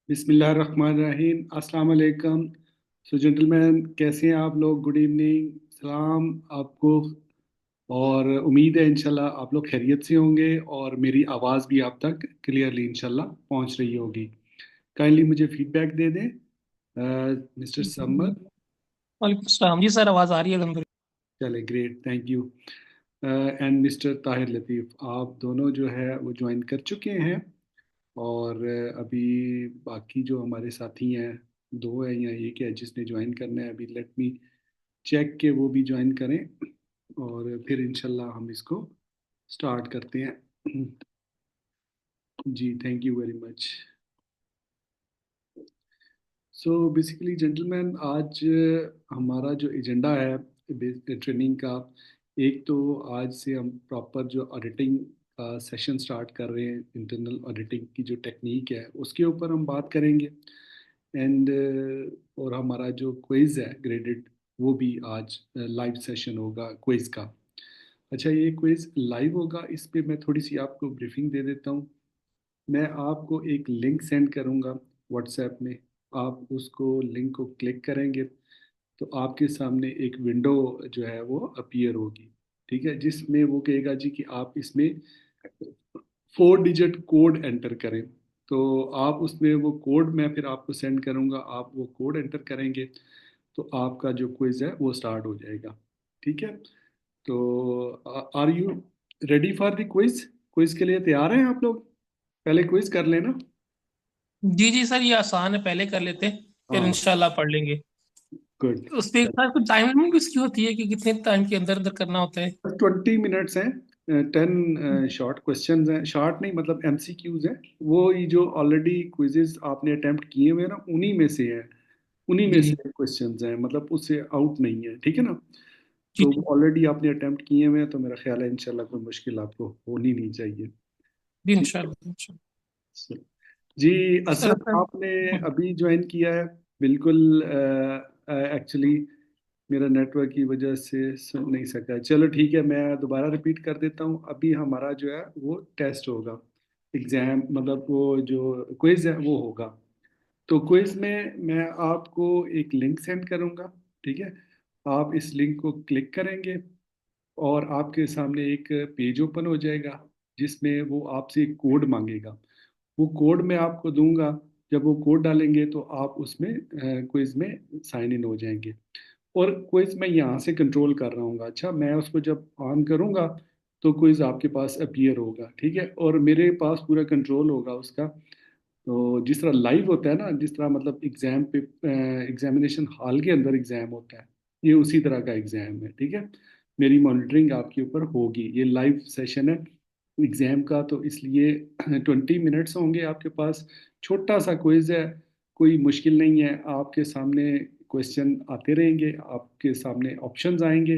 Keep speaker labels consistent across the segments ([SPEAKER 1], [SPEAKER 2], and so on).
[SPEAKER 1] बिस्मिल्लाहिर्रहमानिर्रहीम। अस्सलाम वालेकुम। सो जेंटलमैन, कैसे हैं आप लोग? गुड इवनिंग, सलाम आपको। और उम्मीद है इंशाल्लाह आप लोग खैरियत से होंगे और मेरी आवाज़ भी आप तक क्लियरली इंशाल्लाह पहुंच रही होगी। काइंडली मुझे फीडबैक दे दें, मिस्टर समर।
[SPEAKER 2] वालेकुम सलाम जी सर, आवाज़ आ रही है अल्हम्दुलिल्लाह।
[SPEAKER 1] चले, great, thank you. And mister Tahir Latif, आप दोनों जो है वो ज्वाइन कर चुके हैं। और अभी बाकी जो हमारे साथी हैं, दो हैं या एक है जिसने ज्वाइन करना है, अभी लेट मी चेक के वो भी ज्वाइन करें और फिर इंशाल्लाह हम इसको स्टार्ट करते हैं। जी, thank you very much. So basically gentleman, आज हमारा जो एजेंडा है ट्रेनिंग का, एक तो आज से हम प्रॉपर जो ऑडिटिंग का सेशन स्टार्ट कर रहे हैं, इंटरनल ऑडिटिंग की जो टेक्निक है उसके ऊपर हम बात करेंगे। एंड और हमारा जो क्विज़ है ग्रेडेड, वो भी आज लाइव सेशन होगा क्विज़ का। अच्छा, ये क्विज़ लाइव होगा, इस पे मैं थोड़ी सी आपको ब्रीफिंग दे देता हूँ। मैं आपको एक लिंक सेंड करूँगा व्हाट्सएप में। आप उसको लिंक को क्लिक करेंगे तो आपके सामने एक विंडो जो है वो अपीयर होगी। ठीक है, जिसमें वो कहेगा जी कि आप इसमें 4 डिजिट कोड एंटर करें। तो आप उसमें वो कोड मैं फिर आपको सेंड करूँगा, आप वो कोड एंटर करेंगे तो आपका जो क्विज़ है वो स्टार्ट हो जाएगा। ठीक है, तो are you ready for the quiz? Quiz के लिए तैयार हैं आप लोग? पहले क्विज कर लेना।
[SPEAKER 2] जी जी सर, ये आसान है, पहले कर लेते हैं, फिर
[SPEAKER 1] हाँ,
[SPEAKER 2] इंशाल्लाह पढ़ लेंगे।
[SPEAKER 1] गुड।
[SPEAKER 2] उस पे सर कुछ टाइम लिमिट भी उसकी होती है कि कितने टाइम के अंदर अंदर करना होता है?
[SPEAKER 1] 20 मिनट्स हैं, 10 शॉर्ट क्वेश्चंस हैं, शॉर्ट नहीं मतलब एमसीक्यूज हैं। वो ये जो ऑलरेडी क्विजेस आपने अटेम्प्ट किए हुए हैं ना, उन्हीं में से हैं, उन्हीं में
[SPEAKER 2] जी जी
[SPEAKER 1] से क्वेश्चंस हैं, मतलब उससे आउट नहीं है। ठीक है ना?
[SPEAKER 2] जी
[SPEAKER 1] तो
[SPEAKER 2] जी
[SPEAKER 1] ऑलरेडी आपने अटेम्प्ट किए हुए हैं तो मेरा ख्याल है इंशाल्लाह कोई मुश्किल आपको होनी नहीं चाहिए।
[SPEAKER 2] जी,
[SPEAKER 1] ठीक
[SPEAKER 2] इंशाल्लाह इंशाल्लाह।
[SPEAKER 1] है जी।
[SPEAKER 2] सर
[SPEAKER 1] असद,
[SPEAKER 2] सर,
[SPEAKER 1] आपने अभी ज्वाइन किया है? बिल्कुल, एक्चुअली मेरा नेटवर्क की वजह से सुन नहीं सका। चलो ठीक है, मैं दोबारा रिपीट कर देता हूँ। अभी हमारा जो है वो टेस्ट होगा, एग्ज़ाम मतलब वो जो क्विज़ है वो होगा। तो क्विज़ में मैं आपको एक लिंक सेंड करूँगा। ठीक है, आप इस लिंक को क्लिक करेंगे और आपके सामने एक पेज ओपन हो जाएगा जिसमें वो आपसे एक कोड मांगेगा। वो कोड मैं आपको दूंगा। जब वो कोड डालेंगे तो आप उसमें क्विज में साइन इन हो जाएंगे। और क्विज मैं यहाँ से कंट्रोल कर रहा हूँ। अच्छा, मैं उसको जब ऑन करूँगा तो क्विज आपके पास अपीयर होगा। ठीक है, और मेरे पास पूरा कंट्रोल होगा उसका। तो जिस तरह लाइव होता है ना, जिस तरह मतलब एग्जाम पे एग्जामिनेशन हॉल के अंदर एग्जाम होता है, ये उसी तरह का एग्जाम है। ठीक है, मेरी मॉनिटरिंग आपके ऊपर होगी। ये लाइव सेशन है एग्जाम का, तो इसलिए 20 मिनट्स होंगे आपके पास। छोटा सा क्विज है, कोई मुश्किल नहीं है। आपके सामने क्वेश्चन आते रहेंगे, आपके सामने ऑप्शंस आएंगे,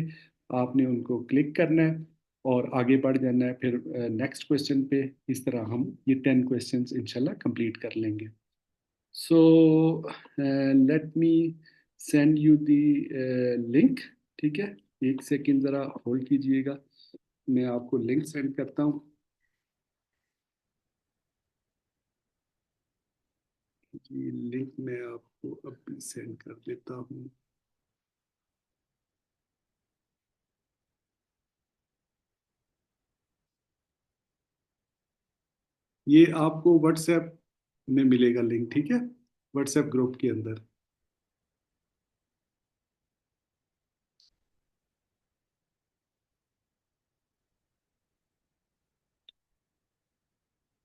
[SPEAKER 1] आपने उनको क्लिक करना है और आगे बढ़ जाना है फिर नेक्स्ट क्वेश्चन पे। इस तरह हम ये 10 क्वेश्चंस इंशाल्लाह कंप्लीट कर लेंगे। So let me send you the link. ठीक है, एक सेकेंड ज़रा होल्ड कीजिएगा, मैं आपको लिंक सेंड करता हूँ। जी, लिंक मैं आपको अभी सेंड कर देता हूँ। ये आपको व्हाट्सएप में मिलेगा लिंक। ठीक है, व्हाट्सएप ग्रुप के अंदर।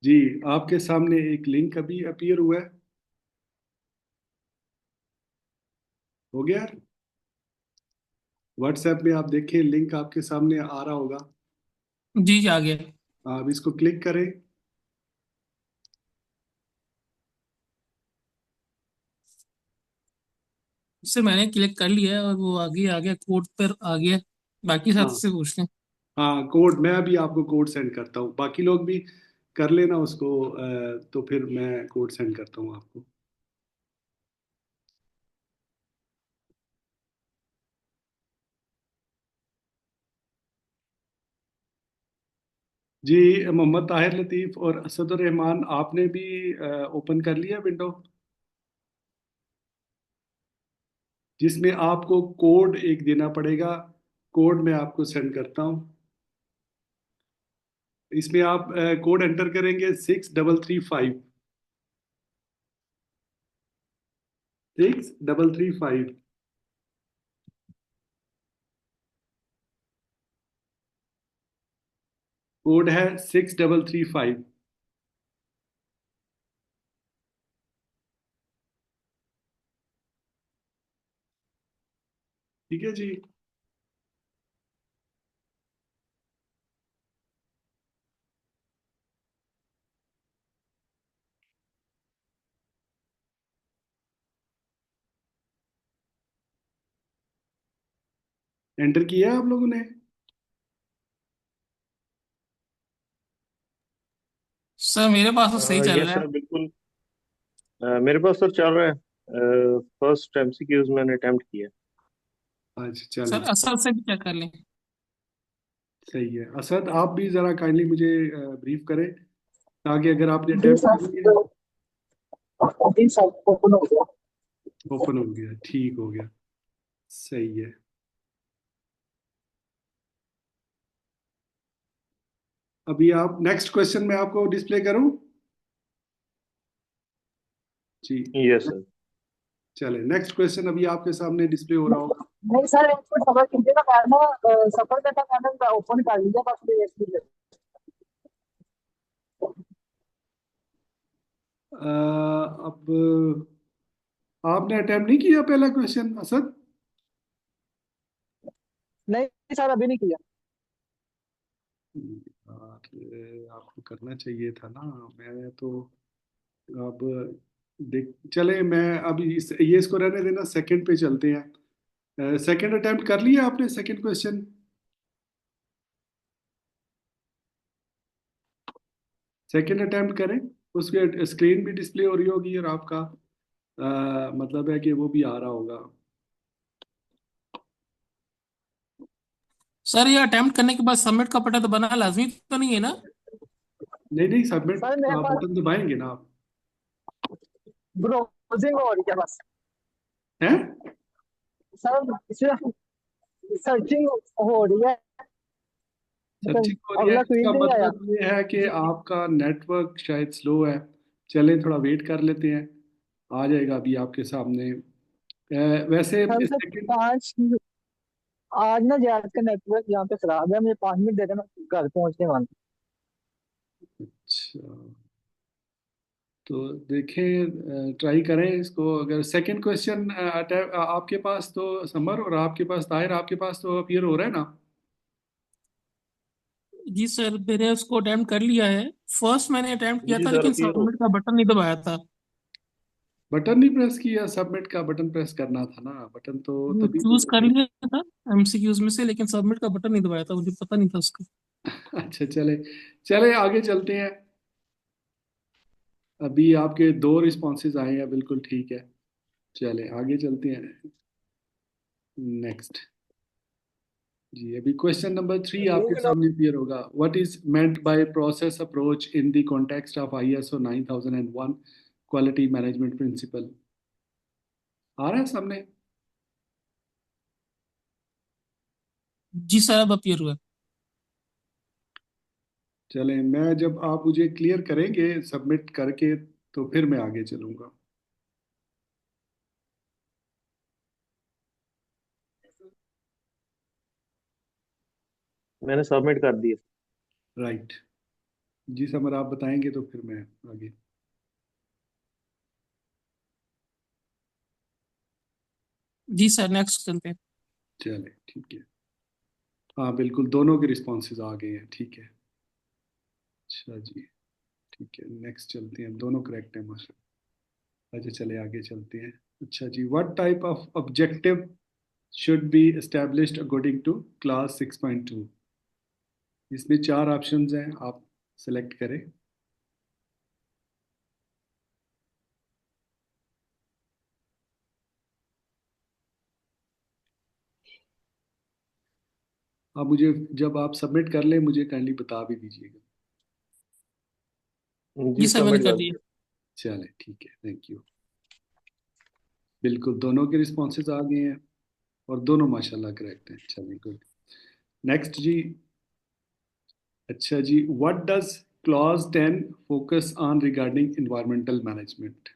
[SPEAKER 1] जी, आपके सामने एक लिंक अभी अपीयर हुआ है। हो गया? व्हाट्सएप में आप देखें, लिंक आपके सामने आ रहा होगा।
[SPEAKER 2] जी जी, आ गया।
[SPEAKER 1] आप इसको क्लिक करें।
[SPEAKER 2] उससे मैंने क्लिक कर लिया है और वो आगे आ गया, कोड पर आ गया। बाकी साथी
[SPEAKER 1] हाँ
[SPEAKER 2] से पूछते हैं।
[SPEAKER 1] हाँ, कोड मैं अभी आपको कोड सेंड करता हूँ, बाकी लोग भी कर लेना उसको। तो फिर मैं कोड सेंड करता हूँ आपको। जी, मोहम्मद ताहिर लतीफ़ और असदुर रहमान, आपने भी ओपन कर लिया विंडो? जिसमें आपको कोड एक देना पड़ेगा। कोड मैं आपको सेंड करता हूँ। इसमें आप कोड एंटर करेंगे 6335। 6335। कोड है 6335। ठीक है जी। एंटर किया है आप लोगों ने?
[SPEAKER 2] सर मेरे पास तो सही चल
[SPEAKER 3] यस
[SPEAKER 2] रहा है।
[SPEAKER 3] सर, बिल्कुल। मेरे पास सर चल रहा है। फर्स्ट एमसीक्यूज मैंने अटेम्प्ट किया।
[SPEAKER 1] अच्छा चलें।
[SPEAKER 2] सर असल से भी चेक कर लें।
[SPEAKER 1] सही है। असद, आप भी जरा काइंडली मुझे ब्रीफ करें, ताकि अगर आपने
[SPEAKER 4] जी
[SPEAKER 1] अटेम्प्ट
[SPEAKER 4] सर,
[SPEAKER 1] कर लिया।
[SPEAKER 4] जी सर, ओपन हो गया।
[SPEAKER 1] ओपन हो गया, ठीक हो गया। सही है। अभी आप नेक्स्ट क्वेश्चन मैं आपको डिस्प्ले करूं? जी।
[SPEAKER 3] Yes sir.
[SPEAKER 1] चले, नेक्स्ट क्वेश्चन अभी आपके सामने डिस्प्ले हो रहा होगा।
[SPEAKER 4] नहीं सर, इसको सफर कीजिएगा, मैंने सफर करता मैंने ओपन कर लिया, बस ये इसलिए।
[SPEAKER 1] अब आपने अटेम्प्ट नहीं किया पहला क्वेश्चन, असद?
[SPEAKER 4] नहीं सर, अभी नहीं किया।
[SPEAKER 1] यार, आपको करना चाहिए था ना। मैं तो अब देख, चले मैं अभी ये इसको रहने देना, सेकंड पे चलते हैं। सेकंड अटेम्प्ट कर लिया आपने सेकंड क्वेश्चन? सेकंड अटेम्प्ट करें। उसके स्क्रीन भी डिस्प्ले हो रही होगी और आपका मतलब है कि वो भी आ रहा होगा।
[SPEAKER 2] सर ये अटेम्प्ट करने के बाद सबमिट का बटन तो बना लाजमी तो नहीं है ना?
[SPEAKER 1] नहीं नहीं, सबमिट
[SPEAKER 4] सर मेरे पास
[SPEAKER 1] बटन दबाएंगे ना आप?
[SPEAKER 4] ब्राउजिंग हो रही है बस।
[SPEAKER 1] हैं?
[SPEAKER 4] सर सिर्फ सर्चिंग हो रही है, मतलब
[SPEAKER 1] सर्चिंग हो रही है,
[SPEAKER 4] अगला
[SPEAKER 1] इसका
[SPEAKER 4] फील्ड नहीं आया।
[SPEAKER 1] मतलब ये है कि आपका नेटवर्क शायद स्लो है। चलें, थोड़ा वेट कर लेते हैं। आ जाएगा अभी आपके सामने। वैसे
[SPEAKER 4] सर सर
[SPEAKER 1] सेकंड।
[SPEAKER 4] 5, आज ना जैद का नेटवर्क यहाँ पे खराब है, मुझे 5 मिनट दे देना, घर पहुंचने वाला।
[SPEAKER 1] अच्छा, तो देखें, ट्राई करें इसको। अगर सेकंड क्वेश्चन आपके पास तो समर, और आपके पास ताहिर, आपके पास तो अपीयर हो रहा है ना?
[SPEAKER 2] जी सर, मैंने उसको अटेम्प्ट कर लिया है। फर्स्ट मैंने अटेम्प्ट किया
[SPEAKER 3] जी
[SPEAKER 2] था
[SPEAKER 3] सर,
[SPEAKER 2] लेकिन
[SPEAKER 3] अपीयर हो
[SPEAKER 2] सबमिट का बटन नहीं दबाया था।
[SPEAKER 1] बटन नहीं प्रेस किया? सबमिट का बटन प्रेस करना था ना, बटन तो तभी तो।
[SPEAKER 2] चूज कर लिया था एमसीक्यूज में से, लेकिन सबमिट का बटन नहीं दबाया था, मुझे पता नहीं था उसका।
[SPEAKER 1] अच्छा चले, चले आगे चलते हैं। अभी आपके दो रिस्पॉन्सेज आए हैं, बिल्कुल ठीक है। चले आगे चलते हैं। नेक्स्ट। जी, अभी क्वेश्चन नंबर 3 आपके सामने क्लियर होगा। What is meant by process approach in the context of ISO 9001 quality management principle? आ रहा है सामने?
[SPEAKER 2] जी सर, अब अपीयर हुआ।
[SPEAKER 1] चलें, मैं जब आप मुझे क्लियर करेंगे सबमिट करके, तो फिर मैं आगे चलूंगा।
[SPEAKER 3] मैंने सबमिट कर दिया।
[SPEAKER 1] राइट। जी समर, आप बताएंगे तो फिर मैं आगे।
[SPEAKER 2] जी सर, नेक्स्ट चलते हैं।
[SPEAKER 1] चले ठीक है। हाँ बिल्कुल, दोनों के रिस्पॉन्सेज आ गए हैं, ठीक है। अच्छा जी। ठीक है, नेक्स्ट चलते हैं, दोनों करेक्ट है माशा। अच्छा चले आगे चलते हैं। अच्छा जी, what type of objective should be established according to class 6.2? इसमें चार ऑप्शंस हैं, आप सेलेक्ट करें। आप मुझे, जब आप सबमिट कर लें, मुझे काइंडली बता भी दीजिएगा।
[SPEAKER 2] जी
[SPEAKER 3] जी,
[SPEAKER 2] सर, मैंने
[SPEAKER 3] सबमिट
[SPEAKER 2] कर
[SPEAKER 3] कर
[SPEAKER 2] दिया।
[SPEAKER 3] दिया।
[SPEAKER 1] चले ठीक है, थैंक यू। बिल्कुल, दोनों के रिस्पॉन्सेज आ गए हैं और दोनों माशाल्लाह करेक्ट हैं। चलिए गुड। नेक्स्ट जी। अच्छा जी, what does clause 10 focus on regarding environmental management?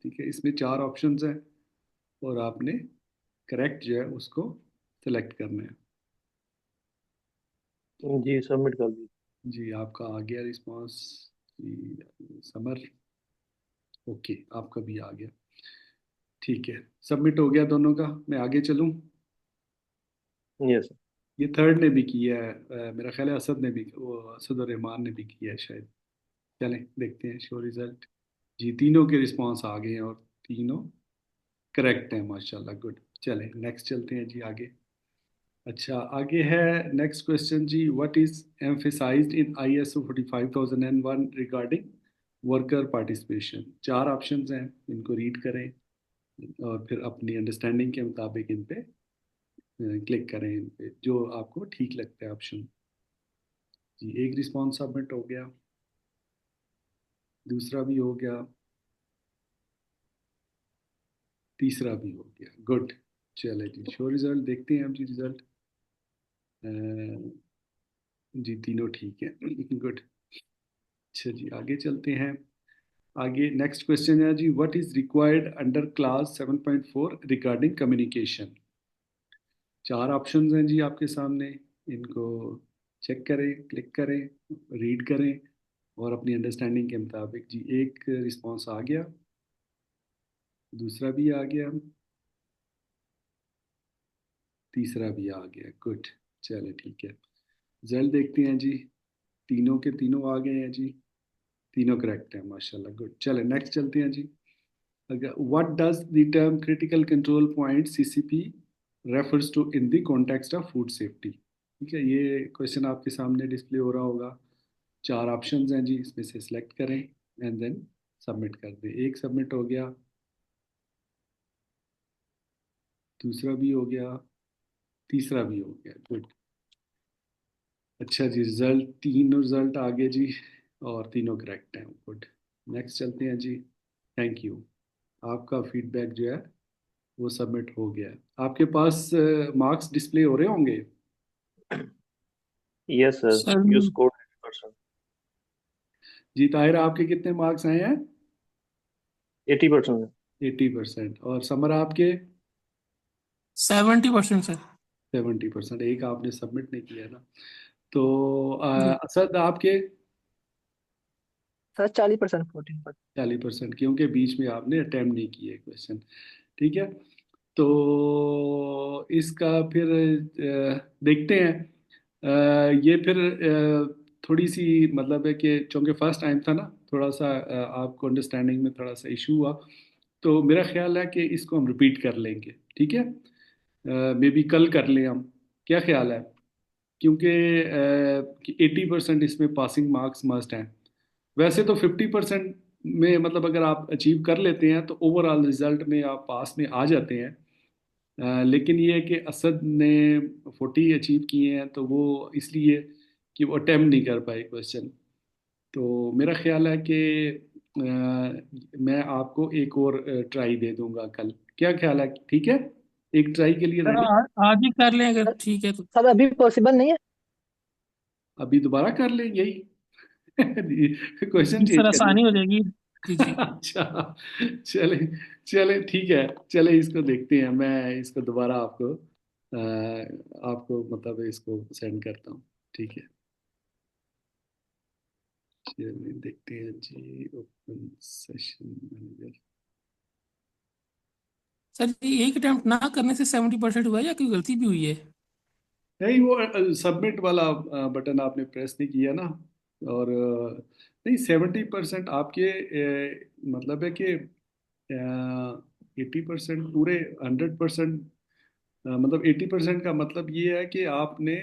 [SPEAKER 1] ठीक है, इसमें चार ऑप्शंस हैं और आपने करेक्ट जो है उसको सिलेक्ट करना है।
[SPEAKER 3] जी सबमिट कर दी।
[SPEAKER 1] जी आपका आ गया रिस्पॉन्स जी। समर, ओके, आपका भी आ गया। ठीक है, सबमिट हो गया दोनों का। मैं आगे चलूं?
[SPEAKER 3] यस।
[SPEAKER 1] ये थर्ड ने भी किया है, मेरा ख्याल है असद ने भी, वो असद और रहमान ने भी किया है शायद। चलें देखते हैं शो रिजल्ट। जी तीनों के रिस्पॉन्स आ गए हैं और तीनों करेक्ट हैं माशाल्लाह, गुड। चलें नेक्स्ट चलते हैं जी आगे। अच्छा आगे है नेक्स्ट क्वेश्चन जी, what is emphasised in ISO 45001 regarding worker participation? चार ऑप्शंस हैं, इनको रीड करें और फिर अपनी अंडरस्टैंडिंग के मुताबिक इन पे क्लिक करें, इन पे जो आपको ठीक लगता है ऑप्शन। जी एक रिस्पॉन्स सबमिट हो गया, दूसरा भी हो गया, तीसरा भी हो गया, गुड। चले जी शो रिजल्ट देखते हैं हम जी रिजल्ट। जी तीनों ठीक है गुड। अच्छा जी आगे चलते हैं। आगे नेक्स्ट क्वेश्चन है जी, what is required under class 7.4 regarding communication? चार ऑप्शंस हैं जी आपके सामने, इनको चेक करें, क्लिक करें, रीड करें और अपनी अंडरस्टैंडिंग के मुताबिक। जी एक रिस्पांस आ गया, दूसरा भी आ गया, तीसरा भी आ गया, गुड। चले ठीक है, रिजल्ट देखते हैं जी। तीनों के तीनों आ गए हैं जी, तीनों करेक्ट हैं माशाल्लाह, गुड। चले नेक्स्ट चलते हैं जी। अगर what does the term critical control point CCP refers to in the context of food safety? ठीक है, ये क्वेश्चन आपके सामने डिस्प्ले हो रहा होगा। चार ऑप्शंस हैं जी, इसमें से सिलेक्ट करें एंड देन सबमिट कर दें। एक सबमिट हो गया, दूसरा भी हो गया, तीसरा भी हो गया, गुड। अच्छा जी, रिजल्ट तीनों रिजल्ट आ गए जी और तीनों करेक्ट हैं, गुड। नेक्स्ट चलते हैं जी। थैंक यू, आपका फीडबैक जो है वो सबमिट हो गया है। आपके पास मार्क्स डिस्प्ले हो रहे होंगे।
[SPEAKER 3] Yes sir,
[SPEAKER 2] sir
[SPEAKER 3] you score 80%।
[SPEAKER 1] जी ताहिर, आपके कितने मार्क्स आए हैं?
[SPEAKER 3] 80%।
[SPEAKER 1] 80%। और समर आपके?
[SPEAKER 2] 70% सर।
[SPEAKER 1] 70%। एक आपने सबमिट नहीं किया ना। तो
[SPEAKER 2] जी
[SPEAKER 1] असद आपके?
[SPEAKER 4] सर 40%, 14%।
[SPEAKER 1] 40%, क्योंकि बीच में आपने अटेम्प्ट नहीं किए क्वेश्चन। ठीक है, तो इसका फिर देखते हैं। ये फिर थोड़ी सी मतलब है कि चूंकि फर्स्ट टाइम था ना, थोड़ा सा आपको अंडरस्टैंडिंग में थोड़ा सा इशू हुआ, तो मेरा ख्याल है कि इसको हम रिपीट कर लेंगे। ठीक है, मे बी कल कर लें हम, क्या ख्याल है? क्योंकि 80% इसमें पासिंग मार्क्स मस्ट हैं। वैसे तो 50% में मतलब अगर आप अचीव कर लेते हैं तो ओवरऑल रिजल्ट में आप पास में आ जाते हैं। लेकिन ये है कि असद ने 40 अचीव किए हैं, तो वो इसलिए कि वो अटेम्प्ट नहीं कर पाए क्वेश्चन। तो मेरा ख्याल है कि मैं आपको एक और ट्राई दे दूंगा कल, क्या ख्याल है? ठीक है, एक ट्राई के लिए
[SPEAKER 2] सर
[SPEAKER 1] रेडी?
[SPEAKER 2] आज ही कर लें अगर
[SPEAKER 4] सर
[SPEAKER 2] ठीक है तो।
[SPEAKER 4] सर, अभी पॉसिबल नहीं है।
[SPEAKER 1] अभी दोबारा कर लें यही क्वेश्चन
[SPEAKER 2] जी
[SPEAKER 1] चेंज
[SPEAKER 2] सर
[SPEAKER 1] करें।
[SPEAKER 2] आसानी हो जाएगी। जी जी।
[SPEAKER 1] अच्छा, चले चले ठीक है। चले इसको देखते हैं, मैं इसको दोबारा आपको मतलब इसको सेंड करता हूँ। ठीक है, चलिए देखते हैं जी, ओपन सेशन मैनेजर।
[SPEAKER 2] सर ये एक अटेम्प्ट ना करने से 70% हुआ है या कोई गलती भी हुई है?
[SPEAKER 1] नहीं, वो सबमिट वाला बटन आपने प्रेस नहीं किया ना। और नहीं, 70% आपके मतलब है कि 80% पूरे 100%, मतलब 80% का मतलब ये है कि आपने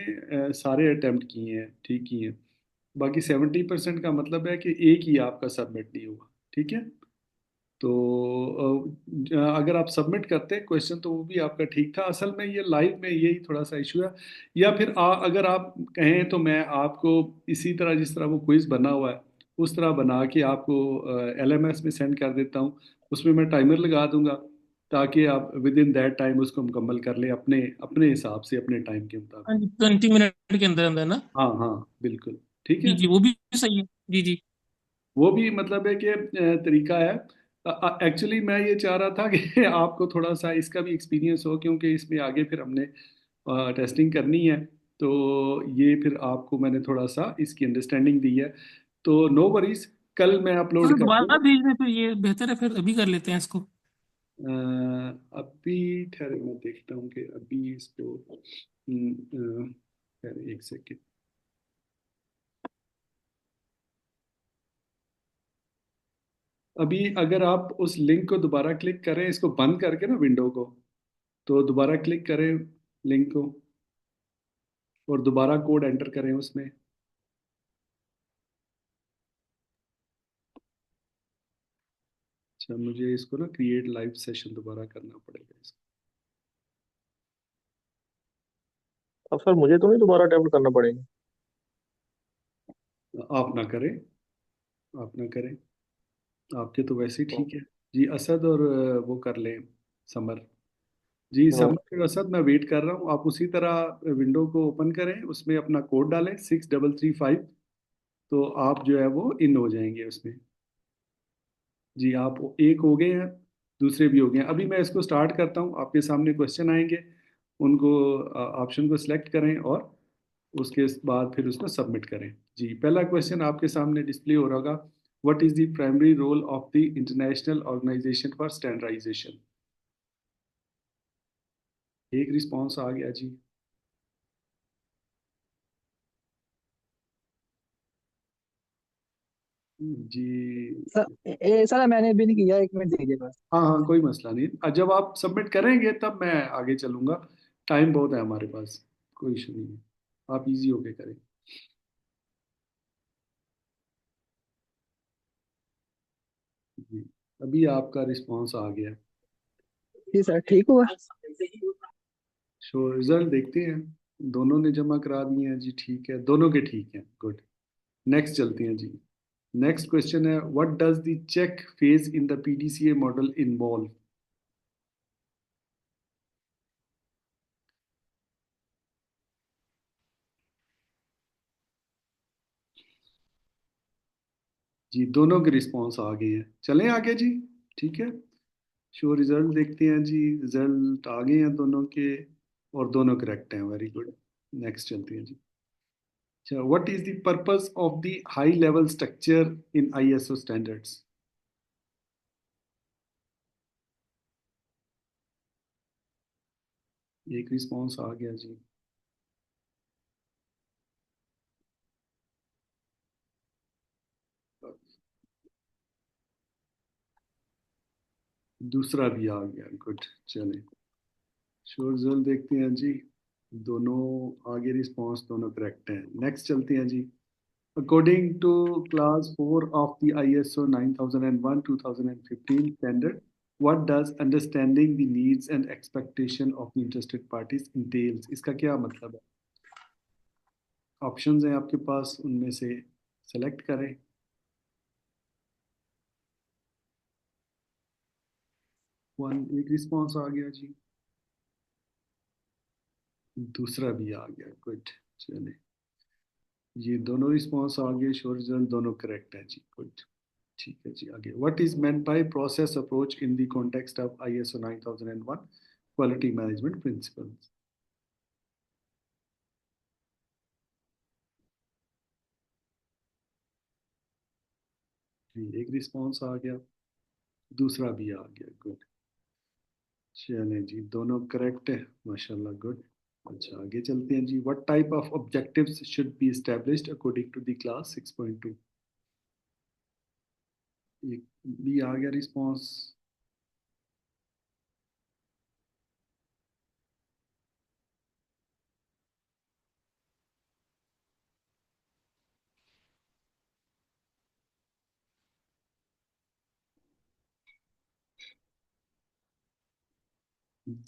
[SPEAKER 1] सारे अटेम्प्ट किए हैं, ठीक किए हैं। बाकी 70% का मतलब है कि एक ही आपका सबमिट नहीं हुआ। ठीक है, तो अगर आप सबमिट करते क्वेश्चन तो वो भी आपका ठीक था। असल में ये लाइव में यही थोड़ा सा इशू है। या फिर अगर आप कहें तो मैं आपको इसी तरह जिस तरह वो क्विज बना हुआ है उस तरह बना के आपको LMS में सेंड कर देता हूँ। उसमें मैं टाइमर लगा दूंगा, ताकि आप विद इन दैट टाइम उसको मुकम्मल कर लें अपने अपने हिसाब से, अपने टाइम के मुताबिक।
[SPEAKER 2] हाँ जी, 20 मिनट के अंदर अंदर ना।
[SPEAKER 1] हाँ हाँ, बिल्कुल ठीक
[SPEAKER 2] जी
[SPEAKER 1] है।
[SPEAKER 2] जी, वो भी सही है। जी जी।
[SPEAKER 1] वो भी मतलब है कि तरीका है। एक्चुअली मैं ये चाह रहा था कि आपको थोड़ा सा इसका भी एक्सपीरियंस हो, क्योंकि इसमें आगे फिर हमने टेस्टिंग करनी है। तो ये फिर आपको मैंने थोड़ा सा इसकी अंडरस्टैंडिंग दी है। तो नो वरीज, कल मैं
[SPEAKER 2] तो
[SPEAKER 1] अपलोड कर
[SPEAKER 2] दोबारा
[SPEAKER 1] दूंगा।
[SPEAKER 2] भेज दें फिर, ये बेहतर है, फिर अभी कर लेते हैं इसको।
[SPEAKER 1] अभी ठहरे, मैं देखता हूँ कि अभी इसको ठहरे एक सेकेंड। अभी अगर आप उस लिंक को दोबारा क्लिक करें, इसको बंद करके ना विंडो को, तो दोबारा क्लिक करें लिंक को और दोबारा कोड एंटर करें उसमें। अच्छा, मुझे इसको ना क्रिएट लाइव सेशन दोबारा करना पड़ेगा इसको।
[SPEAKER 3] अब सर मुझे तो नहीं दोबारा अटेम्प्ट करना पड़ेगा?
[SPEAKER 1] आप ना करें, आप ना करें, आपके तो वैसे ही
[SPEAKER 3] तो
[SPEAKER 1] ठीक है। जी असद, और वो कर लें समर। जी
[SPEAKER 3] हाँ,
[SPEAKER 1] समर और असद, मैं वेट कर रहा हूँ। आप उसी तरह विंडो को ओपन करें, उसमें अपना कोड डालें 6335। तो आप जो है वो इन हो जाएंगे उसमें। जी आप एक हो गए हैं, दूसरे भी हो गए हैं। अभी मैं इसको स्टार्ट करता हूँ, आपके सामने क्वेश्चन आएंगे, उनको ऑप्शन को सिलेक्ट करें और उसके बाद फिर उसको सबमिट करें। जी पहला क्वेश्चन आपके सामने डिस्प्ले हो रहा होगा। What is the primary role of the international organisation for standardisation? एक रिस्पॉन्स आ गया जी। जी
[SPEAKER 4] सर मैंने भी नहीं किया, 1 मिनट दीजिए बस।
[SPEAKER 1] हाँ हाँ, कोई मसला नहीं। जब आप सबमिट करेंगे तब मैं आगे चलूंगा। टाइम बहुत है हमारे पास, कोई इशू नहीं है। आप इजी होके करें। जी अभी आपका रिस्पांस आ गया।
[SPEAKER 4] जी सर, ठीक हुआ।
[SPEAKER 1] सो रिजल्ट देखते हैं। दोनों ने जमा करा दिए हैं जी, ठीक है, दोनों के ठीक हैं, गुड। नेक्स्ट चलते हैं जी। नेक्स्ट क्वेश्चन है, what does the check phase in the PDCA model involve? जी दोनों के रिस्पांस आ गए हैं, चलें आगे जी। ठीक है, शो रिजल्ट देखते हैं जी। रिजल्ट आ गए हैं दोनों के, और दोनों करेक्ट हैं, वेरी गुड। नेक्स्ट चलते हैं जी। अच्छा, what is the purpose of the high level structure in ISO standards? एक रिस्पांस आ गया जी। दूसरा भी आ गया, गुड। चलें, शो रिजल्ट देखते हैं जी। दोनों आगे रिस्पांस, दोनों करेक्ट हैं। नेक्स्ट चलते हैं जी। According to class 4 of the ISO 9001 2015 standard, what does understanding the needs and expectation of the interested parties entails? इसका क्या मतलब है? ऑप्शंस हैं आपके पास, उनमें से सेलेक्ट करें। वन, एक रिस्पांस आ गया जी। दूसरा भी आ गया, गुड। चलिए, ये दोनों रिस्पांस आ गए, शो रिजल्ट दोनों करेक्ट है जी, गुड। ठीक है जी, आगे। What is meant by process approach in the context of ISO 9001 quality management principles? जी एक रिस्पांस आ गया, दूसरा भी आ गया, गुड। चलें जी, दोनों करेक्ट है, माशाल्लाह, गुड। अच्छा आगे चलते हैं जी। What type of objectives should be established according to the class 6.2? एक भी आ गया रिस्पांस।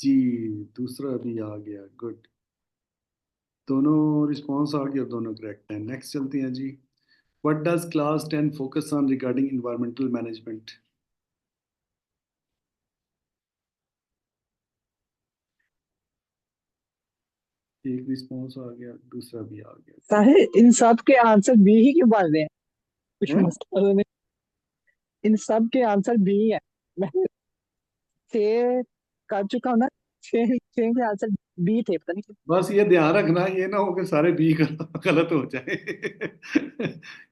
[SPEAKER 1] जी दूसरा भी आ गया, गुड। दोनों रिस्पांस आ गए और दोनों करेक्ट हैं। नेक्स्ट चलते हैं जी। What does class 10 focus on regarding environmental management? एक रिस्पॉन्स आ गया, दूसरा भी आ गया।
[SPEAKER 4] सारे इन सब के आंसर बी ही क्यों बन रहे हैं? कुछ
[SPEAKER 1] हैं?
[SPEAKER 4] मसला तो नहीं? इन सब के आंसर बी है। मैं छह कर चुका हूँ ना। छह छह के आंसर बी थे, पता नहीं
[SPEAKER 1] बस ये ध्यान रखना, ये ना हो कि सारे बी गलत हो जाए।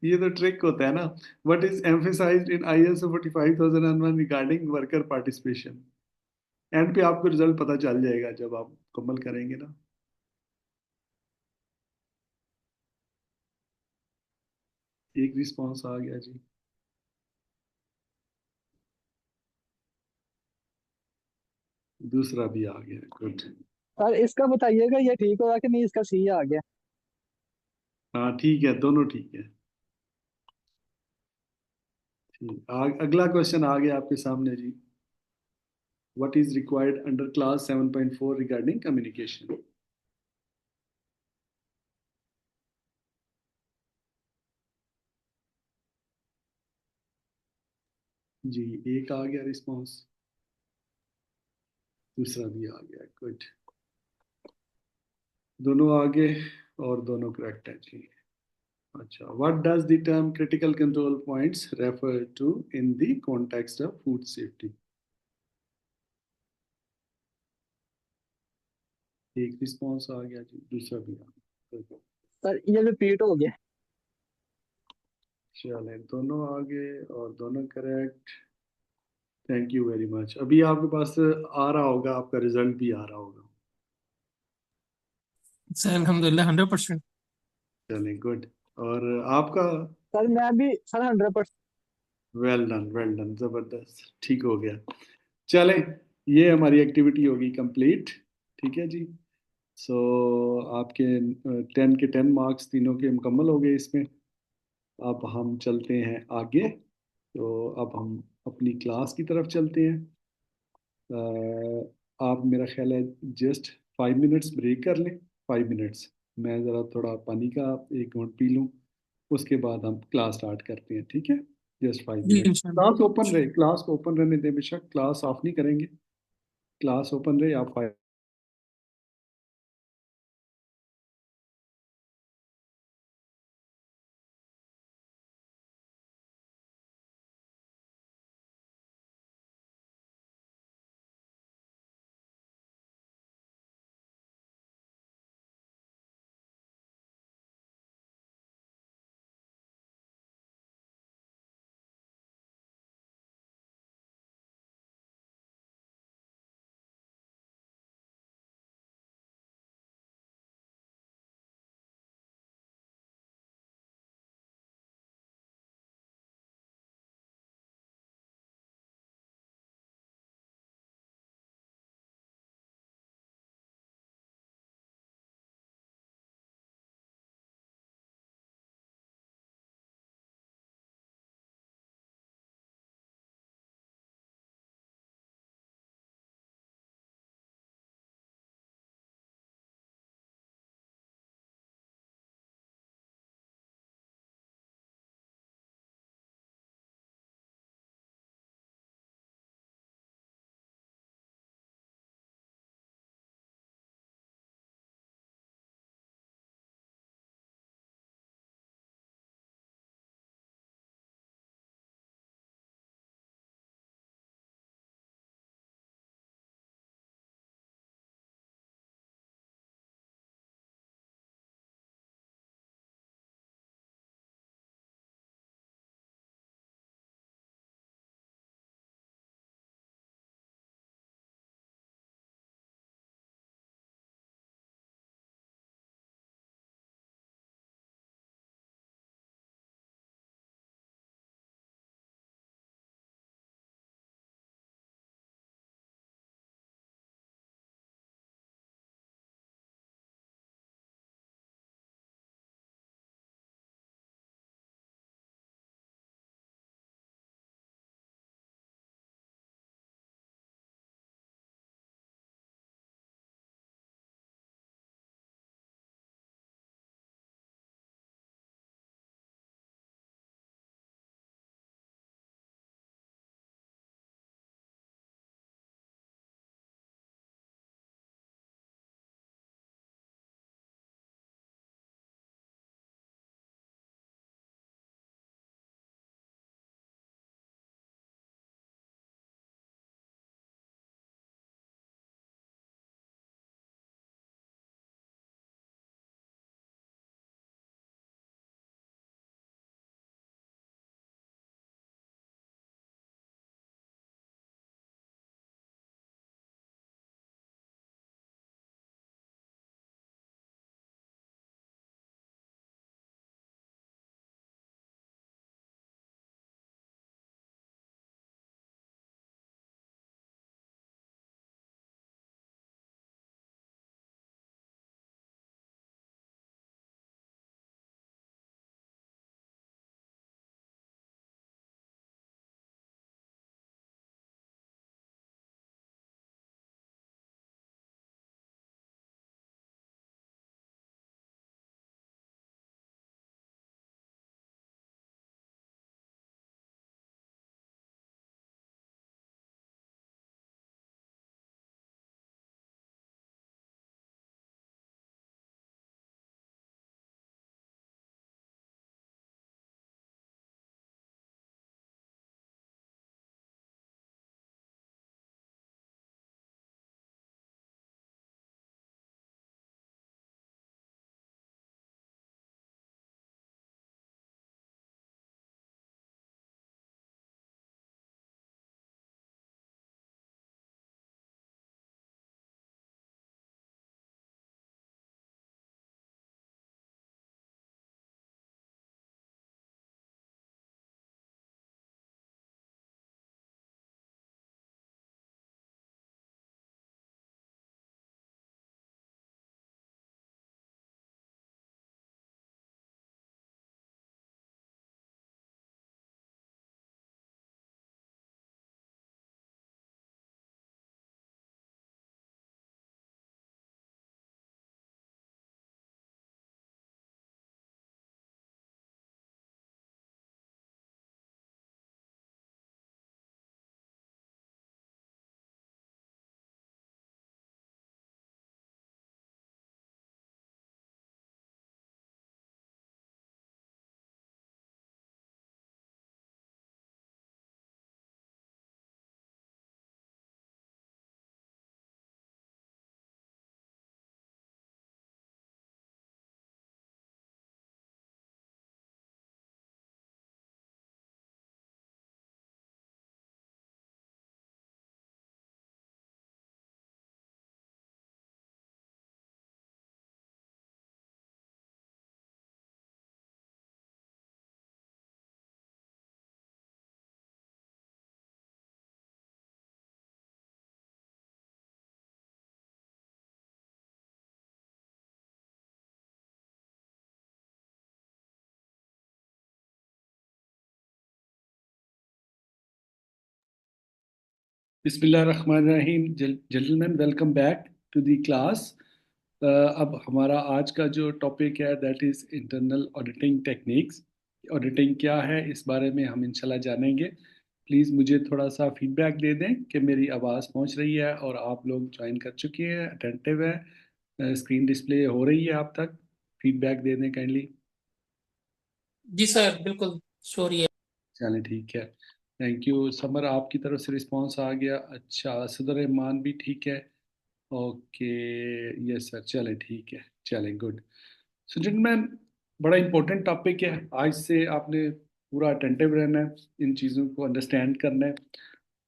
[SPEAKER 1] ये तो ट्रिक होता है ना। What is emphasised in ISO 45001 regarding worker participation? And पे आपको रिजल्ट पता चल जाएगा जब आप मुकम्मल करेंगे ना। एक रिस्पॉन्स आ गया जी, दूसरा भी आ गया, गुड।
[SPEAKER 4] सर। इसका बताइएगा ये ठीक होगा कि नहीं, इसका सी आ गया।
[SPEAKER 1] हाँ ठीक है, दोनों ठीक है। ठीक, अगला क्वेश्चन आ गया आपके सामने जी। What is required under class 7.4 regarding communication? जी, एक आ गया रिस्पॉन्स, दूसरा भी आ गया, गुड। दोनों आगे और दोनों करेक्ट है जी। अच्छा, what does the term critical control points refer to in the context of food safety? एक रिस्पॉन्स आ गया जी, दूसरा भी आ गया, good।
[SPEAKER 4] सर ये रिपीट हो गया।
[SPEAKER 1] चले, दोनों आगे और दोनों correct. Thank you very much. अभी आपके पास आ रहा होगा, आपका रिजल्ट भी आ रहा होगा।
[SPEAKER 2] सर अल्हम्दुलिल्लाह 100%।
[SPEAKER 1] चलें, गुड। और आपका?
[SPEAKER 4] सर मैं भी sir 100%।
[SPEAKER 1] Well done, well done, जबरदस्त, ठीक हो गया। चलें, ये हमारी एक्टिविटी होगी कंप्लीट। ठीक है जी। सो आपके 10 के 10 मार्क्स तीनों के मुकम्मल हो गए इसमें। अब हम चलते हैं आगे। तो अब हम अपनी क्लास की तरफ चलते हैं। आप, मेरा ख्याल है, जस्ट 5 मिनट्स ब्रेक कर लें। 5 मिनट्स, मैं ज़रा थोड़ा पानी का एक घूंट पी लूँ। उसके बाद हम क्लास स्टार्ट करते हैं, ठीक है? जस्ट फाइव
[SPEAKER 2] जी
[SPEAKER 1] मिनट
[SPEAKER 2] इंशाल्लाह।
[SPEAKER 1] क्लास ओपन रहे, क्लास को ओपन रहने दें, बेशक क्लास ऑफ नहीं करेंगे। क्लास ओपन रहे, आप 5 बिस्मिल्लाहिर्रहमानिर्रहीम। Gentleman, welcome back to the class. अब हमारा आज का जो टॉपिक है that is internal auditing techniques. Auditing क्या है इस बारे में हम इंशाल्लाह जानेंगे। प्लीज़ मुझे थोड़ा सा फीडबैक दे दें कि मेरी आवाज़ पहुंच रही है और आप लोग ज्वाइन कर चुके हैं, अटेंटिव हैं, स्क्रीन डिस्प्ले हो रही है आप तक। फीडबैक दे दें काइंडली।
[SPEAKER 2] जी सर, बिल्कुल सॉरी है।
[SPEAKER 1] चलें ठीक है, थैंक यू। समर आपकी तरफ से रिस्पांस आ गया। अच्छा, सदर रहमान भी ठीक है। ओके, यस सर, चलें ठीक है, चलें गुड। सो जेंटलमैन, बड़ा इंपॉर्टेंट टॉपिक है। आज से आपने पूरा अटेंटिव रहना है, इन चीज़ों को अंडरस्टैंड करना है।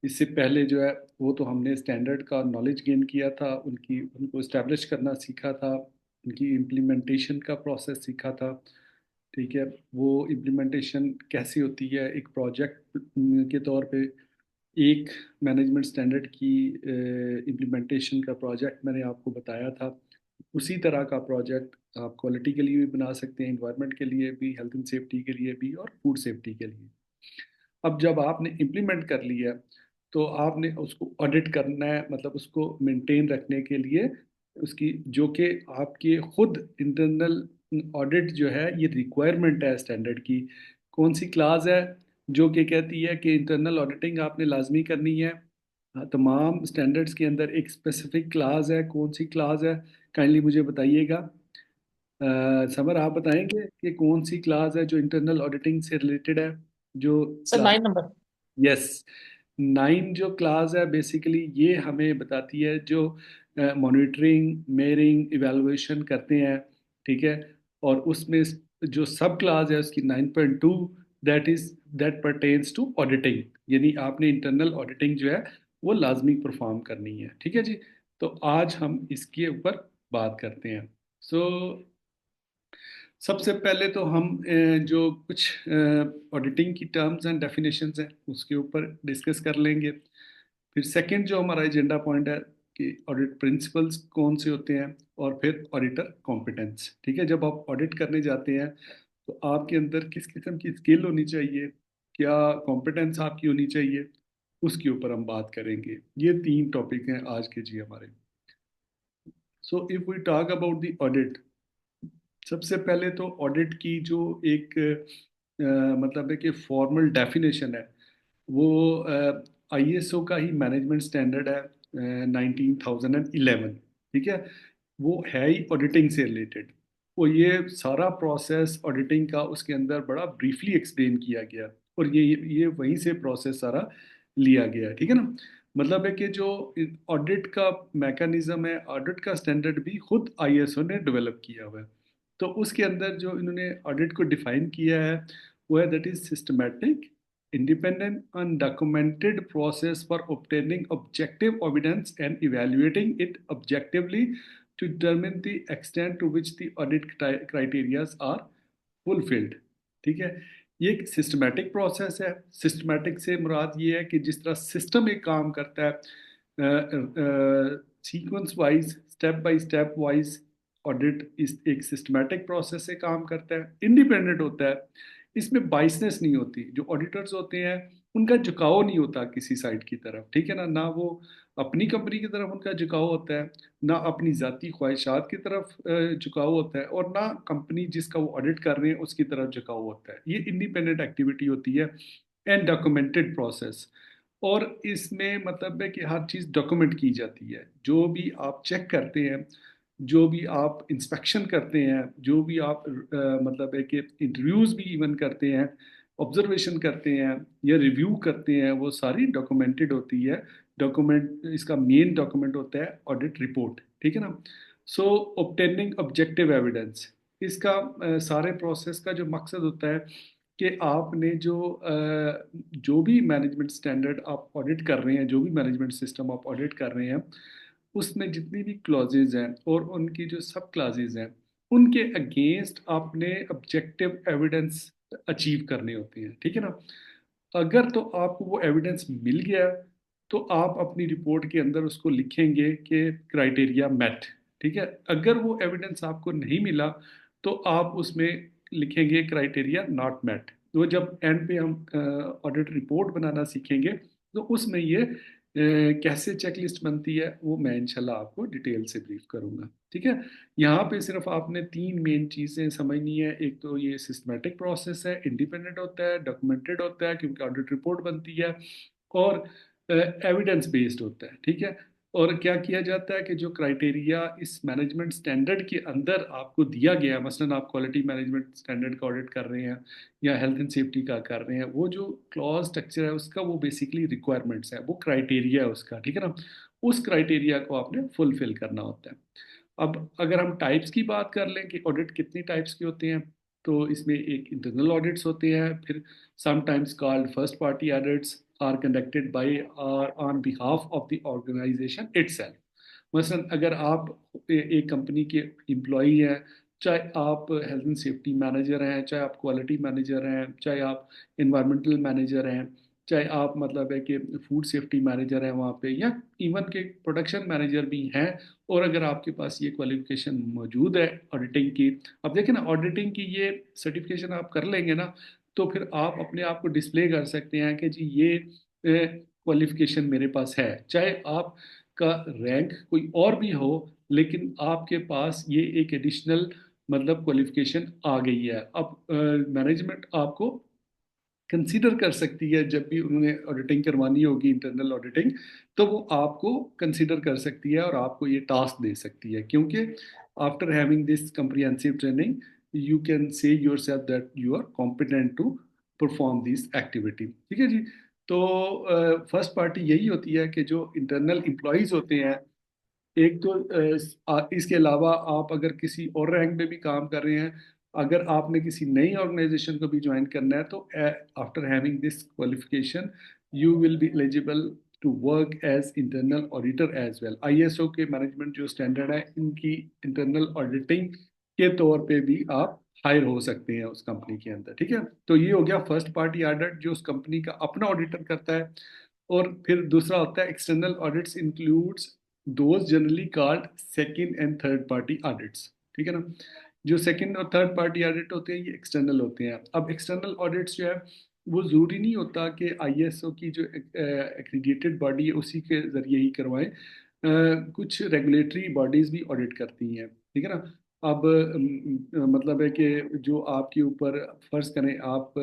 [SPEAKER 1] इससे पहले जो है वो तो हमने स्टैंडर्ड का नॉलेज गेन किया था, उनको इस्टेब्लिश करना सीखा था, उनकी इम्प्लीमेंटेशन का प्रोसेस सीखा था। ठीक है, वो इम्प्लीमेंटेशन कैसी होती है एक प्रोजेक्ट के तौर पे। एक मैनेजमेंट स्टैंडर्ड की इम्प्लीमेंटेशन का प्रोजेक्ट मैंने आपको बताया था। उसी तरह का प्रोजेक्ट आप क्वालिटी के लिए भी बना सकते हैं, इन्वायरमेंट के लिए भी, हेल्थ एंड सेफ्टी के लिए भी, और फूड सेफ्टी के लिए। अब जब आपने इम्प्लीमेंट कर लिया तो आपने उसको ऑडिट करना है, मतलब उसको मेंटेन रखने के लिए उसकी, जो कि आपके खुद इंटरनल ऑडिट जो है ये रिक्वायरमेंट है स्टैंडर्ड की। कौन सी क्लास है जो कि कहती है कि इंटरनल ऑडिटिंग आपने लाजमी करनी है। हाँ, तमाम स्टैंडर्ड्स के अंदर एक स्पेसिफिक क्लास है। कौन सी क्लास है, काइंडली मुझे बताइएगा। समर, आप बताएंगे कि कौन सी क्लास है जो इंटरनल ऑडिटिंग से रिलेटेड है, जो
[SPEAKER 2] सर
[SPEAKER 1] क्लास।
[SPEAKER 2] 9 नंबर।
[SPEAKER 1] यस, 9 जो क्लास है बेसिकली ये हमें बताती है जो मॉनिटरिंग, मेयरिंग, इवैल्यूएशन करते हैं। ठीक है, और उसमें जो सब क्लास है उसकी 9.2, दैट परटेन्स टू ऑडिटिंग। यानी आपने इंटरनल ऑडिटिंग जो है वो लाजमी परफॉर्म करनी है। ठीक है जी, तो आज हम इसके ऊपर बात करते हैं। सो सबसे पहले तो हम जो कुछ ऑडिटिंग की टर्म्स एंड डेफिनेशंस हैं उसके ऊपर डिस्कस कर लेंगे। फिर सेकंड जो हमारा एजेंडा पॉइंट है कि ऑडिट प्रिंसिपल्स कौन से होते हैं, और फिर ऑडिटर कॉम्पिटेंस। ठीक है, जब आप ऑडिट करने जाते हैं तो आपके अंदर किस किस्म की स्किल होनी चाहिए, क्या कॉम्पिटेंस आपकी होनी चाहिए, उसके ऊपर हम बात करेंगे। ये 3 टॉपिक हैं आज के जी हमारे। So if we talk about the audit, सबसे पहले तो ऑडिट की जो एक मतलब है कि फॉर्मल डेफिनेशन है वो आईएसओ का ही मैनेजमेंट स्टैंडर्ड है 19,011। ठीक है, वो है ही ऑडिटिंग से रिलेटेड। वो ये सारा प्रोसेस ऑडिटिंग का उसके अंदर बड़ा ब्रीफली एक्सप्लेन किया गया, और ये वहीं से प्रोसेस सारा लिया गया है। ठीक है ना, मतलब है कि जो ऑडिट का मैकेनिज्म है, ऑडिट का स्टैंडर्ड भी खुद आईएसओ ने डेवलप किया हुआ है। तो उसके अंदर जो इन्होंने ऑडिट को डिफाइन किया है वो है that is systematic, independent, undocumented process for obtaining objective evidence and evaluating it objectively to determine the extent to which the audit criteria are fulfilled। ठीक है, ये एक सिस्टमैटिक प्रोसेस है। सिस्टमैटिक से मुराद ये है कि जिस तरह सिस्टम एक काम करता है sequence wise, step by step wise, audit इस एक सिस्टमैटिक प्रोसेस से काम करता है, इंडिपेंडेंट होता है। इसमें बाइसनेस नहीं होती। जो ऑडिटर्स होते हैं उनका झुकाव नहीं होता किसी साइड की तरफ। ठीक है ना, ना वो अपनी कंपनी की तरफ उनका झुकाव होता है, ना अपनी ज़ाती ख्वाहिशात की तरफ झुकाव होता है, और ना कंपनी जिसका वो ऑडिट कर रहे हैं उसकी तरफ झुकाव होता है। ये इंडिपेंडेंट एक्टिविटी होती है एंड डॉक्यूमेंटेड प्रोसेस। और इसमें मतलब है कि हर चीज़ डॉक्यूमेंट की जाती है। जो भी आप चेक करते हैं, जो भी आप इंस्पेक्शन करते हैं, जो भी आप मतलब है कि इंटरव्यूज़ भी इवन करते हैं, ऑब्जर्वेशन करते हैं या रिव्यू करते हैं, वो सारी डॉक्यूमेंटेड होती है। डॉक्यूमेंट, इसका मेन डॉक्यूमेंट होता है ऑडिट रिपोर्ट। ठीक है ना। सो ऑब्टेनिंग ऑब्जेक्टिव एविडेंस, इसका सारे प्रोसेस का जो मकसद होता है कि आपने जो भी मैनेजमेंट स्टैंडर्ड आप ऑडिट कर रहे हैं, जो भी मैनेजमेंट सिस्टम आप ऑडिट कर रहे हैं, उसमें जितनी भी क्लॉजेज हैं और उनकी जो सब क्लासेज हैं उनके अगेंस्ट आपने ऑब्जेक्टिव एविडेंस अचीव करने होते हैं। ठीक है ना, अगर तो आपको वो एविडेंस मिल गया तो आप अपनी रिपोर्ट के अंदर उसको लिखेंगे कि क्राइटेरिया मेट। ठीक है, अगर वो एविडेंस आपको नहीं मिला तो आप उसमें लिखेंगे क्राइटेरिया नॉट मेट। तो जब एंड पे हम ऑडिट रिपोर्ट बनाना सीखेंगे तो उसमें ये कैसे चेकलिस्ट बनती है वो मैं इंशाल्लाह आपको डिटेल से ब्रीफ करूंगा, ठीक है। यहाँ पे सिर्फ आपने 3 मेन चीज़ें समझनी है। एक तो ये सिस्टमेटिक प्रोसेस है, इंडिपेंडेंट होता है, डॉक्यूमेंटेड होता है क्योंकि ऑडिट रिपोर्ट बनती है, और एविडेंस बेस्ड होता है, ठीक है। और क्या किया जाता है कि जो क्राइटेरिया इस मैनेजमेंट स्टैंडर्ड के अंदर आपको दिया गया है, मसलन आप क्वालिटी मैनेजमेंट स्टैंडर्ड का ऑडिट कर रहे हैं या हेल्थ एंड सेफ्टी का कर रहे हैं, वो जो क्लॉज स्ट्रक्चर है उसका वो बेसिकली रिक्वायरमेंट्स है, वो क्राइटेरिया है उसका, ठीक है ना। उस क्राइटेरिया को आपने फुलफिल करना होता है। अब अगर हम टाइप्स की बात कर लें कि ऑडिट कितनी टाइप्स के होते हैं, तो इसमें एक इंटरनल ऑडिट्स होते हैं, फिर sometimes called first party audits are conducted by or on behalf of the organisation itself. मसलन अगर आप एक कंपनी के एम्प्लॉई हैं, चाहे आप हेल्थ एंड सेफ्टी मैनेजर हैं, चाहे आप क्वालिटी मैनेजर हैं, चाहे आप इन्वायरमेंटल मैनेजर हैं, चाहे आप मतलब है कि फूड सेफ्टी मैनेजर हैं वहाँ पे, या इवन के प्रोडक्शन मैनेजर भी हैं, और अगर आपके पास ये क्वालिफिकेशन मौजूद है ऑडिटिंग की, अब देखें ना, ऑडिटिंग की ये सर्टिफिकेशन आप कर लेंगे ना, तो फिर आप अपने आप को डिस्प्ले कर सकते हैं कि जी ये क्वालिफिकेशन मेरे पास है, चाहे आप का रैंक कोई और भी हो, लेकिन आपके पास ये एक एडिशनल मतलब क्वालिफिकेशन आ गई है। अब मैनेजमेंट आपको कंसीडर कर सकती है, जब भी उन्होंने ऑडिटिंग करवानी होगी, इंटरनल ऑडिटिंग, तो वो आपको कंसीडर कर सकती है और आपको ये टास्क दे सकती है, क्योंकि after having this comprehensive training you can say yourself that you are competent to perform this activity, ठीक है जी। तो फर्स्ट पार्टी यही होती है कि जो इंटरनल एम्प्लॉयज़ होते हैं, एक तो इसके अलावा आप अगर किसी और रैंक में भी काम कर रहे हैं, अगर आपने किसी नई ऑर्गेनाइजेशन को भी ज्वाइन करना है, तो after having this qualification you will be eligible to work as internal auditor as well. ISO के मैनेजमेंट जो स्टैंडर्ड है, इनकी इंटरनल ऑडिटिंग के तौर पे भी आप हायर हो सकते हैं उस कंपनी के अंदर, ठीक है। तो ये हो गया फर्स्ट पार्टी ऑडिट जो उस कंपनी का अपना ऑडिटर करता है। और फिर दूसरा होता है external audits, includes those generally called second and third party audits, ठीक है ना। जो सेकंड और थर्ड पार्टी ऑडिट होते हैं ये एक्सटर्नल होते हैं। अब एक्सटर्नल ऑडिट्स जो है वो ज़रूरी नहीं होता कि आईएसओ की जो एक्रीडिएटेड बॉडी है उसी के ज़रिए ही करवाएं, कुछ रेगुलेटरी बॉडीज़ भी ऑडिट करती हैं, ठीक है ना। अब मतलब है कि जो आपके ऊपर फ़र्ज़ करें आप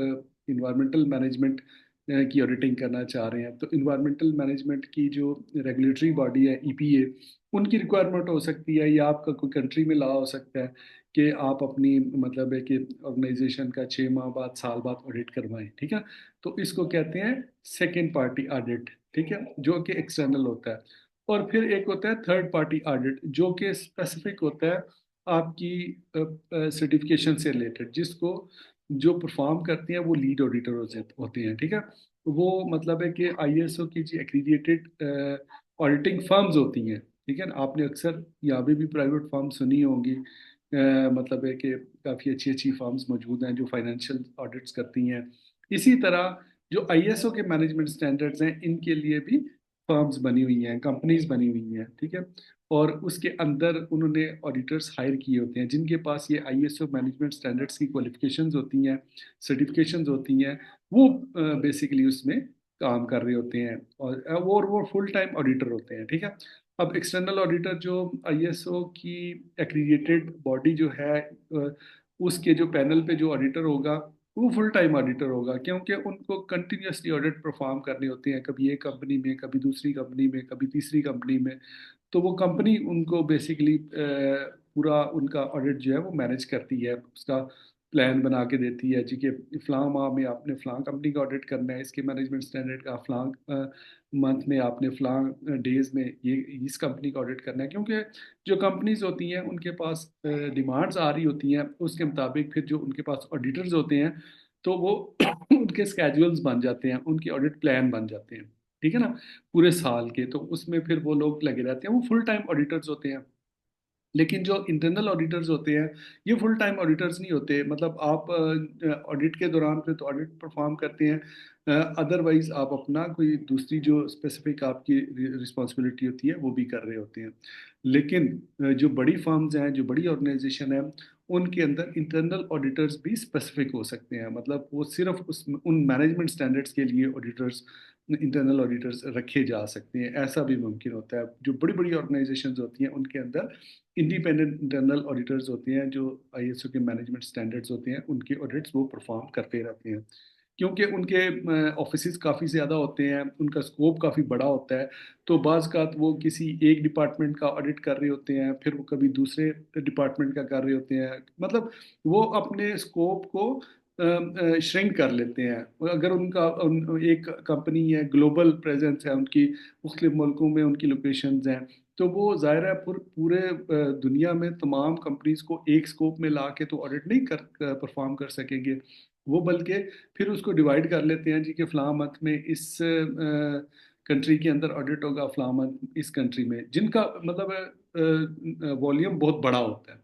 [SPEAKER 1] इन्वायरमेंटल मैनेजमेंट की ऑडिटिंग करना चाह रहे हैं, तो इन्वायरमेंटल मैनेजमेंट की जो रेगुलेटरी बॉडी है ईपीए, उनकी रिक्वायरमेंट हो सकती है, या आपका कोई कंट्री में ला हो सकता है कि आप अपनी मतलब है कि ऑर्गेनाइजेशन का 6 माह बाद, साल बाद ऑडिट करवाएं, ठीक है। तो इसको कहते हैं सेकेंड पार्टी ऑडिट, ठीक है, जो कि एक्सटर्नल होता है। और फिर एक होता है थर्ड पार्टी ऑडिट जो कि स्पेसिफिक होता है आपकी सर्टिफिकेशन से रिलेटेड, जिसको जो परफॉर्म करते हैं वो लीड ऑडिटर होते हैं, ठीक है। वो मतलब है कि आईएसओ की जो एक्रीडिएटेड ऑडिटिंग फर्म्स होती हैं, ठीक है ना। आपने अक्सर यहाँ भी प्राइवेट फर्म सुनी होंगी, मतलब है कि काफ़ी अच्छी अच्छी फर्म्स मौजूद हैं जो फाइनेंशियल ऑडिट्स करती हैं। इसी तरह जो आईएसओ के मैनेजमेंट स्टैंडर्ड्स हैं, इनके लिए भी फर्म्स बनी हुई हैं, कंपनीज बनी हुई हैं, ठीक है। और उसके अंदर उन्होंने ऑडिटर्स हायर किए होते हैं जिनके पास ये आईएसओ मैनेजमेंट स्टैंडर्ड्स की क्वालिफिकेशंस होती हैं, सर्टिफिकेशंस होती हैं, वो बेसिकली उसमें काम कर रहे होते हैं, और वो फुल टाइम ऑडिटर होते हैं, ठीक है। अब एक्सटर्नल ऑडिटर जो आईएसओ की एक्रीडिएटेड बॉडी जो है, उसके जो पैनल पे जो ऑडिटर होगा वो फुल टाइम ऑडिटर होगा, क्योंकि उनको कंटिन्यूसली ऑडिट परफॉर्म करने होते हैं, कभी एक कंपनी में, कभी दूसरी कंपनी में, कभी तीसरी कंपनी में। तो वो कंपनी उनको बेसिकली पूरा उनका ऑडिट जो है वो मैनेज करती है, उसका प्लान बना के देती है जी कि फ़लाँ माह में आपने फ़लाँ कंपनी का ऑडिट करना है, इसके मैनेजमेंट स्टैंडर्ड का फ़लाँ मंथ में आपने फ़लाँ डेज़ में ये इस कंपनी का ऑडिट करना है, क्योंकि जो कंपनीज होती हैं उनके पास डिमांड्स आ रही होती हैं, उसके मुताबिक फिर जो उनके पास ऑडिटर्स होते हैं तो वो उनके स्केड्यूल्स बन जाते हैं, उनके ऑडिट प्लान बन जाते हैं, ठीक है ना, पूरे साल के। तो उसमें फिर वो लोग लगे रहते हैं, वो फुल टाइम ऑडिटर्स होते हैं। लेकिन जो इंटरनल ऑडिटर्स होते हैं ये फुल टाइम ऑडिटर्स नहीं होते, मतलब आप ऑडिट के दौरान फिर तो ऑडिट परफॉर्म करते हैं, अदरवाइज आप अपना कोई दूसरी जो स्पेसिफिक आपकी रिस्पॉन्सिबिलिटी होती है वो भी कर रहे होते हैं। लेकिन जो बड़ी फर्म्स हैं, जो बड़ी ऑर्गेनाइजेशन है, उनके अंदर इंटरनल ऑडिटर्स भी स्पेसिफिक हो सकते हैं, मतलब वो सिर्फ उस उन मैनेजमेंट स्टैंडर्ड्स के लिए ऑडिटर्स इंटरनल ऑडिटर्स रखे जा सकते हैं, ऐसा भी मुमकिन होता है। जो बड़ी बड़ी ऑर्गेनाइजेशंस होती हैं उनके अंदर इंडिपेंडेंट इंटरनल ऑडिटर्स होते हैं, जो आईएसओ के मैनेजमेंट स्टैंडर्ड्स होते हैं उनके ऑडिट्स वो परफॉर्म करते रहते हैं। क्योंकि उनके ऑफिसेज काफ़ी ज़्यादा होते हैं, उनका स्कोप काफ़ी बड़ा होता है, तो बाज़ का वो किसी एक डिपार्टमेंट का ऑडिट कर रहे होते हैं, फिर वो कभी दूसरे डिपार्टमेंट का कर रहे होते हैं, मतलब वो अपने स्कोप को श्रिंक कर लेते हैं। अगर एक कंपनी है, ग्लोबल प्रेजेंस है उनकी, मुख्तलिफ मुल्कों में उनकी लोकेशंस हैं, तो वो ज़ाहिर है पूरे दुनिया में तमाम कंपनीज को एक स्कोप में ला के तो ऑडिट नहीं कर परफॉर्म कर सकेंगे वो, बल्कि फिर उसको डिवाइड कर लेते हैं जी कि फ़लाँ मंथ में इस कंट्री के अंदर ऑडिट होगा, फ़लाँ मंथ इस कंट्री में, जिनका मतलब वॉल्यूम बहुत बड़ा होता है।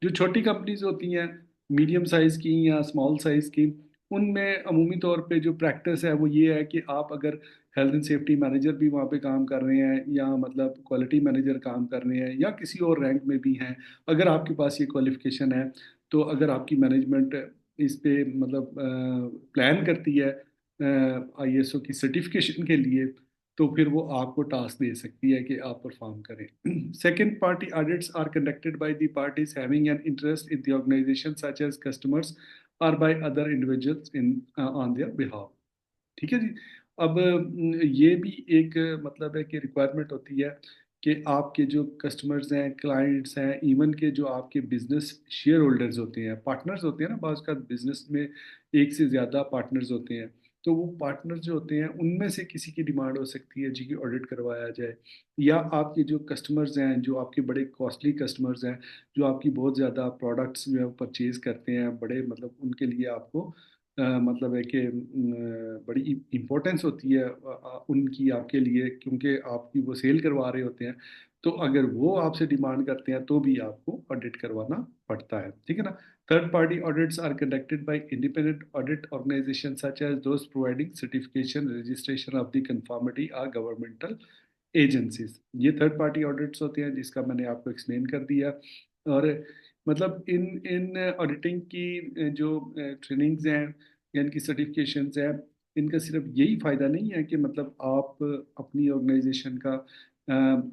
[SPEAKER 1] जो छोटी कंपनीज होती हैं, मीडियम साइज़ की या स्मॉल साइज़ की, उनमें अमूमी तौर पे जो प्रैक्टिस है वो ये है कि आप अगर हेल्थ एंड सेफ्टी मैनेजर भी वहाँ पे काम कर रहे हैं, या मतलब क्वालिटी मैनेजर काम कर रहे हैं, या किसी और रैंक में भी हैं, अगर आपके पास ये क्वालिफिकेशन है, तो अगर आपकी मैनेजमेंट इस पे मतलब प्लान करती है आईएसओ की सर्टिफिकेशन के लिए, तो फिर वो आपको टास्क दे सकती है कि आप परफॉर्म करें। Second party audits are conducted by the parties having an interest in the organisation such as customers or by other individuals in on their behalf. ठीक है जी। अब ये भी एक मतलब है कि रिक्वायरमेंट होती है कि आपके जो कस्टमर्स हैं, क्लाइंट्स हैं, इवन के जो आपके बिजनेस शेयर होल्डर्स होते हैं, पार्टनर्स होते हैं ना, बाज़ का बिजनेस में एक से ज़्यादा पार्टनर्स होते हैं, तो वो पार्टनर्स जो होते हैं उनमें से किसी की डिमांड हो सकती है जी कि ऑडिट करवाया जाए, या आपके जो कस्टमर्स हैं, जो आपके बड़े कॉस्टली कस्टमर्स हैं, जो आपकी बहुत ज़्यादा प्रोडक्ट्स जो है परचेज़ करते हैं, बड़े मतलब उनके लिए आपको मतलब है कि बड़ी इम्पोर्टेंस होती है उनकी आपके लिए, क्योंकि आपकी वो सेल करवा रहे होते हैं, तो अगर वो आपसे डिमांड करते हैं तो भी आपको ऑडिट करवाना पड़ता है। ठीक है ना। Third party audits are conducted by independent audit organisation such as those providing certification registration of the conformity or governmental agencies. ये थर्ड पार्टी ऑडिट्स होते हैं, जिसका मैंने आपको एक्सप्लेन कर दिया। और मतलब इन इन ऑडिटिंग की जो ट्रेनिंग्स हैं या इनकी सर्टिफिकेशंस हैं, इनका सिर्फ यही फ़ायदा नहीं है कि मतलब आप अपनी ऑर्गेनाइजेशन का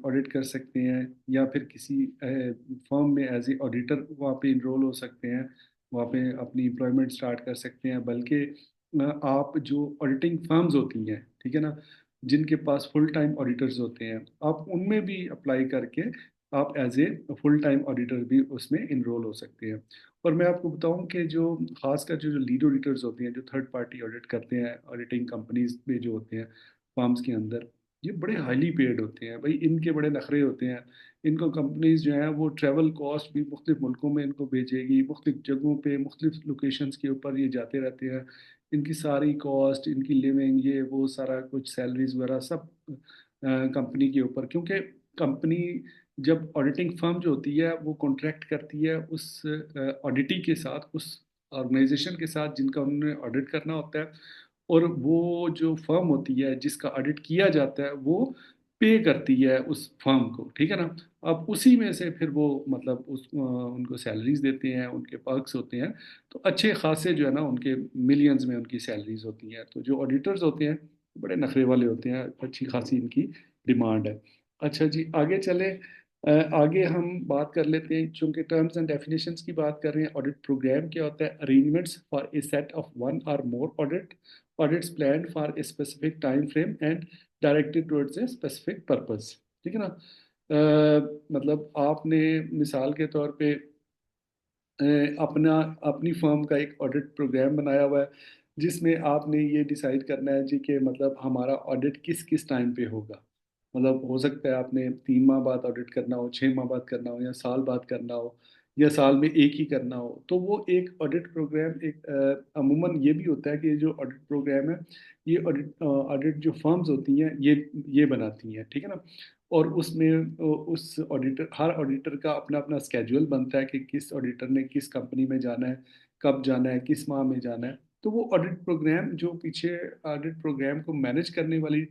[SPEAKER 1] ऑडिट कर सकते हैं, या फिर किसी फर्म में एज ए ऑडिटर वहाँ पे इनरोल हो सकते हैं, वहाँ पे अपनी एम्प्लॉयमेंट स्टार्ट कर सकते हैं, बल्कि आप जो ऑडिटिंग फर्म्स होती हैं, ठीक है ना, जिनके पास फुल टाइम ऑडिटर्स होते हैं, आप उनमें भी अप्लाई करके आप as a full time auditor भी उसमें इनरोल हो सकते हैं। और मैं आपको बताऊं कि जो खासकर जो लीड ऑडिटर्स होते हैं, जो थर्ड पार्टी ऑडिट करते हैं ऑडिटिंग कंपनीज में जो होते हैं फर्म्स के अंदर, ये बड़े हाईली पेड होते हैं भाई, इनके बड़े नखरे होते हैं। इनको कंपनीज जो हैं वो ट्रैवल कॉस्ट भी मुख्तलिफ मुल्कों में इनको भेजेगी, मुख्तलिफ जगहों पे मुख्तलिफ लोकेशंस के ऊपर ये जाते रहते हैं, इनकी सारी कॉस्ट, इनकी लिविंग, ये वो सारा कुछ सैलरीज वगैरह सब कंपनी के ऊपर, क्योंकि कंपनी जब ऑडिटिंग फर्म जो होती है वो कॉन्ट्रैक्ट करती है उस ऑडिटी के साथ, उस ऑर्गेनाइजेशन के साथ जिनका उन्होंने ऑडिट करना होता है, और वो जो फर्म होती है जिसका ऑडिट किया जाता है वो पे करती है उस फर्म को, ठीक है ना। अब उसी में से फिर वो मतलब उनको सैलरीज देते हैं, उनके पर्क्स होते हैं, तो अच्छे खासे जो है ना उनके मिलियंस में उनकी सैलरीज होती हैं। तो जो ऑडिटर्स होते हैं बड़े नखरे वाले होते हैं, अच्छी खासी इनकी डिमांड है। अच्छा जी, आगे चले। आगे हम बात कर लेते हैं, चूंकि टर्म्स एंड डेफिनेशंस की बात कर रहे हैं, ऑडिट प्रोग्राम क्या होता है? Arrangements for a set of one or more audits plan for a specific time frame and directed towards a specific purpose. ठीक है ना। मतलब आपने मिसाल के तौर पे अपना अपनी फर्म का एक ऑडिट प्रोग्राम बनाया हुआ है, जिसमें आपने ये डिसाइड करना है जी कि मतलब हमारा ऑडिट किस किस टाइम पे होगा। मतलब हो सकता है आपने 3 माह बाद ऑडिट करना हो, 6 माह बाद करना हो, या साल बाद करना हो, या साल में एक ही करना हो, तो वो एक ऑडिट प्रोग्राम एक अमूमन ये भी होता है कि ये जो ऑडिट प्रोग्राम है, ये ऑडिट ऑडिट जो फर्म्स होती हैं ये बनाती हैं, ठीक है ना। और उसमें उस ऑडिटर, हर ऑडिटर का अपना अपना स्केड्यूल बनता है कि किस ऑडिटर ने किस कंपनी में जाना है, कब जाना है, किस माह में जाना है। तो वो ऑडिट प्रोग्राम जो पीछे ऑडिट प्रोग्राम को मैनेज करने वाली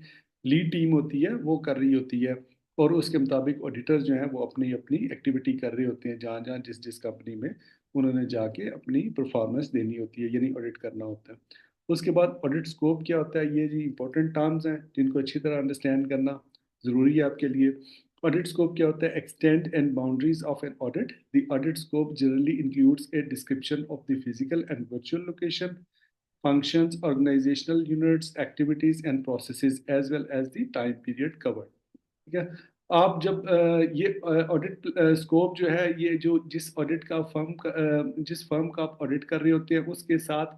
[SPEAKER 1] लीड टीम होती है वो कर रही होती है, और उसके मुताबिक ऑडिटर जो है वो अपनी अपनी एक्टिविटी कर रहे होते हैं, जहाँ जहाँ जिस जिस कंपनी में उन्होंने जाके अपनी परफॉर्मेंस देनी होती है, यानी ऑडिट करना होता है। उसके बाद ऑडिट स्कोप क्या होता है, ये जी इंपॉर्टेंट टर्म्स हैं जिनको अच्छी तरह अंडरस्टैंड करना ज़रूरी है आपके लिए। ऑडिट स्कोप क्या होता है, extent and boundaries of an audit. The audit scope generally includes a description of the physical and virtual location, functions, organizational units, activities and processes as well as the time period covered। ठीक है। आप जब ये audit scope जो है, ये जो जिस ऑडिट का फर्म का जिस फर्म का आप ऑडिट कर रहे होते हैं उसके साथ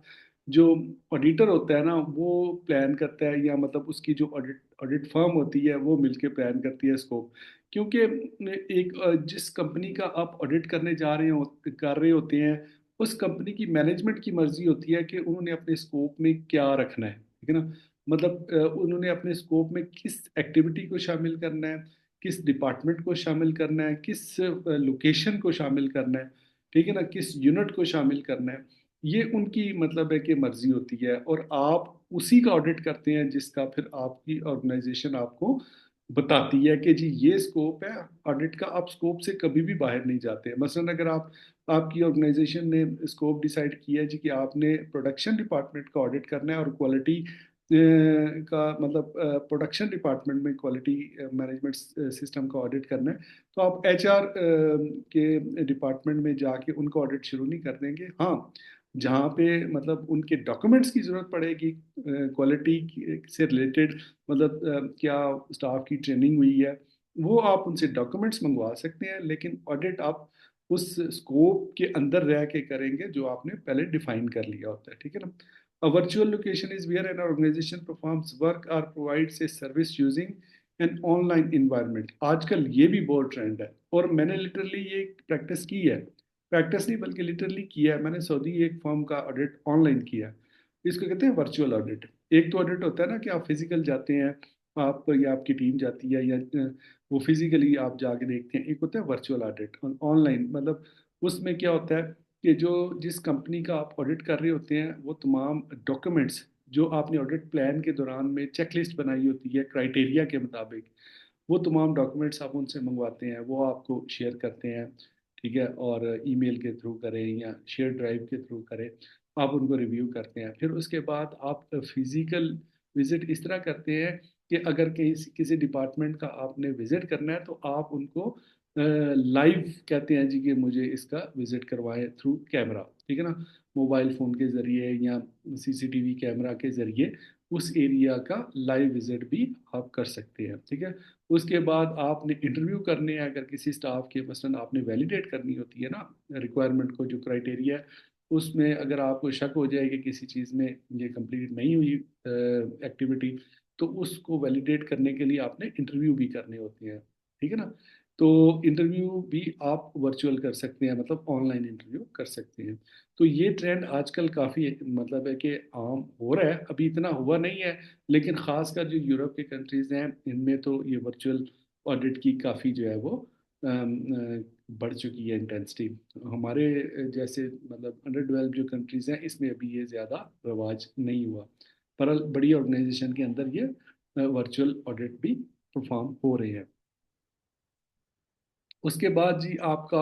[SPEAKER 1] जो ऑडिटर होता है ना, वो प्लान करता है, या मतलब उसकी जो ऑडिट ऑडिट फर्म होती है वो मिलके प्लान करती है स्कोप। क्योंकि एक जिस कंपनी का आप ऑडिट करने कर रहे होते हैं, उस कंपनी की मैनेजमेंट की मर्जी होती है कि उन्होंने अपने स्कोप में क्या रखना है। ठीक है ना, मतलब उन्होंने अपने स्कोप में किस एक्टिविटी को शामिल करना है, किस डिपार्टमेंट को शामिल करना है, किस लोकेशन को शामिल करना है, ठीक है ना, किस यूनिट को शामिल करना है। ये उनकी मतलब है कि मर्जी होती है, और आप उसी का ऑडिट करते हैं जिसका फिर आपकी ऑर्गेनाइजेशन आपको बताती है कि जी ये स्कोप है ऑडिट का, आप स्कोप से कभी भी बाहर नहीं जाते। मसलन अगर आपकी ऑर्गेनाइजेशन ने स्कोप डिसाइड किया है जी कि आपने प्रोडक्शन डिपार्टमेंट का ऑडिट करना है, और क्वालिटी का मतलब प्रोडक्शन डिपार्टमेंट में क्वालिटी मैनेजमेंट सिस्टम का ऑडिट करना है, तो आप एचआर के डिपार्टमेंट में जाके उनका ऑडिट शुरू नहीं कर देंगे। हाँ, जहाँ पे मतलब उनके डॉक्यूमेंट्स की ज़रूरत पड़ेगी क्वालिटी से रिलेटेड, मतलब क्या स्टाफ की ट्रेनिंग हुई है, वो आप उनसे डॉक्यूमेंट्स मंगवा सकते हैं, लेकिन ऑडिट आप उस स्कोप के अंदर रह के करेंगे जो आपने पहले डिफाइन कर लिया होता है। ठीक है ना। A virtual location is where an organization performs work or provides a service using an online environment। आजकल ये भी बहुत ट्रेंड है, और मैंने लिटरली ये प्रैक्टिस की है, प्रैक्टिस नहीं बल्कि लिटरली किया है। मैंने सऊदी एक फर्म का ऑडिट ऑनलाइन किया। इसको कहते हैं वर्चुअल ऑडिट। एक तो ऑडिट होता है ना कि आप फिजिकल जाते हैं, आप या आपकी टीम जाती है, या वो फिजिकली आप जाके देखते हैं। एक होता है वर्चुअल ऑडिट ऑनलाइन, मतलब उसमें क्या होता है कि जो जिस कंपनी का आप ऑडिट कर रहे होते हैं, वो तमाम डॉक्यूमेंट्स जो आपने ऑडिट प्लान के दौरान में चेकलिस्ट बनाई होती है क्राइटेरिया के मुताबिक, वो तमाम डॉक्यूमेंट्स आप उनसे मंगवाते हैं, वो आपको शेयर करते हैं। ठीक है, और ईमेल के थ्रू करें या शेयर ड्राइव के थ्रू करें, आप उनको रिव्यू करते हैं। फिर उसके बाद आप फिजिकल विजिट इस तरह करते हैं कि अगर किसी डिपार्टमेंट का आपने विजिट करना है, तो आप उनको लाइव कहते हैं जी कि मुझे इसका विजिट करवाएं थ्रू कैमरा। ठीक है ना, मोबाइल फ़ोन के ज़रिए या सीसीटीवी कैमरा के ज़रिए उस एरिया का लाइव विजिट भी आप कर सकते हैं। ठीक है। उसके बाद आपने इंटरव्यू करने हैं, अगर किसी स्टाफ के मसलन आपने वैलिडेट करनी होती है ना रिक्वायरमेंट को, जो क्राइटेरिया है उसमें अगर आपको शक हो जाए कि किसी चीज़ में ये कंप्लीट नहीं हुई एक्टिविटी, तो उसको वैलिडेट करने के लिए आपने इंटरव्यू भी करने होते हैं। ठीक है ना, तो इंटरव्यू भी आप वर्चुअल कर सकते हैं, मतलब ऑनलाइन इंटरव्यू कर सकते हैं। तो ये ट्रेंड आजकल काफ़ी मतलब है कि आम हो रहा है, अभी इतना हुआ नहीं है, लेकिन खासकर जो यूरोप के कंट्रीज़ हैं इनमें तो ये वर्चुअल ऑडिट की काफ़ी जो है वो बढ़ चुकी है इंटेंसिटी। हमारे जैसे मतलब अंडर डेवलप जो कंट्रीज़ हैं इसमें अभी ये ज़्यादा रवाज नहीं हुआ, पर बड़ी ऑर्गेनाइजेशन के अंदर ये वर्चुअल ऑडिट भी परफॉर्म हो रहे हैं। उसके बाद जी आपका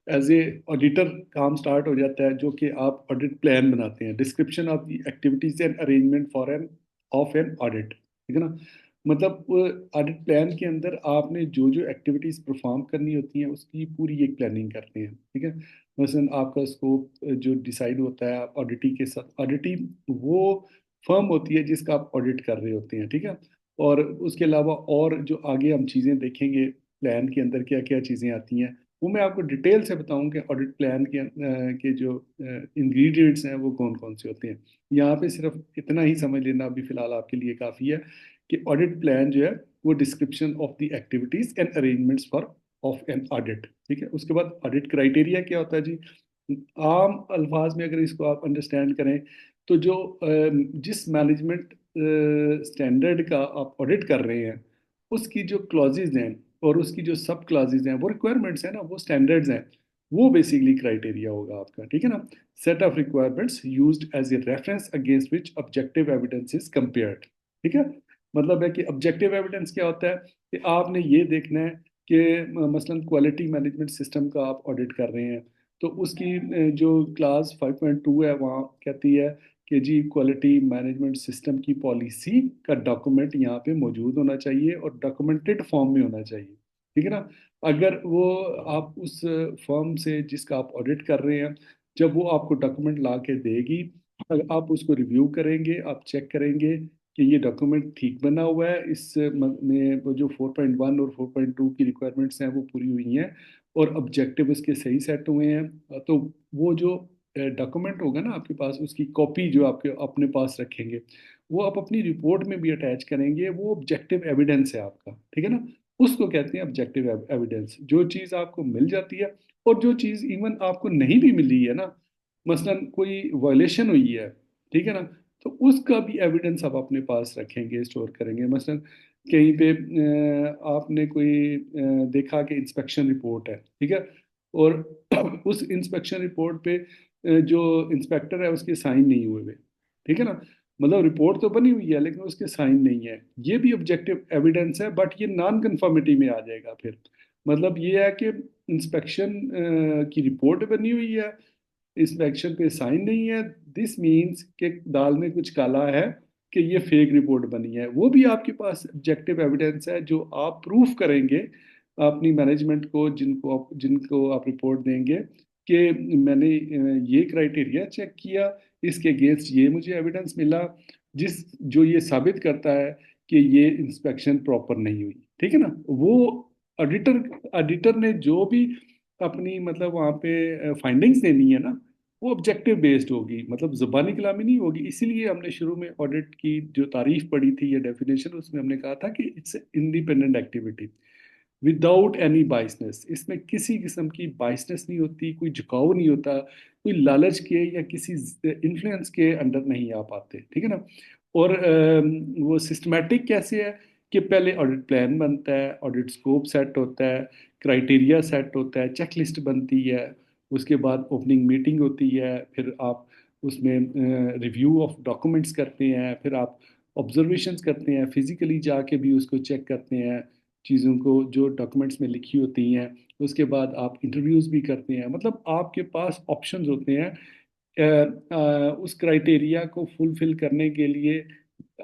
[SPEAKER 1] एज ए ऑडिटर काम स्टार्ट हो जाता है, जो कि आप ऑडिट प्लान बनाते हैं, description of the activities and arrangement for an of an audit. ठीक है ना, मतलब ऑडिट प्लान के अंदर आपने जो जो एक्टिविटीज परफॉर्म करनी होती हैं उसकी पूरी एक प्लानिंग करते हैं। ठीक है, मसलन आपका स्कोप जो डिसाइड होता है ऑडिटी के साथ, ऑडिटी वो फर्म होती है जिसका आप ऑडिट कर रहे होते हैं। ठीक है, और उसके अलावा और जो आगे हम चीज़ें देखेंगे प्लान के अंदर क्या क्या चीज़ें आती हैं, वो मैं आपको डिटेल से बताऊं कि ऑडिट प्लान के जो इंग्रेडिएंट्स हैं वो कौन कौन से होते हैं। यहाँ पे सिर्फ इतना ही समझ लेना अभी फ़िलहाल आपके लिए काफ़ी है कि ऑडिट प्लान जो है वो description of the activities and arrangements for of an audit. ठीक है, उसके बाद ऑडिट क्राइटेरिया क्या होता है जी, आम अल्फाज में अगर इसको आप अंडरस्टैंड करें, तो जो जिस मैनेजमेंट स्टैंडर्ड का आप ऑडिट कर रहे हैं उसकी जो क्लॉजेज हैं और उसकी जो सब क्लॉजेज हैं, वो रिक्वायरमेंट्स हैं ना, वो स्टैंडर्ड्स हैं, वो बेसिकली क्राइटेरिया होगा आपका। ठीक है ना, set of requirements used as a reference against which objective evidence is compared. ठीक है, मतलब है कि ऑब्जेक्टिव एविडेंस क्या होता है कि आपने ये देखना है कि मसलन क्वालिटी मैनेजमेंट सिस्टम का आप ऑडिट कर रहे हैं, तो उसकी जो क्लास 5.2 है वहाँ कहती है कि जी क्वालिटी मैनेजमेंट सिस्टम की पॉलिसी का डॉक्यूमेंट यहाँ पे मौजूद होना चाहिए और डॉक्यूमेंटेड फॉर्म में होना चाहिए, ठीक है ना। अगर वो आप उस फर्म से जिसका आप ऑडिट कर रहे हैं, जब वो आपको डॉक्यूमेंट ला के देगी, अगर आप उसको रिव्यू करेंगे, आप चेक करेंगे कि ये डॉक्यूमेंट ठीक बना हुआ है, इस में वो जो 4.1 और 4.2 की रिक्वायरमेंट्स हैं वो पूरी हुई हैं और ऑब्जेक्टिव उसके सही सेट हुए हैं, तो वो जो डॉक्यूमेंट होगा ना आपके पास, उसकी कॉपी जो आपके अपने पास रखेंगे, वो आप अपनी रिपोर्ट में भी अटैच करेंगे, वो ऑब्जेक्टिव एविडेंस है आपका, ठीक है ना। उसको कहते हैं ऑब्जेक्टिव एविडेंस। जो चीज़ आपको मिल जाती है और जो चीज़ इवन आपको नहीं भी मिली है ना, मसलन कोई वायलेशन हुई है, ठीक है ना, तो उसका भी एविडेंस आप अपने पास रखेंगे, स्टोर करेंगे। मसलन कहीं पे आपने कोई देखा कि इंस्पेक्शन रिपोर्ट है, ठीक है, और उस इंस्पेक्शन रिपोर्ट पे जो इंस्पेक्टर है उसके साइन नहीं हुए हुए, ठीक है ना, मतलब रिपोर्ट तो बनी हुई है लेकिन उसके साइन नहीं है, ये भी ऑब्जेक्टिव एविडेंस है, बट ये नॉन कन्फर्मिटी में आ जाएगा फिर। मतलब ये है कि इंस्पेक्शन की रिपोर्ट बनी हुई है, इंस्पेक्शन पे साइन नहीं है, दिस मीन्स कि दाल में कुछ काला है, कि ये फेक रिपोर्ट बनी है। वो भी आपके पास ऑब्जेक्टिव एविडेंस है जो आप प्रूफ करेंगे अपनी मैनेजमेंट को, जिनको आप रिपोर्ट देंगे कि मैंने ये क्राइटेरिया चेक किया, इसके अगेंस्ट ये मुझे एविडेंस मिला, जिस जो ये साबित करता है कि ये इंस्पेक्शन प्रॉपर नहीं हुई, ठीक है ना। वो ऑडिटर ऑडिटर ने जो भी अपनी मतलब वहाँ पे फाइंडिंग्स देनी है ना, वो ऑब्जेक्टिव बेस्ड होगी, मतलब जुबानी कलामी नहीं होगी। इसीलिए हमने शुरू में ऑडिट की जो तारीफ पढ़ी थी या डेफिनेशन, उसमें हमने कहा था कि it's independent activity without any बाइसनेस। इसमें किसी किस्म की बाइसनेस नहीं होती, कोई झुकाव नहीं होता, कोई लालच के या किसी इन्फ्लुएंस के अंडर नहीं आ पाते, ठीक है ना। और वो सिस्टमेटिक कैसे है कि पहले ऑडिट प्लान बनता है, ऑडिट स्कोप सेट होता है, क्राइटेरिया सेट होता है, चेकलिस्ट बनती है, उसके बाद ओपनिंग मीटिंग होती है, फिर आप उसमें रिव्यू ऑफ डॉक्यूमेंट्स करते हैं, फिर आप ऑब्जर्वेशंस करते हैं, फिजिकली जाके भी उसको चेक करते हैं चीज़ों को जो डॉक्यूमेंट्स में लिखी होती हैं, उसके बाद आप इंटरव्यूज़ भी करते हैं। मतलब आपके पास ऑप्शंस होते हैं उस क्राइटेरिया को फुलफिल करने के लिए।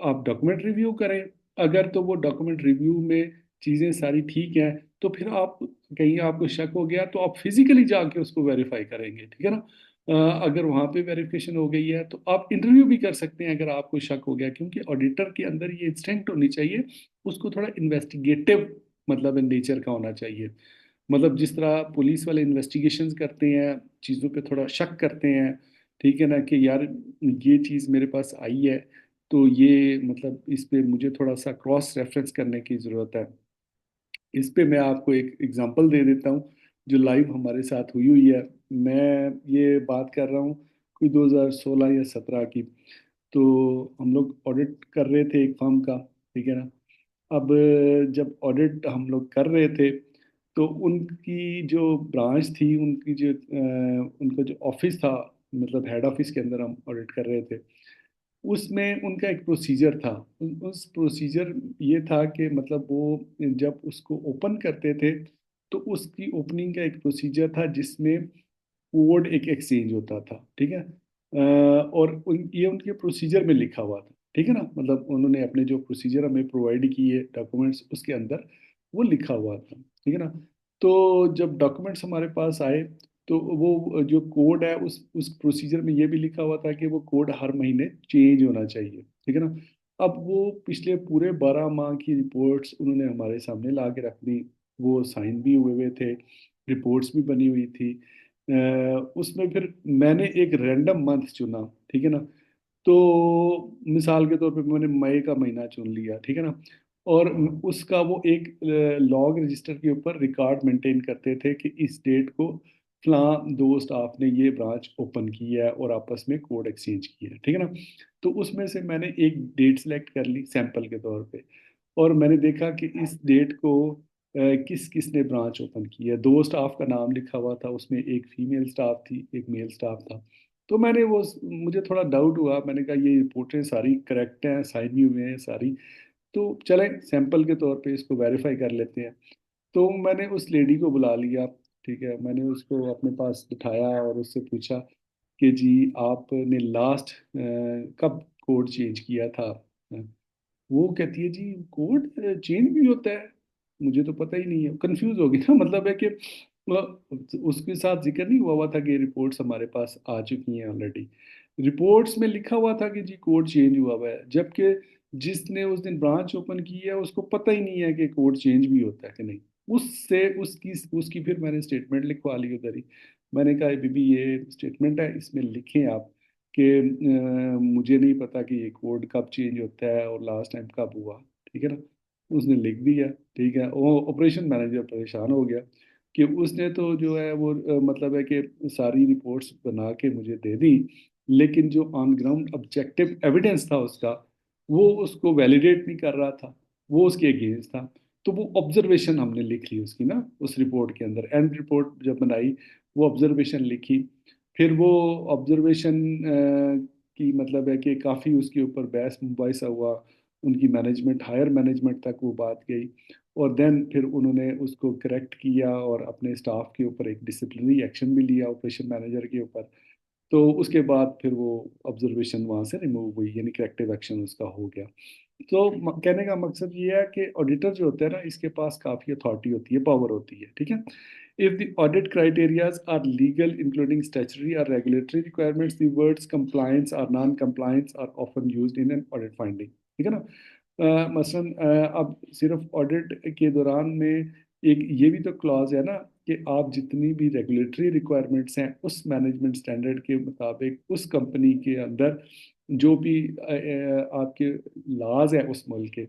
[SPEAKER 1] आप डॉक्यूमेंट रिव्यू करें, अगर तो वो डॉक्यूमेंट रिव्यू में चीज़ें सारी ठीक हैं, तो फिर आप कहीं आपको शक हो गया तो आप फिजिकली जाके उसको वेरीफाई करेंगे, ठीक है ना। अगर वहाँ पे वेरिफिकेशन हो गई है तो आप इंटरव्यू भी कर सकते हैं अगर आपको शक हो गया, क्योंकि ऑडिटर के अंदर ये इंस्टिंक्ट होनी चाहिए, उसको थोड़ा इन्वेस्टिगेटिव मतलब नेचर का होना चाहिए। मतलब जिस तरह पुलिस वाले इन्वेस्टिगेशंस करते हैं, चीज़ों पे थोड़ा शक करते हैं, ठीक है ना, कि यार ये चीज़ मेरे पास आई है तो ये मतलब इस पे मुझे थोड़ा सा क्रॉस रेफरेंस करने की ज़रूरत है। इस पे मैं आपको एक एग्जांपल दे देता हूँ जो लाइव हमारे साथ हुई हुई है। मैं ये बात कर रहा हूँ कोई 2016 या 17 की। तो हम लोग ऑडिट कर रहे थे एक फर्म का, ठीक है ना। अब जब ऑडिट हम लोग कर रहे थे तो उनकी जो ब्रांच थी, उनकी जो उनका जो ऑफिस था, मतलब हेड ऑफिस के अंदर हम ऑडिट कर रहे थे, उसमें उनका एक प्रोसीजर था। उस प्रोसीजर ये था कि मतलब वो जब उसको ओपन करते थे तो उसकी ओपनिंग का एक प्रोसीजर था जिसमें कोड एक एक्सचेंज होता था, ठीक है। और ये उनके प्रोसीजर में लिखा हुआ था, ठीक है ना, मतलब उन्होंने अपने जो प्रोसीजर हमें प्रोवाइड किए डॉक्यूमेंट्स, उसके अंदर वो लिखा हुआ था, ठीक है ना। तो जब डॉक्यूमेंट्स हमारे पास आए तो वो जो कोड है उस प्रोसीजर में ये भी लिखा हुआ था कि वो कोड हर महीने चेंज होना चाहिए, ठीक है ना। अब वो पिछले पूरे 12 माह की रिपोर्ट्स उन्होंने हमारे सामने ला के रख दी, वो साइन भी हुए हुए थे, रिपोर्ट्स भी बनी हुई थी। उसमें फिर मैंने एक रैंडम मंथ चुना, ठीक है ना। तो मिसाल के तौर पे मैंने मई का महीना चुन लिया, ठीक है ना। और उसका वो एक लॉग रजिस्टर के ऊपर रिकॉर्ड मेंटेन करते थे कि इस डेट को फलां दो स्टाफ ने ये ब्रांच ओपन की है और आपस में कोड एक्सचेंज किया है, ठीक है ना। तो उसमें से मैंने एक डेट सेलेक्ट कर ली सैंपल के तौर पे, और मैंने देखा कि इस डेट को किस किस ने ब्रांच ओपन की है। दो स्टाफ का नाम लिखा हुआ था उसमें, एक फीमेल स्टाफ थी, एक मेल स्टाफ था। तो मैंने वो मुझे थोड़ा डाउट हुआ, मैंने कहा ये रिपोर्टें सारी करेक्ट हैं, साइन भी हुए हैं सारी, तो चलें सैंपल के तौर पे इसको वेरीफाई कर लेते हैं। तो मैंने उस लेडी को बुला लिया, ठीक है, मैंने उसको अपने पास बिठाया और उससे पूछा कि जी आपने लास्ट कब कोड चेंज किया था। वो कहती है जी कोड चेंज भी होता है, मुझे तो पता ही नहीं है। कंफ्यूज हो गई ना, मतलब है कि उसके साथ जिक्र नहीं हुआ हुआ था कि रिपोर्ट्स हमारे पास आ चुकी हैं ऑलरेडी। रिपोर्ट्स में लिखा हुआ था कि जी कोड चेंज हुआ हुआ है, जबकि जिसने उस दिन ब्रांच ओपन की है उसको पता ही नहीं है कि कोड चेंज भी होता है कि नहीं। उससे उसकी उसकी फिर मैंने स्टेटमेंट लिखवा ली उधर ही। मैंने कहा बीबी ये स्टेटमेंट है, इसमें लिखें आप कि मुझे नहीं पता कि ये कोड कब चेंज होता है और लास्ट टाइम कब हुआ। ठीक है ना। उसने लिख दिया। ठीक है, वो ऑपरेशन मैनेजर परेशान हो गया कि उसने तो जो है वो मतलब है कि सारी रिपोर्ट्स बना के मुझे दे दी, लेकिन जो ऑन ग्राउंड ऑब्जेक्टिव एविडेंस था उसका, वो उसको वैलिडेट नहीं कर रहा था, वो उसके अगेंस्ट था। तो वो ऑब्जर्वेशन हमने लिख ली उसकी ना, उस रिपोर्ट के अंदर एंड रिपोर्ट जब बनाई, वो ऑब्जर्वेशन लिखी। फिर वो ऑब्जर्वेशन की मतलब है कि काफ़ी उसके ऊपर बहस मुबाहिसा हुआ, उनकी मैनेजमेंट, हायर मैनेजमेंट तक वो बात गई। और देन फिर उन्होंने उसको करेक्ट किया और अपने स्टाफ के ऊपर एक डिसिप्लिनरी एक्शन भी लिया ऑपरेशन मैनेजर के ऊपर। तो उसके बाद फिर वो ऑब्जर्वेशन वहाँ से रिमूव हुई, यानी करेक्टिव एक्शन उसका हो गया। तो कहने का मकसद ये है कि ऑडिटर जो होता है ना, इसके पास काफ़ी अथॉरिटी होती है, पावर होती है। ठीक है। If the audit criteria are legal, including statutory or regulatory requirements, the words compliance or non-compliance are often used in an audit finding. ठीक है ना। मसलन अब सिर्फ ऑडिट के दौरान में एक ये भी तो क्लॉज है ना कि आप जितनी भी रेगुलेटरी रिक्वायरमेंट्स हैं उस मैनेजमेंट स्टैंडर्ड के मुताबिक उस कंपनी के अंदर जो भी आपके लाज है उस मुल्क के,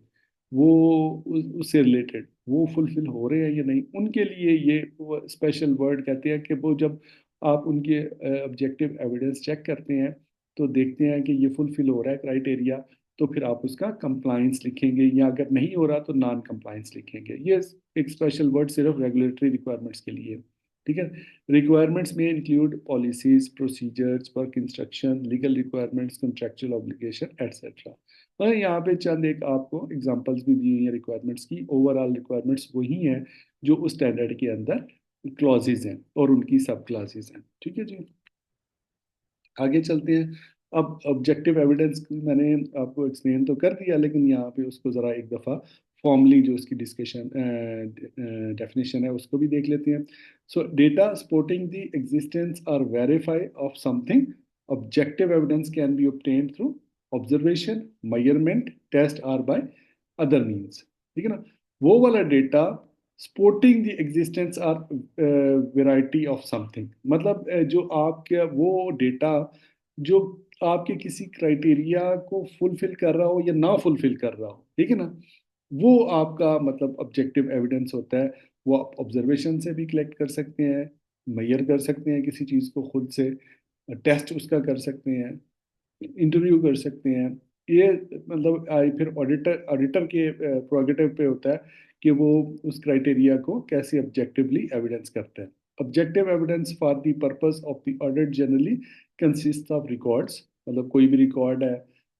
[SPEAKER 1] वो उससे रिलेटेड वो फुलफिल हो रहे हैं या नहीं, उनके लिए ये स्पेशल वर्ड कहते हैं कि वो जब आप उनके ऑब्जेक्टिव एविडेंस चेक करते हैं तो देखते हैं कि ये फुलफिल हो रहा है क्राइटेरिया, तो फिर आप उसका कंप्लाइंस लिखेंगे, या अगर नहीं हो रहा तो नॉन कंप्लाइंस लिखेंगे। ये एक स्पेशल वर्ड सिर्फ रेगुलेटरी रिक्वायरमेंट्स के लिए है। ठीक है। रिक्वायरमेंट्स में include policies, procedures, work instruction, legal requirements, contractual obligation etcetera. और यहाँ पे चंद एक आपको एग्जांपल्स भी दी हुई हैं रिक्वायरमेंट्स की। ओवरऑल रिक्वायरमेंट्स वही हैं जो उस स्टैंडर्ड के अंदर क्लॉजेज हैं और उनकी सब क्लासेज हैं। ठीक है जी। आगे चलते हैं। अब ऑब्जेक्टिव एविडेंस मैंने आपको एक्सप्लेन तो कर दिया, लेकिन यहाँ पे उसको ज़रा एक दफ़ा फॉर्मली जो उसकी डिस्कशन डेफिनेशन है उसको भी देख लेते हैं। So data supporting the existence or verify of something, objective evidence can be obtained through observation, measurement, test or by other means. ठीक है ना। वो वाला data supporting the existence or variety of something, मतलब जो आपके वो डेटा जो आपके किसी क्राइटेरिया को फुलफिल कर रहा हो या ना फुलफिल कर रहा हो। ठीक है ना। वो आपका मतलब ऑब्जेक्टिव एविडेंस होता है। वो आप ऑब्जर्वेशन से भी कलेक्ट कर सकते हैं, मेजर कर सकते हैं किसी चीज़ को खुद से, टेस्ट उसका कर सकते हैं, इंटरव्यू कर सकते हैं। ये मतलब फिर ऑडिटर ऑडिटर के प्रोगेटिव पे होता है कि वो उस क्राइटेरिया को कैसे ऑब्जेक्टिवली एविडेंस करते हैं। Objective evidence for the purpose of the audit generally consist of records, मतलब कोई भी रिकॉर्ड है,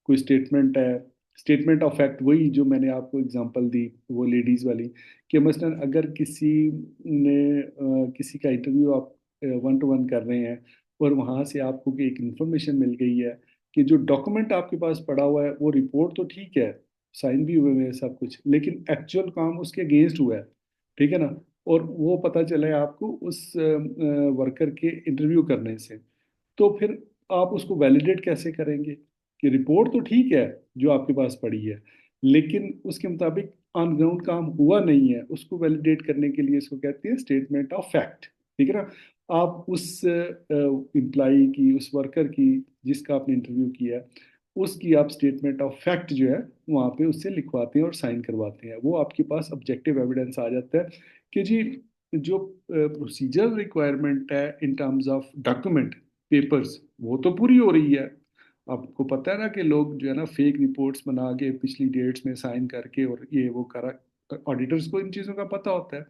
[SPEAKER 1] कोई स्टेटमेंट है, स्टेटमेंट ऑफ फैक्ट, वही जो मैंने आपको एग्जांपल दी वो लेडीज वाली, कि मसलन अगर किसी ने किसी का इंटरव्यू आप 1 to 1 कर रहे हैं और वहाँ से आपको एक इंफॉर्मेशन मिल गई है कि जो डॉक्यूमेंट आपके पास पड़ा हुआ है वो रिपोर्ट तो ठीक है, साइन भी हुए हुए हैं सब कुछ, लेकिन एक्चुअल काम उसके अगेंस्ट हुआ है। ठीक है ना। और वो पता चला है आपको उस वर्कर के इंटरव्यू करने से, तो फिर आप उसको वैलिडेट कैसे करेंगे कि रिपोर्ट तो ठीक है जो आपके पास पड़ी है, लेकिन उसके मुताबिक ऑन ग्राउंड काम हुआ नहीं है। उसको वैलिडेट करने के लिए इसको कहते हैं स्टेटमेंट ऑफ फैक्ट। ठीक है ना। आप उस एम्प्लाई की, उस वर्कर की जिसका आपने इंटरव्यू किया है, उसकी आप स्टेटमेंट ऑफ फैक्ट जो है वहाँ पे उससे लिखवाते हैं और साइन करवाते हैं। वो आपके पास ऑब्जेक्टिव एविडेंस आ जाता है कि जी जो प्रोसीजर रिक्वायरमेंट है in terms of document papers, वो तो पूरी हो रही है। आपको पता है ना कि लोग जो है ना फेक रिपोर्ट्स बना के पिछली डेट्स में साइन करके और ये वो करा, ऑडिटर्स को इन चीज़ों का पता होता है,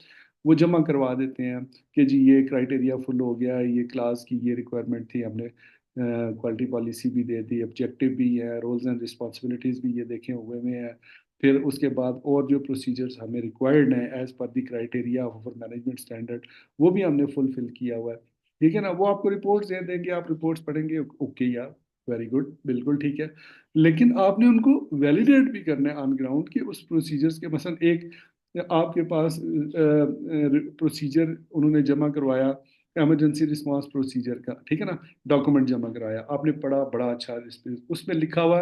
[SPEAKER 1] वो जमा करवा देते हैं कि जी ये क्राइटेरिया फुल हो गया, ये क्लास की ये रिक्वायरमेंट थी, हमने क्वालिटी पॉलिसी भी दे दी, ऑब्जेक्टिव भी है, रोल्स एंड रिस्पॉन्सिबिलिटीज़ भी ये देखे हुए में है। फिर उसके बाद और जो प्रोसीजर्स हमें रिक्वायर्ड हैं as per the criteria of management standard, वो भी हमने फुलफिल किया हुआ है। ठीक है ना, वो आपको रिपोर्ट्स दे देंगे, आप रिपोर्ट्स पढ़ेंगे, ओके यार, वेरी गुड, बिल्कुल ठीक है। लेकिन आपने उनको वैलिडेट भी करना है ऑन ग्राउंड कि उस प्रोसीजर्स के, मसलन एक आपके पास प्रोसीजर उन्होंने जमा करवाया, इमरजेंसी रिस्पांस प्रोसीजर का, ठीक है ना, डॉक्यूमेंट जमा कराया, आपने पढ़ा, बड़ा अच्छा उसमें लिखा हुआ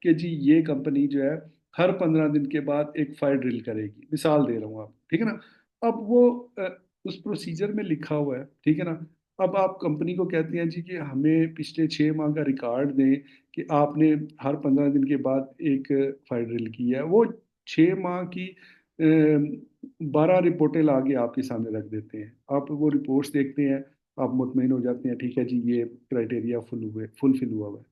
[SPEAKER 1] कि जी ये कंपनी जो है हर 15 दिन के बाद एक फायर ड्रिल करेगी, मिसाल दे रहा हूँ आप, ठीक है ना। अब वो उस प्रोसीजर में लिखा हुआ है, ठीक है ना। अब आप कंपनी को कहते हैं जी कि हमें पिछले 6 माह का रिकॉर्ड दें कि आपने हर 15 दिन के बाद एक फायर ड्रिल की है। वो 6 माह की 12 रिपोर्टें ला के आपके सामने रख देते हैं, आप वो रिपोर्ट्स देखते हैं, आप मुतमईन हो जाते हैं, ठीक है जी ये क्राइटेरिया फुलफिल हुआ हुआ है।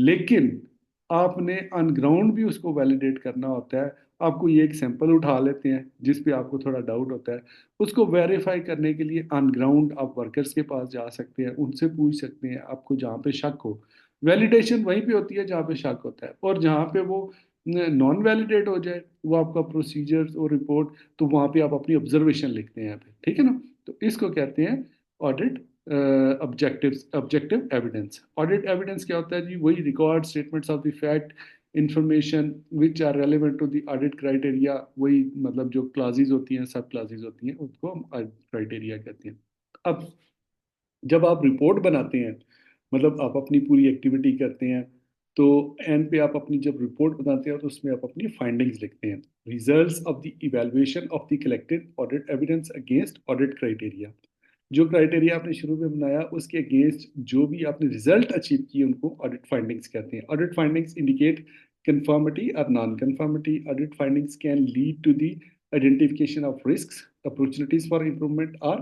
[SPEAKER 1] लेकिन आपने ऑन ग्राउंड भी उसको वैलिडेट करना होता है। आपको ये एक सैंपल उठा लेते हैं जिस पे आपको थोड़ा डाउट होता है, उसको वेरीफाई करने के लिए ऑन ग्राउंड आप वर्कर्स के पास जा सकते हैं, उनसे पूछ सकते हैं आपको जहाँ पे शक हो। वैलिडेशन वहीं पे होती है जहाँ पे शक होता है, और जहाँ पे वो नॉन वैलिडेट हो जाए वो आपका प्रोसीजर और रिपोर्ट, तो वहाँ पे आप अपनी ऑब्जर्वेशन लिखते हैं यहाँ पे, ठीक है ना। तो इसको कहते हैं audit objective evidence. Audit evidence क्या होता है जी, वही record statements of the fact information which are relevant to the audit criteria, वही मतलब जो क्लासेस होती हैं, सब क्लासेस होती हैं, उसको हम ऑडिट क्राइटेरिया कहते हैं। अब जब आप रिपोर्ट बनाते हैं, मतलब आप अपनी पूरी एक्टिविटी करते हैं, तो एंड पे आप अपनी जब रिपोर्ट बनाते हैं तो उसमें आप अपनी फाइंडिंग्स लिखते हैं, results of the evaluation of the collected audit evidence against audit criteria. जो क्राइटेरिया आपने शुरू में बनाया उसके अगेंस्ट जो भी आपने रिजल्ट अचीव किए उनको ऑडिट फाइंडिंग्स कहते हैं। Audit findings indicate conformity or non-conformity. Audit findings can lead to the identification of risks, opportunities for improvement, or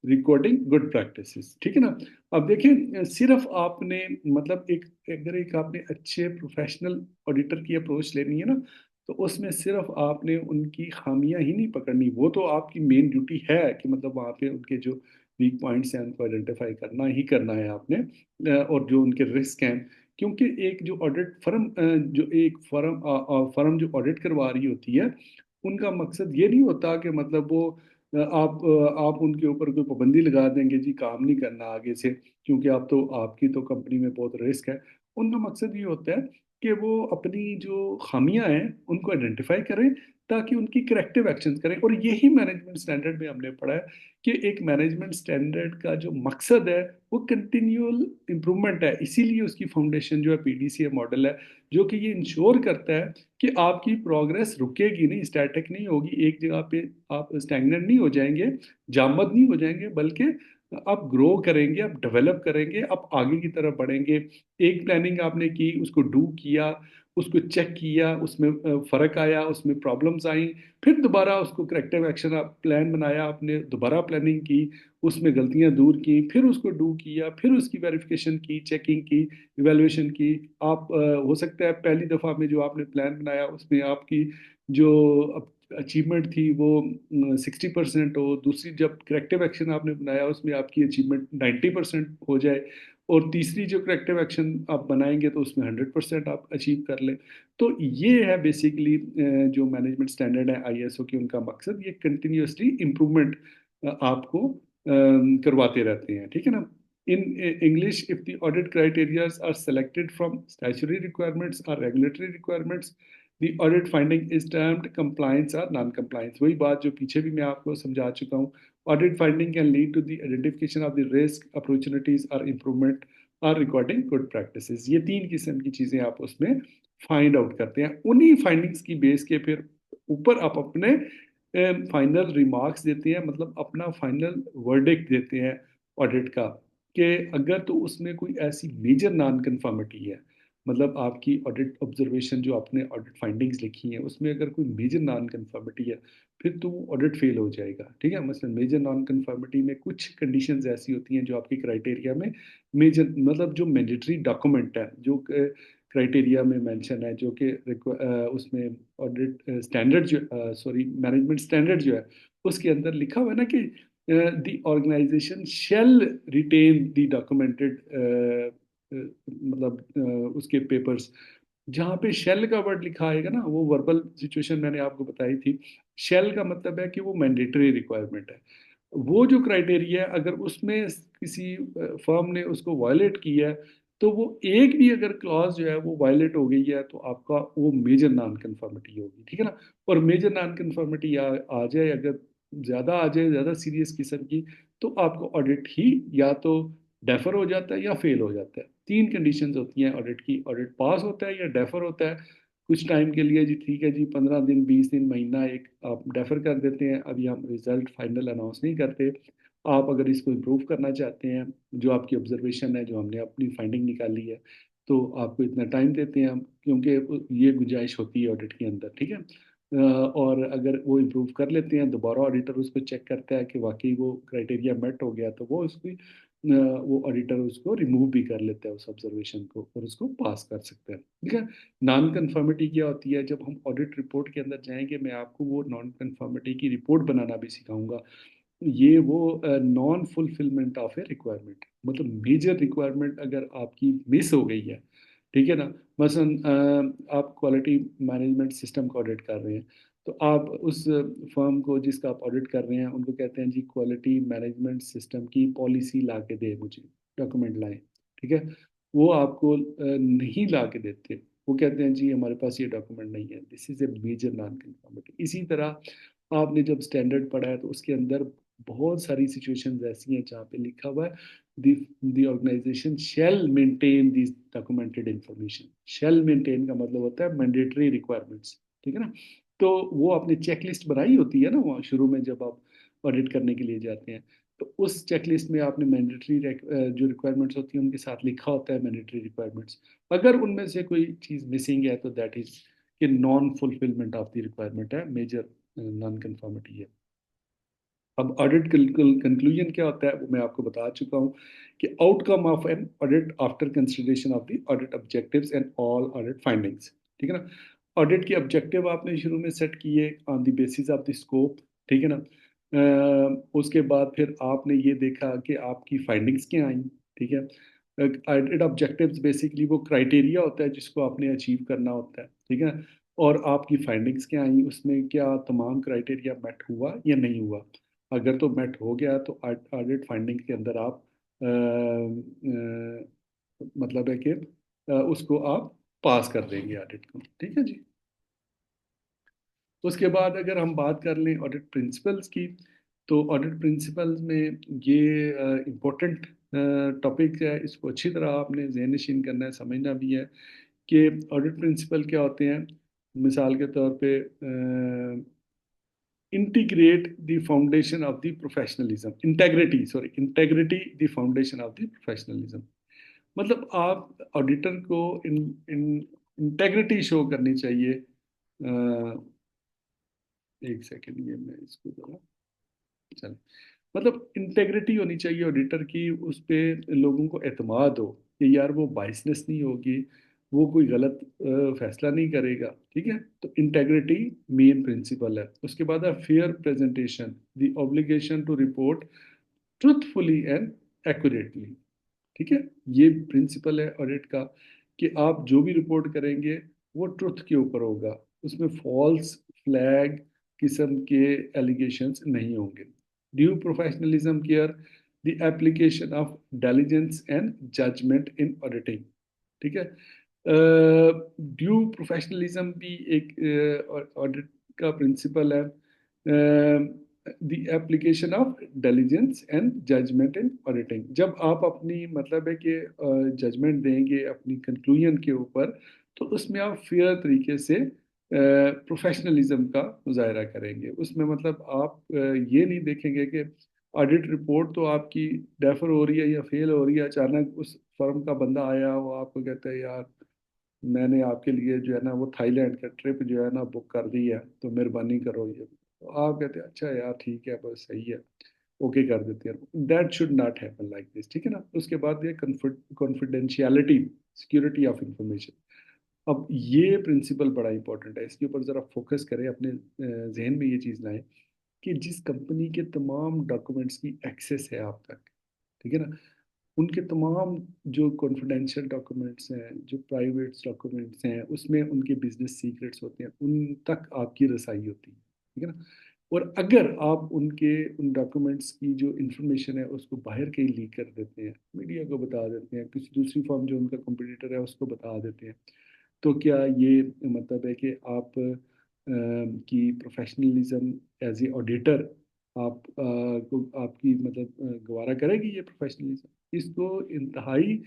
[SPEAKER 1] recording good practices, ठीक है ना। अब देखिए सिर्फ आपने मतलब एक, अगर एक आपने अच्छे प्रोफेशनल ऑडिटर की अप्रोच लेनी है ना, तो उसमें सिर्फ आपने उनकी खामियां ही नहीं पकड़नी, वो तो आपकी मेन ड्यूटी है कि मतलब वहाँ पे उनके जो वीक पॉइंट्स हैं उनको आइडेंटिफाई करना ही करना है आपने, और जो उनके रिस्क हैं। क्योंकि एक जो ऑडिट फर्म जो एक फर्म जो ऑडिट करवा रही होती है, उनका मकसद ये नहीं होता कि मतलब वो आप उनके ऊपर कोई पाबंदी लगा देंगे जी काम नहीं करना आगे से, क्योंकि आप तो आपकी तो कंपनी में बहुत रिस्क है। उनका मकसद ये होता है कि वो अपनी जो खामियां हैं उनको आइडेंटिफाई करें, ताकि उनकी करेक्टिव एक्शन करें। और यही मैनेजमेंट स्टैंडर्ड में हमने पढ़ा है कि एक मैनेजमेंट स्टैंडर्ड का जो मकसद है वो कंटिन्यूअल इम्प्रूवमेंट है। इसीलिए उसकी फाउंडेशन जो है पीडीसीए मॉडल है, जो कि ये इंश्योर करता है कि आपकी प्रोग्रेस रुकेगी नहीं, स्टैटिक नहीं होगी, एक जगह पे आप स्टैग्नेंट नहीं हो जाएंगे, जामद नहीं हो जाएंगे, बल्कि आप ग्रो करेंगे, आप डेवलप करेंगे, आप आगे की तरफ बढ़ेंगे। एक प्लानिंग आपने की, उसको डू किया, उसको चेक किया, उसमें फर्क आया, उसमें प्रॉब्लम्स आई, फिर दोबारा उसको करेक्टिव एक्शन आप प्लान बनाया, आपने दोबारा प्लानिंग की, उसमें गलतियां दूर की, फिर उसको डू किया, फिर उसकी वेरिफिकेशन की, चेकिंग की, इवेल्युएशन की। आप हो सकता है पहली दफ़ा में जो आपने प्लान बनाया उसमें आपकी जो अचीवमेंट थी वो 60% हो, दूसरी जब करेक्टिव एक्शन आपने बनाया उसमें आपकी अचीवमेंट 90% हो जाए, और तीसरी जो करेक्टिव एक्शन आप बनाएंगे तो उसमें 100% आप अचीव कर लें। तो ये है बेसिकली जो मैनेजमेंट स्टैंडर्ड है आईएसओ की, उनका मकसद ये कंटिन्यूअसली इम्प्रूवमेंट आपको करवाते रहते हैं, ठीक है ना। In English, if the audit criteria are selected from statutory requirements or regulatory requirements, the audit finding is termed compliance or non-compliance। वही बात जो पीछे भी मैं आपको समझा चुका हूँ। Audit finding can lead to the identification of the risk, opportunities or improvement or recording good practices। ये 3 किस्म की चीजें आप उसमें फाइंड आउट करते हैं। उन्हीं फाइंडिंग्स की बेस के फिर ऊपर आप अपने फाइनल रिमार्क्स देते हैं, मतलब अपना फाइनल वर्डिक्ट देते हैं ऑडिट का, कि अगर तो उसमें कोई ऐसी मेजर नॉन कन्फर्मिटी है, मतलब आपकी ऑडिट ऑब्जर्वेशन जो आपने ऑडिट फाइंडिंग्स लिखी हैं उसमें अगर कोई मेजर नॉन कन्फर्मिटी है, फिर तो ऑडिट फेल हो जाएगा, ठीक है। मसलन मेजर नॉन कन्फर्मिटी में कुछ कंडीशंस ऐसी होती हैं जो आपकी क्राइटेरिया में मेजर, मतलब जो मैंडेटरी डॉक्यूमेंट है जो क्राइटेरिया में मेंशन है, जो कि उसमें ऑडिट स्टैंडर्ड जो सॉरी मैनेजमेंट स्टैंडर्ड जो है उसके अंदर लिखा हुआ है ना कि the organization shall retain the documented मतलब उसके पेपर्स। जहाँ पे शेल का वर्ड लिखा आएगा ना, वो वर्बल सिचुएशन मैंने आपको बताई थी। शेल का मतलब है कि वो मैंडेटरी रिक्वायरमेंट है। वो जो क्राइटेरिया है, अगर उसमें किसी फर्म ने उसको वायलेट किया है, तो वो एक भी अगर क्लॉज जो है वो वायलेट हो गई है, तो आपका वो मेजर नॉन कन्फर्मिटी होगी, ठीक है ना। और मेजर नॉन कन्फर्मिटी आ जाए, अगर ज़्यादा आ जाए, ज़्यादा सीरियस किस्म की, तो आपको ऑडिट ही या तो डेफर हो जाता है या फेल हो जाता है। तीन कंडीशंस होती हैं ऑडिट की, ऑडिट पास होता है या डेफर होता है। कुछ टाइम के लिए जी ठीक है जी, 15 दिन, 20 दिन, महीना एक आप डेफर कर देते हैं, अभी हम रिजल्ट फाइनल अनाउंस नहीं करते। आप अगर इसको इम्प्रूव करना चाहते हैं, जो आपकी ऑब्जर्वेशन है, जो हमने अपनी फाइंडिंग निकाली है, तो आपको इतना टाइम देते हैं हम, क्योंकि ये गुंजाइश होती है ऑडिट के अंदर, ठीक है। और अगर वो इम्प्रूव कर लेते हैं, दोबारा ऑडिटर उसको चेक करता है कि वाकई वो क्राइटेरिया मेट हो गया, तो वो उसकी वो ऑडिटर उसको रिमूव भी कर लेता है उस ऑब्जर्वेशन को, और उसको पास कर सकता है, ठीक है। नॉन कन्फर्मिटी क्या होती है, जब हम ऑडिट रिपोर्ट के अंदर जाएंगे, मैं आपको वो नॉन कन्फर्मिटी की रिपोर्ट बनाना भी सिखाऊंगा। ये वो non fulfilment of A requirement, मतलब मेजर रिक्वायरमेंट अगर आपकी मिस हो गई है, ठीक है ना। मसलन आप क्वालिटी मैनेजमेंट सिस्टम का ऑडिट कर रहे हैं, तो आप उस फर्म को जिसका आप ऑडिट कर रहे हैं, उनको कहते हैं जी क्वालिटी मैनेजमेंट सिस्टम की पॉलिसी ला के दे मुझे, डॉक्यूमेंट लाएं, ठीक है। वो आपको नहीं ला के देते, वो कहते हैं जी हमारे पास ये डॉक्यूमेंट नहीं है, this is a major non conformity. इसी तरह आपने जब स्टैंडर्ड पढ़ा है, तो उसके अंदर बहुत सारी सिचुएशंस ऐसी हैं जहाँ पे लिखा हुआ है the the organization shall maintain these documented information। shall maintain का मतलब होता है mandatory requirements, ठीक है ना। तो वो आपने चेकलिस्ट बनाई होती है ना वहाँ शुरू में, जब आप ऑडिट करने के लिए जाते हैं, तो उस चेकलिस्ट में आपने मैंडेटरी जो रिक्वायरमेंट्स होती हैं उनके साथ लिखा होता है मैंडेटरी रिक्वायरमेंट्स। अगर उनमें से कोई चीज़ मिसिंग है, तो दैट इज कि non fulfilment of the requirement है, मेजर नॉन कन्फर्मिटी है। अब ऑडिट कंक्लूजन क्या होता है, वो मैं आपको बता चुका हूँ कि outcome of an audit after consideration of the audit objectives and all audit findings, ठीक है ना। ऑडिट के ऑब्जेक्टिव आपने शुरू में सेट किए on the basis of the scope, ठीक है ना। उसके बाद फिर आपने ये देखा कि आपकी फाइंडिंग्स क्या आई, ठीक है। ऑडिट ऑब्जेक्टिव्स बेसिकली वो क्राइटेरिया होता है जिसको आपने अचीव करना होता है, ठीक है। और आपकी फाइंडिंग्स क्या आई, उसमें क्या तमाम क्राइटेरिया मेट हुआ या नहीं हुआ। अगर तो मेट हो गया, तो ऑडिट फाइंडिंग के अंदर आप मतलब है कि उसको आप पास कर देंगे ऑडिट को, ठीक है जी। उसके बाद अगर हम बात कर लें ऑडिट प्रिंसिपल्स की, तो ऑडिट प्रिंसिपल्स में ये इम्पोर्टेंट टॉपिक है, इसको अच्छी तरह आपने ज़हन नशीन करना है, समझना भी है कि ऑडिट प्रिंसिपल क्या होते हैं। मिसाल के तौर पे integrate the foundation of the professionalism, integrity, sorry, integrity the foundation of the professionalism। मतलब आप ऑडिटर को इन इन इंटेग्रिटी शो करनी चाहिए। एक सेकेंड, ये मैं इसको जरा चल, मतलब इंटेग्रिटी होनी चाहिए ऑडिटर की, उस पे लोगों को एतमाद हो कि यार वो बाइसनेस नहीं होगी, वो कोई गलत फैसला नहीं करेगा, ठीक है। तो इंटेग्रिटी मेन प्रिंसिपल है। उसके बाद है fair presentation, the obligation to report truthfully and accurately, ठीक है। ये प्रिंसिपल है ऑडिट का कि आप जो भी रिपोर्ट करेंगे वो ट्रुथ के ऊपर होगा, उसमें फॉल्स फ्लैग किस्म के एलिगेशंस नहीं होंगे। Due professionalism care the application of diligence and judgement in auditing, ठीक है। ड्यू प्रोफेशनलिज्म भी एक ऑडिट का प्रिंसिपल है। The application of diligence and judgement in auditing, जब आप अपनी मतलब है कि जजमेंट देंगे अपनी कंक्लूजन के ऊपर, तो उसमें आप फेयर तरीके से प्रोफेशनलिज्म का मुजाहरा करेंगे। उसमें मतलब आप ये नहीं देखेंगे कि ऑडिट रिपोर्ट तो आपकी डेफर हो रही है या फेल हो रही है, अचानक उस फर्म का बंदा आया, वो आपको कहता है यार मैंने आपके लिए जो है ना वो थाईलैंड का ट्रिप जो है ना बुक कर दी है, तो मेहरबानी करो ये, तो आप कहते हैं अच्छा यार ठीक है बस सही है, ओके कर देते हैं। That should not happen like this, ठीक है ना। उसके बाद ये कॉन्फिडेंशियलिटी, सिक्योरिटी ऑफ इंफॉर्मेशन। अब ये प्रिंसिपल बड़ा इंपॉर्टेंट है, इसके ऊपर ज़रा फोकस करें, अपने जहन में ये चीज़ लाएं कि जिस कंपनी के तमाम डॉक्यूमेंट्स की एक्सेस है आप तक, ठीक है ना, उनके तमाम जो कॉन्फिडेंशियल डॉक्यूमेंट्स हैं, जो प्राइवेट डॉक्यूमेंट्स हैं, उसमें उनके बिजनेस सीक्रेट्स होते हैं, उन तक आपकी रसाई होती है, ठीक है ना। और अगर आप उनके उन डॉक्यूमेंट्स की जो इंफॉर्मेशन है उसको बाहर कहीं लीक कर देते हैं, मीडिया को बता देते हैं, किसी दूसरी फर्म जो उनका कंपटीटर है उसको बता देते हैं, तो क्या ये मतलब है कि आप की प्रोफेशनलिज्म एज ए ऑडिटर आप को आपकी मतलब गवारा करेगी ये प्रोफेशनलिज्म? इसको इंतहाई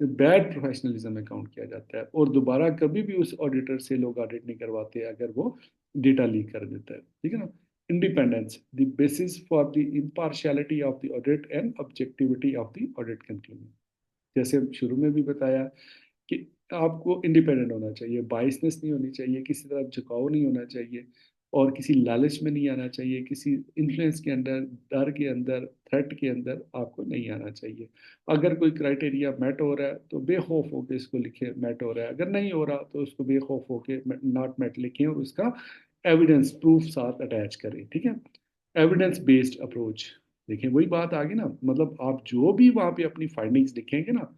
[SPEAKER 1] बैड प्रोफेशनलिज्म में काउंट किया जाता है, और दोबारा कभी भी उस ऑडिटर से लोग ऑडिट नहीं करवाते अगर वो डेटा लीक कर देता है, ठीक है ना। Independence the basis for the impartiality of the audit and objectivity of the audit conclusion. जैसे शुरू में भी बताया कि आपको इंडिपेंडेंट होना चाहिए, बाइसनेस नहीं होनी चाहिए, किसी तरफ झुकाव नहीं होना चाहिए, और किसी लालच में नहीं आना चाहिए, किसी इन्फ्लुएंस के अंदर, डर के अंदर, थ्रेट के अंदर आपको नहीं आना चाहिए। अगर कोई क्राइटेरिया मेट हो रहा है तो बेखौफ होकर इसको लिखे मेट हो रहा है, अगर नहीं हो रहा तो उसको बेखौफ होकर नॉट मेट लिखें और उसका एविडेंस प्रूफ साथ अटैच करें, ठीक है। एविडेंस बेस्ड अप्रोच, देखिए वही बात आ गई ना, मतलब आप जो भी वहाँ पे अपनी फाइंडिंग्स लिखेंगे ना,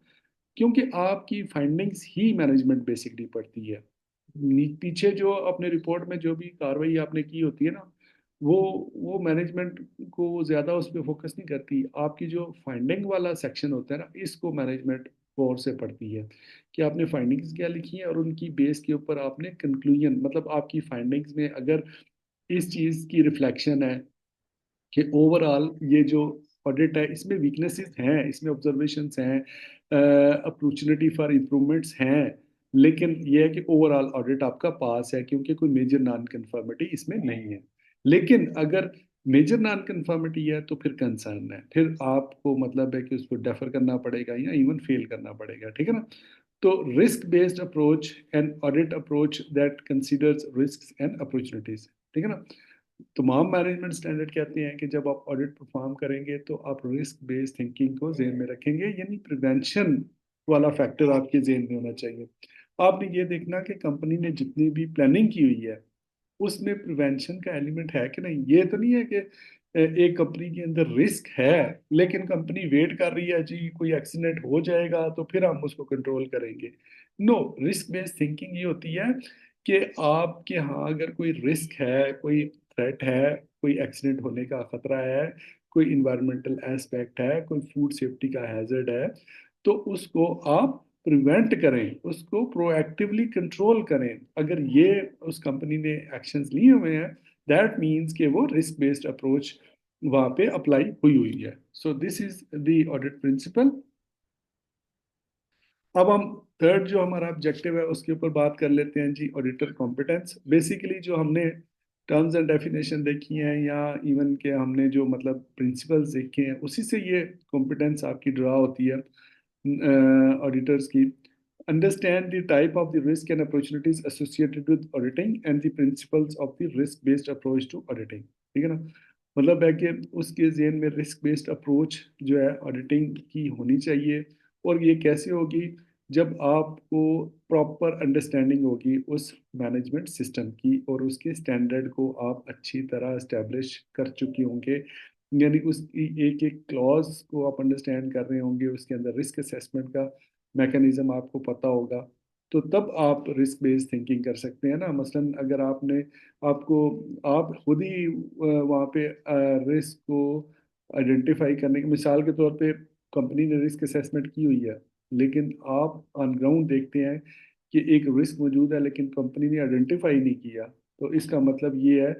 [SPEAKER 1] क्योंकि आपकी फाइंडिंग्स ही मैनेजमेंट बेसिकली पढ़ती है। पीछे जो अपने रिपोर्ट में जो भी कार्रवाई आपने की होती है ना, वो वो मैनेजमेंट को ज़्यादा उस पर फोकस नहीं करती। आपकी जो फाइंडिंग वाला सेक्शन होता है ना, इसको मैनेजमेंट गौर से पढ़ती है कि आपने फाइंडिंग्स क्या लिखी हैं, और उनकी बेस के ऊपर आपने कंक्लूजन, मतलब आपकी फाइंडिंग्स में अगर इस चीज़ की रिफ्लेक्शन है कि ओवरऑल ये जो ऑडिट है इसमें वीकनेसेस हैं, इसमें ऑब्जर्वेशंस हैं, अपॉर्चुनिटी फॉर इम्प्रूवमेंट्स हैं, लेकिन ये है कि ओवरऑल ऑडिट आपका पास है क्योंकि कोई मेजर नॉन कन्फर्मिटी इसमें नहीं है। लेकिन अगर मेजर नॉन कन्फर्मिटी है तो फिर कंसर्न है, फिर आपको मतलब है कि उसको डेफर करना पड़ेगा या इवन फेल करना पड़ेगा, ठीक है ना। तो risk based approach and audit approach that considers risk and opportunities, ठीक है ना। तमाम मैनेजमेंट स्टैंडर्ड कहते हैं कि जब आप ऑडिट परफॉर्म करेंगे तो आप रिस्क बेस्ड थिंकिंग को जेन में रखेंगे, यानी प्रिवेंशन वाला फैक्टर आपके जेन में होना चाहिए। आपने ये देखना कि कंपनी ने जितनी भी प्लानिंग की हुई है उसमें प्रिवेंशन का एलिमेंट है कि नहीं। ये तो नहीं है कि एक कंपनी के अंदर रिस्क है लेकिन कंपनी वेट कर रही है जी कोई एक्सीडेंट हो जाएगा तो फिर हम उसको कंट्रोल करेंगे। नो, रिस्क बेस्ड थिंकिंग ये होती है कि आपके यहाँ अगर कोई रिस्क है, कोई थ्रेट है, कोई एक्सीडेंट होने का खतरा है, कोई इन्वायरमेंटल एस्पेक्ट है, कोई फूड सेफ्टी का हैजर्ड है, तो उसको आप प्रिवेंट करें, उसको प्रोएक्टिवली कंट्रोल करें। अगर ये उस कंपनी ने एक्शंस लिए हुए हैं, दैट मीन्स कि वो रिस्क बेस्ड अप्रोच वहाँ पे अप्लाई हुई हुई है। So this is the audit principle. अब हम थर्ड जो हमारा ऑब्जेक्टिव है उसके ऊपर बात कर लेते हैं जी, ऑडिटर कॉम्पिटेंस। बेसिकली जो हमने टर्म्स एंड डेफिनेशन देखी हैं या इवन के हमने जो मतलब प्रिंसिपल्स देखे हैं उसी से ये कॉम्पिटेंस आपकी ड्रा होती है ऑडिटर्स की। Understand the type of the risk and opportunities associated with auditing and the principles of the risk based approach to auditing, ठीक है ना। मतलब है कि उसके जेन में रिस्क बेस्ड अप्रोच जो है ऑडिटिंग की होनी चाहिए, और ये कैसे होगी, जब आपको प्रॉपर अंडरस्टैंडिंग होगी उस मैनेजमेंट सिस्टम की और उसके स्टैंडर्ड को आप अच्छी तरह इस्टेब्लिश कर चुके होंगे, यानी उसकी एक एक क्लॉज को आप अंडरस्टैंड कर रहे होंगे, उसके अंदर रिस्क असेसमेंट का मैकेनिज्म आपको पता होगा, तो तब आप रिस्क बेस्ड थिंकिंग कर सकते हैं ना। मसलन अगर आपने आपको आप खुद ही वहाँ पे रिस्क को आइडेंटिफाई करने की, मिसाल के तौर पे कंपनी ने रिस्क असेसमेंट की हुई है लेकिन आप ऑन ग्राउंड देखते हैं कि एक रिस्क मौजूद है लेकिन कंपनी ने आइडेंटिफाई नहीं किया, तो इसका मतलब ये है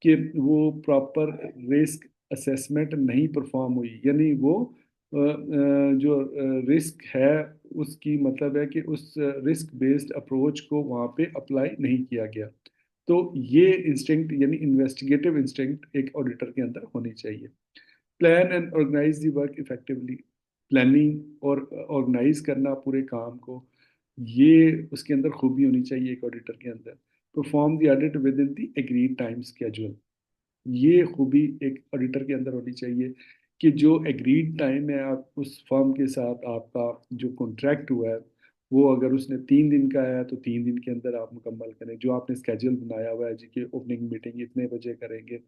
[SPEAKER 1] कि वो प्रॉपर रिस्क असेसमेंट नहीं परफॉर्म हुई, यानी वो जो रिस्क है उसकी मतलब है कि उस रिस्क बेस्ड अप्रोच को वहाँ पे अप्लाई नहीं किया गया। तो ये इंस्टिंक्ट यानी इन्वेस्टिगेटिव इंस्टिंक्ट एक ऑडिटर के अंदर होनी चाहिए। Plan and organise the work effectively, planning और ऑर्गेनाइज करना पूरे काम को, ये उसके अंदर खूबी होनी चाहिए एक ऑडिटर के अंदर। Perform the audit with in the agreed time schedule, ये खूबी एक ऑडिटर के अंदर होनी चाहिए कि जो एग्रीड टाइम है आप उस फर्म के साथ आपका जो कॉन्ट्रैक्ट हुआ है वो अगर उसने 3 दिन का है तो 3 दिन के अंदर आप मुकम्मल करें। जो आपने स्केड्यूल बनाया हुआ है जी कि ओपनिंग मीटिंग इतने बजे करेंगे,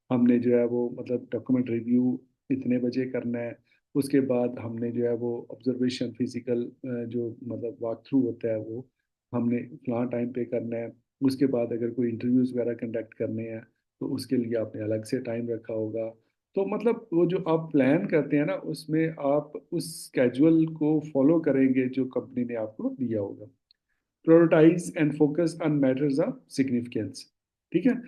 [SPEAKER 1] हमने जो है वो मतलब डॉक्यूमेंट रिव्यू इतने बजे करना है, उसके बाद हमने जो है वो ऑब्जर्वेशन फिजिकल जो मतलब वॉक थ्रू होता है वो हमने फलां टाइम पे करना है, उसके बाद अगर कोई इंटरव्यूज़ वगैरह कंडक्ट करने हैं तो उसके लिए आपने अलग से टाइम रखा होगा। तो मतलब वो जो आप प्लान करते हैं ना, उसमें आप उस स्केड्यूल को फॉलो करेंगे जो कंपनी ने आपको दिया होगा। Prioritise and focus on matters of significance. ठीक है,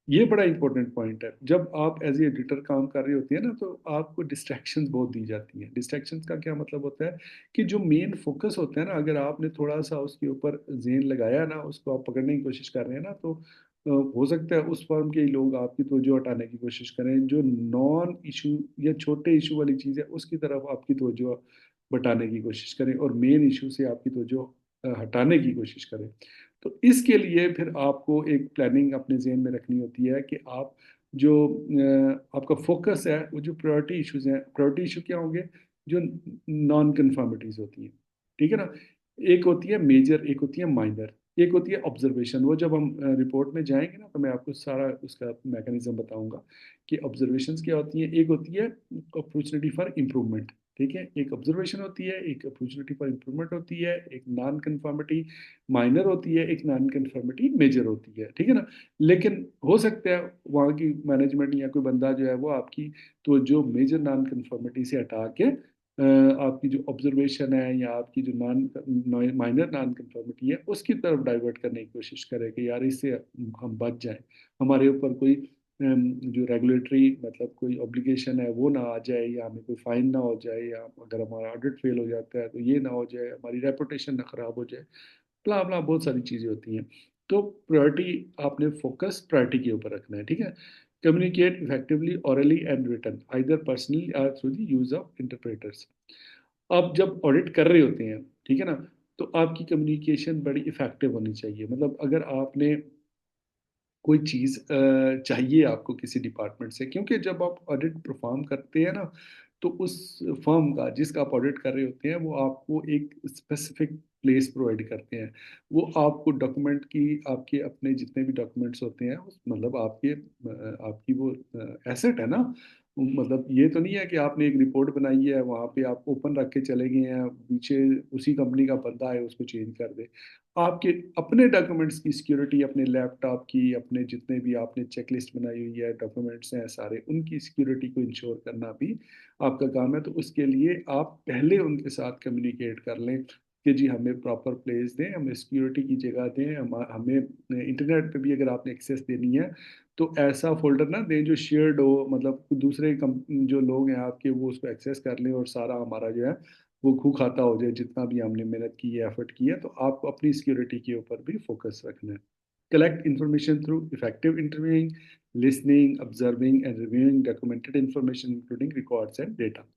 [SPEAKER 1] ये बड़ा इंपॉर्टेंट पॉइंट है। जब आप एज ए एडिटर काम कर रही होती है ना, तो आपको डिस्ट्रैक्शंस बहुत दी जाती हैं। डिस्ट्रैक्शंस का क्या मतलब होता है कि जो मेन फोकस होता है ना, अगर आपने थोड़ा सा उसके ऊपर जेन लगाया ना, उसको आप पकड़ने की कोशिश कर रहे हैं ना, तो हो सकता है उस फर्म के ही लोग आपकी तवज्जो हटाने की कोशिश करें। जो नॉन इशू या छोटे इशू वाली चीज़ है उसकी तरफ आपकी तवज्जो बटाने की कोशिश करें, और मेन इशू से आपकी तवज्जो हटाने की कोशिश करें। तो इसके लिए फिर आपको एक प्लानिंग अपने जहन में रखनी होती है कि आप जो आपका फोकस है, वो जो प्रायोरिटी इश्यूज हैं, प्रायोरिटी इशू क्या होंगे? जो नॉन कन्फर्मिटीज होती हैं, ठीक है ना। एक होती है मेजर, एक होती है माइनर, एक होती है ऑब्जर्वेशन। वो जब हम रिपोर्ट में जाएंगे ना, तो मैं आपको सारा उसका मैकेनिज्म बताऊंगा कि ऑब्जर्वेशंस क्या होती हैं। एक होती है अपॉर्चुनिटी फॉर इम्प्रूवमेंट, ठीक है। एक ऑब्जर्वेशन होती है, एक अपॉर्चुनिटी फॉर इम्प्रूवमेंट होती है, एक नॉन कन्फर्मिटी माइनर होती है, एक नॉन कन्फर्मिटी मेजर होती है, ठीक है ना। लेकिन हो सकता है वहाँ की मैनेजमेंट या कोई बंदा जो है वो आपकी तो जो मेजर नॉन कन्फर्मिटी से हटा के आपकी जो ऑब्जर्वेशन है या आपकी जो नॉन माइनर नॉन कन्फर्मिटी है उसकी तरफ डाइवर्ट करने की कोशिश करे कि यार इससे हम बच जाएं, हमारे ऊपर कोई जो रेगुलेटरी मतलब कोई ऑब्लिगेशन है वो ना आ जाए, या हमें कोई फाइन ना हो जाए, या अगर हमारा ऑडिट फेल हो जाता है तो ये ना हो जाए, हमारी रेपुटेशन ना खराब हो जाए, ब्ला ब्ला बहुत सारी चीज़ें होती हैं। तो प्रायोरिटी आपने फोकस प्रायोरिटी के ऊपर रखना है, ठीक है। Communicate effectively orally and written either personally or through the use of interpreters. आप जब ऑडिट कर रहे होते हैं, ठीक है ना, तो आपकी कम्युनिकेशन बड़ी इफेक्टिव होनी चाहिए। मतलब अगर आपने कोई चीज़ चाहिए आपको किसी डिपार्टमेंट से, क्योंकि जब आप ऑडिट परफॉर्म करते हैं ना, तो उस फर्म का जिसका आप ऑडिट कर रहे होते हैं वो आपको एक स्पेसिफिक प्लेस प्रोवाइड करते हैं। वो आपको डॉक्यूमेंट की, आपके अपने जितने भी डॉक्यूमेंट्स होते हैं मतलब आपके आपकी वो एसेट है ना। मतलब ये तो नहीं है कि आपने एक रिपोर्ट बनाई है वहाँ पे आप ओपन रख के चले गए हैं, पीछे उसी कंपनी का बंदा है उसको चेंज कर दे। आपके अपने डॉक्यूमेंट्स की सिक्योरिटी, अपने लैपटॉप की, अपने जितने भी आपने चेकलिस्ट बनाई हुई है, डॉक्यूमेंट्स हैं सारे, उनकी सिक्योरिटी को इंश्योर करना भी आपका काम है। तो उसके लिए आप पहले उनके साथ कम्युनिकेट कर लें कि जी हमें प्रॉपर प्लेस दें, हमें सिक्योरिटी की जगह दें, हमें इंटरनेट पे भी अगर आपने एक्सेस देनी है तो ऐसा फोल्डर ना दें जो शेयर्ड हो, मतलब दूसरे जो लोग हैं आपके वो उसको एक्सेस कर लें और सारा हमारा जो है वो खू खाता हो जाए, जितना भी हमने मेहनत की है, एफर्ट की है। तो आपको अपनी सिक्योरिटी के ऊपर भी फोकस रखना है। Collect information through effective interviewing, listening, observing and reviewing documented information including records and data.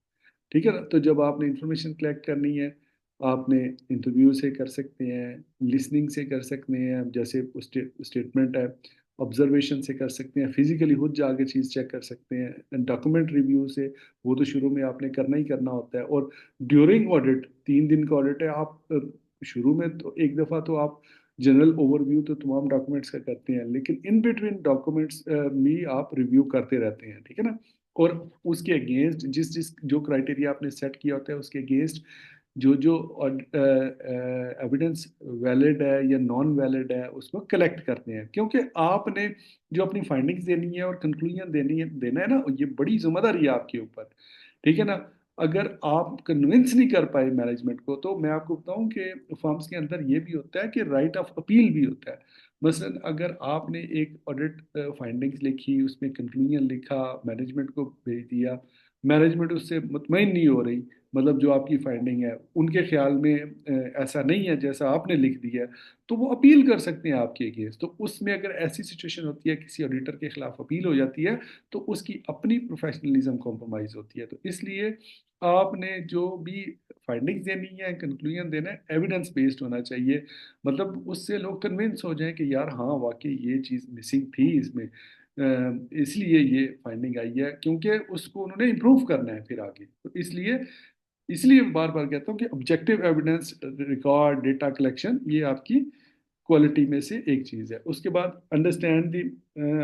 [SPEAKER 1] ठीक है ना। तो जब आपने इंफॉर्मेशन कलेक्ट करनी है, आपने इंटरव्यू से कर सकते हैं, लिसनिंग से कर सकते हैं, जैसे स्टेटमेंट है, ऑब्जर्वेशन से कर सकते हैं, फिजिकली खुद जाके चीज़ चेक कर सकते हैं, डॉक्यूमेंट रिव्यू से, वो तो शुरू में आपने करना ही करना होता है। और ड्यूरिंग ऑडिट, 3 दिन का ऑडिट है, आप शुरू में तो एक दफ़ा तो आप जनरल ओवरव्यू तो तमाम डॉक्यूमेंट्स का करते हैं, लेकिन इन बिटवीन डॉक्यूमेंट्स भी आप रिव्यू करते रहते हैं, ठीक है ना। और उसके अगेंस्ट जिस जिस जो क्राइटेरिया आपने सेट किया होता है उसके अगेंस्ट जो जो एविडेंस वैलिड है या नॉन वैलिड है उसको कलेक्ट करते हैं, क्योंकि आपने जो अपनी फाइंडिंग्स देनी है और कंक्लूजन देनी है देना है ना, ये बड़ी जिम्मेदारी है आपके ऊपर, ठीक है ना। अगर आप कन्विंस नहीं कर पाए मैनेजमेंट को, तो मैं आपको बताऊं कि फर्म्स के अंदर ये भी होता है कि राइट ऑफ अपील भी होता है। मसलन अगर आपने एक ऑडिट फाइंडिंग्स लिखी, उसमें कंक्लूजन लिखा, मैनेजमेंट को भेज दिया, मैनेजमेंट उससे मुतमईन नहीं हो रही, मतलब जो आपकी फाइंडिंग है उनके ख्याल में ऐसा नहीं है जैसा आपने लिख दिया है, तो वो अपील कर सकते हैं आपके अगेंस्ट। तो उसमें अगर ऐसी सिचुएशन होती है किसी ऑडिटर के खिलाफ अपील हो जाती है, तो उसकी अपनी प्रोफेशनलिज्म कॉम्प्रोमाइज होती है। तो इसलिए आपने जो भी फाइंडिंग्स देनी है, कंक्लूजन देना है, एविडेंस बेस्ड होना चाहिए। मतलब उससे लोग कन्विंस हो जाएं कि यार हाँ वाकई ये चीज़ मिसिंग थी इसमें, इसलिए ये फाइंडिंग आई है, क्योंकि उसको उन्होंने इम्प्रूव करना है फिर आगे। तो इसलिए इसलिए बार बार कहता हूँ कि objective evidence, record, data collection, ये आपकी क्वालिटी में से एक चीज़ है। उसके बाद understand the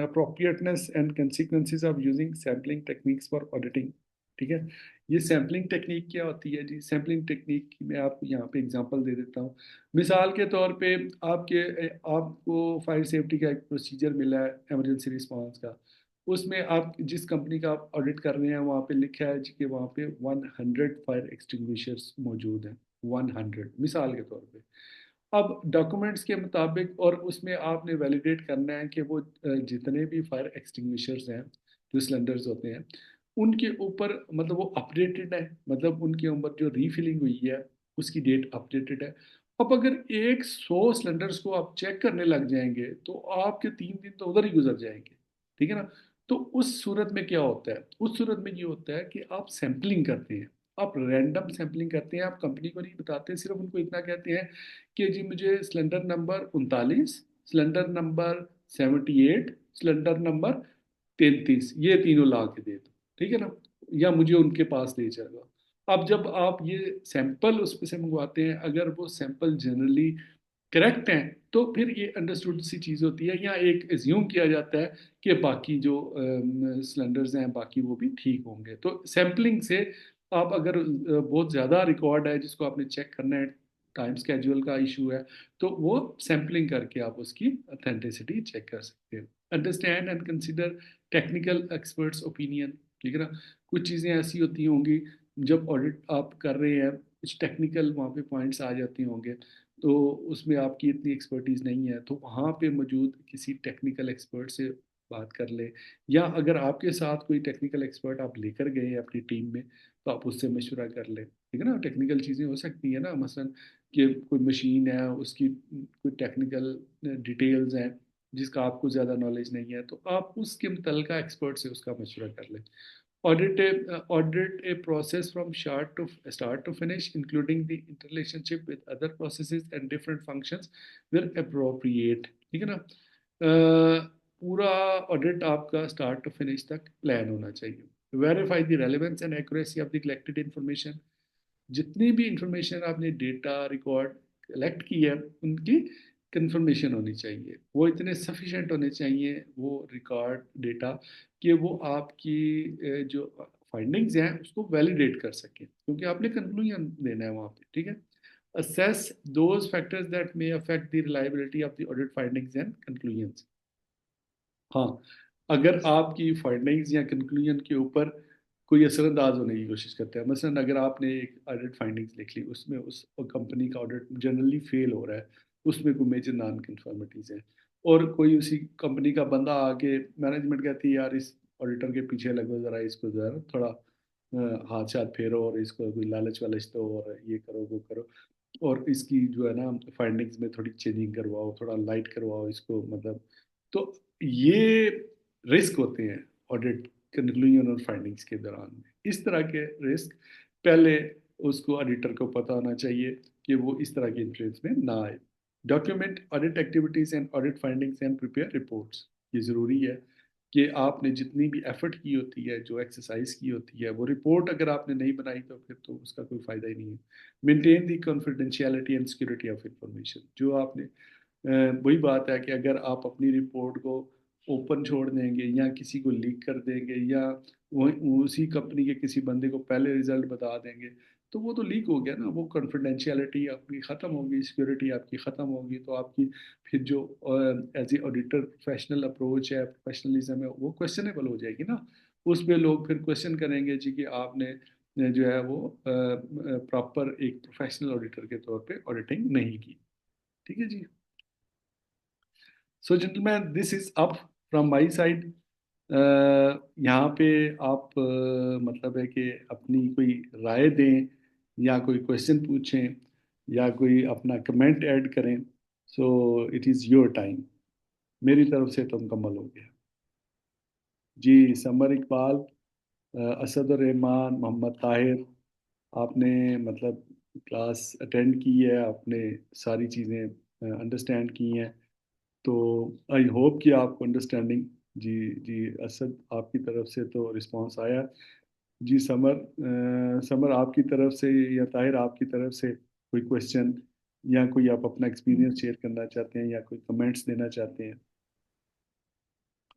[SPEAKER 1] appropriateness and consequences of using sampling techniques for auditing. ठीक है। ये सैम्पलिंग टेक्निक क्या होती है जी? सैम्पलिंग टेक्निक की मैं आपको यहाँ पे एग्जांपल दे देता हूँ। मिसाल के तौर पे आपको फायर सेफ्टी का एक प्रोसीजर मिला है, इमरजेंसी रिस्पांस का। उसमें आप जिस कंपनी का आप ऑडिट कर रहे हैं वहाँ पे लिखा है जी कि वहाँ पे 100 फायर एक्सटिंग्विशर्स मौजूद हैं, 100 मिसाल के तौर पे। अब डॉक्यूमेंट्स के मुताबिक और उसमें आपने वैलिडेट करना है कि वो जितने भी फायर एक्सटिंग्विशर्स हैं, जो सिलेंडर्स होते हैं, उनके ऊपर मतलब वो अपडेटेड है, मतलब उनके ऊपर जो रीफिलिंग हुई है उसकी डेट अपडेटेड है। अब अगर 100 सिलेंडर्स को आप चेक करने लग जाएंगे तो आपके 3 दिन तो उधर ही गुजर जाएंगे, ठीक है ना। तो उस सूरत में क्या होता है? उस सूरत में ये होता है कि आप सैम्पलिंग करते हैं, आप रैंडम सैम्पलिंग करते हैं, आप कंपनी को नहीं बताते, सिर्फ उनको इतना कहते हैं कि जी मुझे cylinder number 39, cylinder number 78, cylinder number 33 ये तीनों ला के दे दो, ठीक है ना, या मुझे उनके पास ले जाएगा। अब जब आप ये सैंपल उसमें से मंगवाते हैं, अगर वो सैंपल जनरली करेक्ट हैं तो फिर ये अंडरस्टूड सी चीज़ होती है, या एक एज्यूम किया जाता है कि बाकी जो सिलेंडर्स हैं बाकी वो भी ठीक होंगे। तो सैम्पलिंग से आप अगर बहुत ज़्यादा रिकॉर्ड है जिसको आपने चेक करना है, टाइम स्केड्यूल का इशू है, तो वो सैम्पलिंग करके आप उसकी अथेंटिसिटी चेक कर सकते हैं। Understand and consider technical experts opinion, ठीक है ना। कुछ चीज़ें ऐसी होती होंगी जब ऑडिट आप कर रहे हैं, कुछ टेक्निकल वहाँ पे पॉइंट्स आ जाती होंगे, तो उसमें आपकी इतनी एक्सपर्टीज़ नहीं है, तो वहाँ पे मौजूद किसी टेक्निकल एक्सपर्ट से बात कर ले, या अगर आपके साथ कोई टेक्निकल एक्सपर्ट आप लेकर गए हैं अपनी टीम में तो आप उससे मशवरा कर लें, ठीक है ना। टेक्निकल चीज़ें हो सकती हैं ना, मसलन कि कोई मशीन है उसकी कोई टेक्निकल डिटेल्स हैं जिसका आपको ज़्यादा नॉलेज नहीं है, तो आप उसके मुतल्लिका एक्सपर्ट से उसका मशवरा कर लें। Audit a process from start to finish, including the interrelationship with other processes and different functions where appropriate, ठीक है ना। पूरा ऑडिट आपका स्टार्ट टू फिनिश तक प्लान होना चाहिए। Verify the relevance and accuracy of the collected information, जितनी भी इंफॉर्मेशन आपने डेटा रिकॉर्ड कलेक्ट की है उनकी कंफर्मेशन होनी चाहिए, वो इतने सफिशेंट होने चाहिए वो रिकॉर्ड डेटा कि वो आपकी जो फाइंडिंग्स हैं उसको वैलिडेट कर सकें, क्योंकि आपने कंक्लूजन देना है वहाँ पे, ठीक है। assess those factors that may affect the reliability of the audit findings and conclusions। हाँ, अगर आपकी फाइंडिंग्स या कंक्लूजन के ऊपर कोई असरअंदाज होने की कोशिश करते हैं, मसलन अगर आपने एक ऑडिट फाइंडिंग्स लिख ली, उसमें उस कंपनी का ऑडिट जनरली फेल हो रहा है, उसमें कोई मेजर नॉन कन्फर्मिटीज है, और कोई उसी कंपनी का बंदा आके मैनेजमेंट कहती है यार इस ऑडिटर के पीछे लगो ज़रा, इसको ज़रा थोड़ा हाथ साथ फेरो और इसको कोई लालच वालच दो और ये करो वो करो, और इसकी जो है ना फाइंडिंग्स में थोड़ी चेंजिंग करवाओ, थोड़ा लाइट करवाओ इसको, मतलब, तो ये रिस्क होते हैं ऑडिट कंक्लूजन और फाइंडिंग्स के दौरान में। इस तरह के रिस्क पहले उसको ऑडिटर को पता होना चाहिए कि वो इस तरह की इन्फ्लुएंस में ना आए। Document audit activities and audit findings and prepare reports, ये ज़रूरी है कि आपने जितनी भी एफर्ट की होती है, जो एक्सरसाइज की होती है, वो रिपोर्ट अगर आपने नहीं बनाई तो फिर तो उसका कोई फ़ायदा ही नहीं है। Maintain the confidentiality and security of information, जो आपने वही बात है कि अगर आप अपनी रिपोर्ट को ओपन छोड़ देंगे या किसी को लीक कर देंगे या उसी कंपनी के किसी बंदे को पहले रिजल्ट बता देंगे, तो वो तो लीक हो गया ना, वो कॉन्फिडेंशियलिटी आपकी ख़त्म होगी, सिक्योरिटी आपकी ख़त्म होगी, तो आपकी फिर जो as a auditor professional approach है, प्रोफेशनलिज्म है, वो क्वेश्चनेबल हो जाएगी ना। उस पर लोग फिर क्वेश्चन करेंगे जी कि आपने जो है वो प्रॉपर एक प्रोफेशनल ऑडिटर के तौर पे ऑडिटिंग नहीं की, ठीक है जी। So gentleman, this is up from my side. यहाँ पे आप मतलब है कि अपनी कोई राय दें या कोई क्वेश्चन पूछें या कोई अपना कमेंट ऐड करें, so it is your time. मेरी तरफ से तो मुकम्मल हो गया जी। समर इकबाल, असद रहमान, मोहम्मद ताहिर, आपने मतलब क्लास अटेंड की है, आपने सारी चीज़ें अंडरस्टैंड की हैं, तो आई होप कि आपको अंडरस्टैंडिंग, जी जी असद आपकी तरफ से तो रिस्पांस आया जी। समर आपकी तरफ से या ताहिर आपकी तरफ से कोई क्वेश्चन या कोई आप अपना एक्सपीरियंस शेयर करना चाहते हैं या कोई कमेंट्स देना चाहते हैं?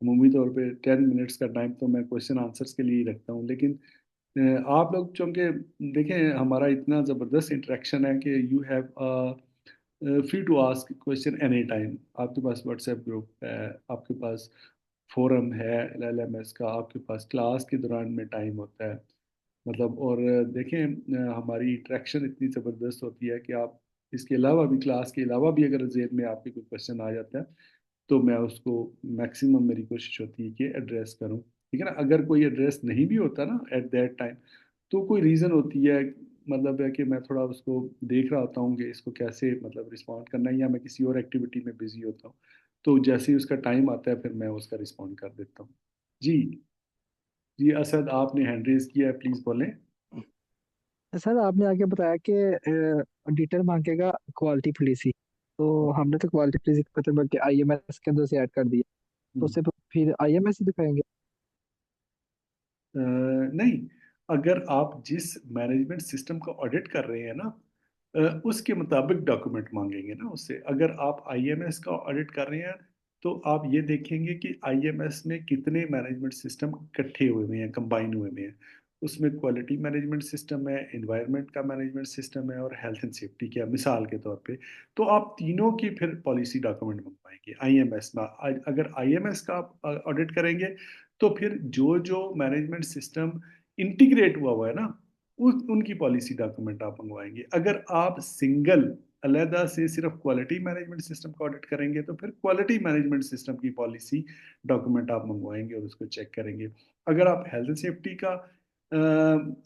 [SPEAKER 1] अमूमी तौर पे 10 मिनट्स का टाइम तो मैं क्वेश्चन आंसर्स के लिए ही रखता हूँ, लेकिन आप लोग चूंकि देखें हमारा इतना ज़बरदस्त इंटरेक्शन है कि you have free to ask question any time. आपके पास व्हाट्सएप ग्रुप है, आपके पास फोरम है LLMS का, आपके पास क्लास के दौरान में टाइम होता है। मतलब और देखें हमारी इंटरेक्शन इतनी ज़बरदस्त होती है कि आप इसके अलावा भी, क्लास के अलावा भी अगर जेब में आपके कोई क्वेश्चन आ जाता है तो मैं उसको मैक्सिमम मेरी कोशिश होती है कि एड्रेस करूं। ठीक है ना। अगर कोई एड्रेस नहीं भी होता ना एट दैट टाइम, तो कोई रीज़न होती है, मतलब है कि मैं थोड़ा उसको देख रहा होता हूँ कि इसको कैसे मतलब रिस्पॉन्ड करना है, या मैं किसी और एक्टिविटी में बिजी होता हूँ। तो जैसे ही उसका टाइम आता है फिर मैं उसका रिस्पॉन्ड कर देता हूँ। जी। जी असद, आपने हैंड रेज किया है, प्लीज़ बोलें।
[SPEAKER 4] सर आपने आगे बताया कि ऑडिटर मांगेगा क्वालिटी पॉलिसी, तो हमने तो क्वालिटी पॉलिसी खत्म करके आईएमएस के अंदर से ऐड कर दिया, तो
[SPEAKER 1] हम्म।
[SPEAKER 4] उसे फिर आईएमएस ही दिखाएंगे।
[SPEAKER 1] नहीं, अगर आप जिस मैनेजमेंट सिस्टम का ऑडिट कर रहे हैं ना, उसके मुताबिक डॉक्यूमेंट मांगेंगे ना उससे। अगर आप आईएमएस का ऑडिट कर रहे हैं तो आप ये देखेंगे कि आईएमएस में कितने मैनेजमेंट सिस्टम इकट्ठे हुए हुए हैं, कंबाइन हुए हुए हैं। उसमें क्वालिटी मैनेजमेंट सिस्टम है, एनवायरनमेंट का मैनेजमेंट सिस्टम है, और हेल्थ एंड सेफ्टी का, मिसाल के तौर पे। तो आप तीनों की फिर पॉलिसी डॉक्यूमेंट मंगवाएंगे आईएमएस में। अगर आईएमएस का आप ऑडिट करेंगे तो फिर जो जो मैनेजमेंट सिस्टम इंटीग्रेट हुआ हुआ है ना, उस उनकी पॉलिसी डॉक्यूमेंट आप मंगवाएंगे। अगर आप सिंगल अलहदा से सिर्फ क्वालिटी मैनेजमेंट सिस्टम का ऑडिट करेंगे तो फिर क्वालिटी मैनेजमेंट सिस्टम की पॉलिसी डॉक्यूमेंट आप मंगवाएंगे और उसको चेक करेंगे। अगर आप हेल्थ एंड सेफ्टी का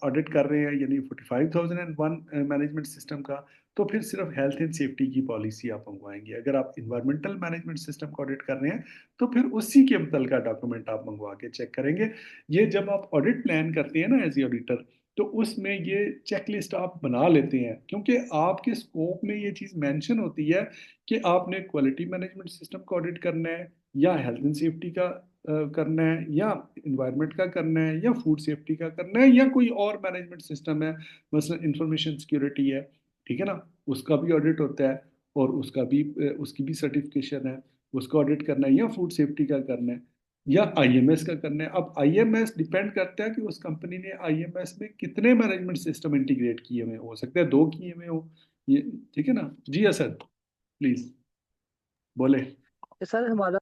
[SPEAKER 1] ऑडिट कर रहे हैं, यानी 45,001 मैनेजमेंट सिस्टम का, तो फिर सिर्फ हेल्थ एंड सेफ्टी की पॉलिसी आप मंगवाएंगे। अगर आप इन्वायरमेंटल मैनेजमेंट सिस्टम का ऑडिट कर रहे हैं तो फिर उसी के मुतल का डॉक्यूमेंट आप मंगवा के चेक करेंगे। ये जब आप ऑडिट प्लान करते हैं ना एज ए ऑडिटर, तो उसमें ये चेकलिस्ट आप बना लेते हैं, क्योंकि आपके स्कोप में ये चीज़ मेंशन होती है कि आपने क्वालिटी मैनेजमेंट सिस्टम का ऑडिट करना है, या हेल्थ एंड सेफ्टी का करना है, या इन्वायरमेंट का करना है, या फूड सेफ्टी का करना है, या कोई और मैनेजमेंट सिस्टम है, मसलन इंफॉर्मेशन सिक्योरिटी है। ठीक है ना। उसका भी ऑडिट होता है, और उसकी भी सर्टिफिकेशन है। उसका ऑडिट करना है, या फूड सेफ्टी का करना है, या आईएमएस का करना है। अब आईएमएस डिपेंड करता है कि उस कंपनी ने आईएमएस में कितने मैनेजमेंट सिस्टम इंटीग्रेट किए हुए हो सकते हैं 2 किए हुए हो ये। ठीक है ना। जी असद, प्लीज बोले।
[SPEAKER 4] सर हमारा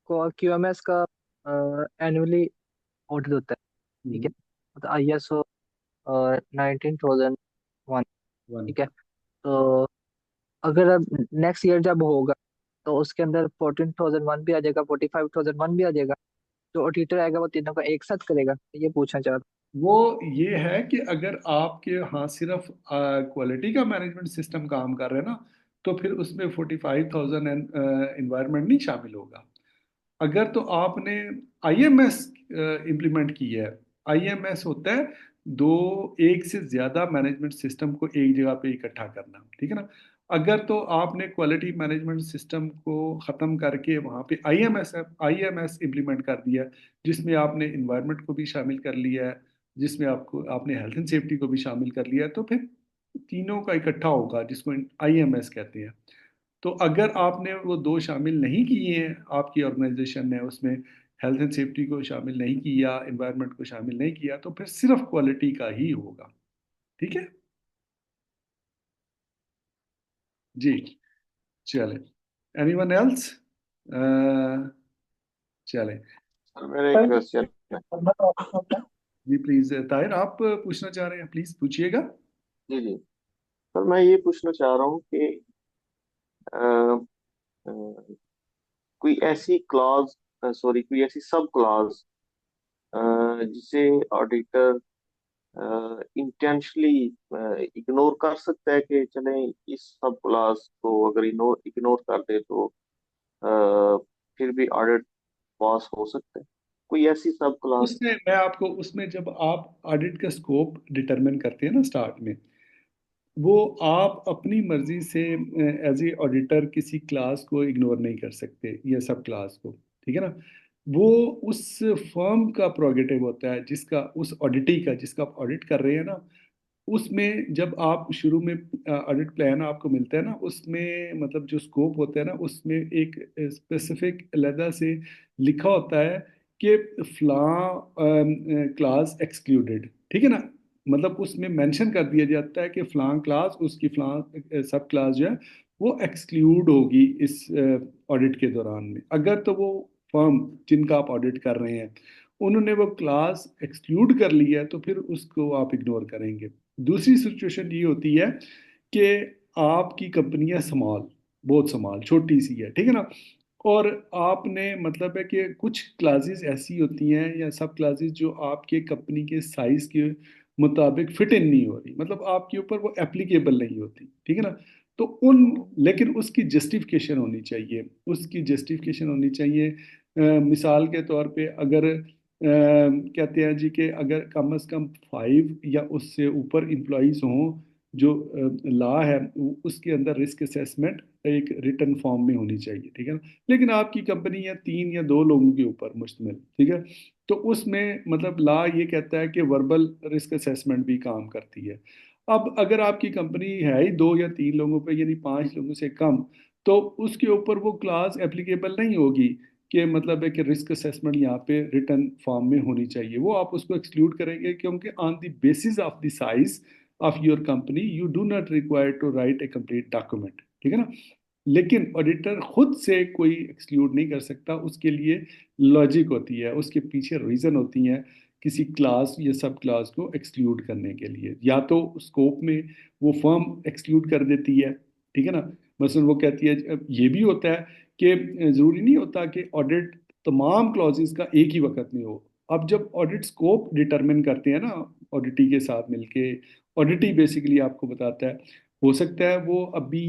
[SPEAKER 4] क्यूएमएस का एनुअली ऑडिट होता है, ठीक है,
[SPEAKER 1] हम्म।
[SPEAKER 4] मतलब आईएसओ 19,001,
[SPEAKER 1] वन।
[SPEAKER 4] ठीक है। तो अगर अब नेक्स्ट ईयर जब होगा तो उसके अंदर 14,001 भी आ जाएगा, 45,001 भी आ जाएगा, जो ऑडिटर आएगा वो तीनों का एक साथ करेगा, ये पूछना चाह रहा
[SPEAKER 1] वो ये है कि अगर आपके यहाँ सिर्फ क्वालिटी का मैनेजमेंट सिस्टम काम कर रहे हैं ना, तो फिर उसमें 45,000 इन्वायरमेंट नहीं शामिल होगा। अगर तो आपने आईएमएस इम्प्लीमेंट की है, आईएमएस होता है दो, एक से ज्यादा मैनेजमेंट सिस्टम को एक जगह पे इकट्ठा करना। ठीक है ना। अगर तो आपने क्वालिटी मैनेजमेंट सिस्टम को खत्म करके वहां पे आईएमएस इम्प्लीमेंट कर दिया, जिसमें आपने इन्वायरमेंट को भी शामिल कर लिया है, जिसमें आपको आपने हेल्थ एंड सेफ्टी को भी शामिल कर लिया है, तो फिर तीनों का इकट्ठा होगा, जिसको आईएमएस कहते हैं। तो अगर आपने वो दो शामिल नहीं किए हैं, आपकी ऑर्गेनाइजेशन ने उसमें हेल्थ एंड सेफ्टी को शामिल नहीं किया, एनवायरनमेंट को शामिल नहीं किया, तो फिर सिर्फ क्वालिटी का ही होगा। ठीक है। जी। चले, एनीवन एल्स? चले।
[SPEAKER 3] सर मेरा एक क्वेश्चन है।
[SPEAKER 4] था।
[SPEAKER 1] जी प्लीज ताहिर, आप पूछना चाह रहे हैं, प्लीज पूछिएगा।
[SPEAKER 3] जी जी। सर मैं ये पूछना चाह रहा हूँ कि अ, अ, कोई ऐसी क्लॉज, सॉरी, कोई ऐसी सब क्लॉज जिसे ऑडिटर इंटेंशनली इग्नोर कर सकता है, कि चले इस सब क्लॉज को अगर इग्नोर इग्नोर कर दे तो फिर भी ऑडिट पास हो सकता है, कोई ऐसी सब क्लॉज।
[SPEAKER 1] उसमें मैं आपको, उसमें जब आप ऑडिट का स्कोप डिटरमिन करते हैं ना स्टार्ट में, वो आप अपनी मर्जी से एज ए ऑडिटर किसी क्लास को इग्नोर नहीं कर सकते, या सब क्लास को। ठीक है ना। वो उस फर्म का प्रोगेटिव होता है, जिसका उस ऑडिटी का, जिसका आप ऑडिट कर रहे हैं ना, उसमें जब आप शुरू में ऑडिट प्लान आपको मिलता है ना, उसमें मतलब जो स्कोप होता है ना, उसमें एक स्पेसिफिक अलहदा से लिखा होता है कि क्लास एक्सक्लूडेड, ठीक है ना। मतलब उसमें मेंशन कर दिया जाता है कि फलां क्लास, उसकी फलां सब क्लास जो है वो एक्सक्लूड होगी इस ऑडिट के दौरान में। अगर तो वो फर्म जिनका आप ऑडिट कर रहे हैं उन्होंने वो क्लास एक्सक्लूड कर लिया है तो फिर उसको आप इग्नोर करेंगे। दूसरी सिचुएशन ये होती है कि आपकी कंपनियां स्मॉल, बहुत स्मॉल, छोटी सी है, ठीक है ना। और आपने मतलब है कि कुछ क्लासेस ऐसी होती हैं या सब क्लासेस जो आपके कंपनी के साइज के मुताबिक फिट इन नहीं हो रही, मतलब आपके ऊपर वो एप्लीकेबल नहीं होती, ठीक है ना। तो उन, लेकिन उसकी जस्टिफिकेशन होनी चाहिए, उसकी जस्टिफिकेशन होनी चाहिए। मिसाल के तौर पे अगर कहते हैं जी कि अगर कम से कम 5 या उससे ऊपर इम्प्लॉयज हों, जो लॉ है उसके अंदर रिस्क असेसमेंट एक रिटर्न फॉर्म में होनी चाहिए, ठीक है ना। लेकिन आपकी कंपनी है 3 या 2 लोगों के ऊपर मुश्तमिल, ठीक है, तो उसमें मतलब लॉ ये कहता है कि वर्बल रिस्क असेसमेंट भी काम करती है। अब अगर आपकी कंपनी है ही 2 या 3 लोगों पे, यानी 5 लोगों से कम, तो उसके ऊपर वो क्लास एप्लीकेबल नहीं होगी कि मतलब है कि रिस्क असेसमेंट यहाँ पे रिटर्न फॉर्म में होनी चाहिए। वो आप उसको एक्सक्लूड करेंगे क्योंकि on the basis of the size of your company you do not require to write a complete document, ठीक है ना। लेकिन ऑडिटर खुद से कोई एक्सक्लूड नहीं कर सकता, उसके लिए लॉजिक होती है, उसके पीछे रीजन होती हैं किसी क्लास या सब क्लास को एक्सक्लूड करने के लिए। या तो स्कोप में वो फर्म एक्सक्लूड कर देती है, ठीक है ना। मसलन वो कहती है, ये भी होता है कि ज़रूरी नहीं होता कि ऑडिट तमाम क्लॉजेस का एक ही वक्त में हो। अब जब ऑडिट स्कोप डिटरमिन करते हैं ना ऑडिटी के साथ मिलके, ऑडिटी बेसिकली आपको बताता है, हो सकता है वो अभी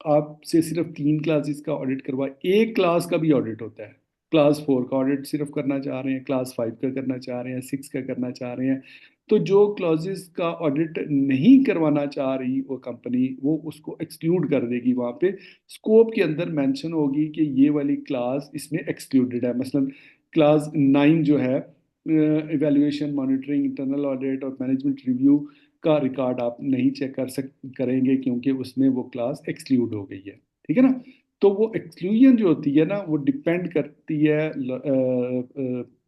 [SPEAKER 1] आपसे सिर्फ 3 क्लासेस का ऑडिट करवाए, एक क्लास का भी ऑडिट होता है, क्लास 4 का ऑडिट सिर्फ करना चाह रहे हैं, क्लास 5 का करना चाह रहे हैं, 6 का करना चाह रहे हैं। तो जो क्लॉजेस का ऑडिट नहीं करवाना चाह रही वो कंपनी, वो उसको एक्सक्लूड कर देगी। वहाँ पे स्कोप के अंदर मेंशन होगी कि ये वाली क्लास इसमें एक्सक्लूडेड है। मसलन क्लास 9 जो है, इवेल्युएशन, मॉनिटरिंग, इंटरनल ऑडिट और मैनेजमेंट रिव्यू का रिकॉर्ड आप नहीं चेक करेंगे क्योंकि उसमें वो क्लास एक्सक्लूड हो गई है, ठीक है ना। तो वो एक्सक्लूजन जो होती है ना वो डिपेंड करती है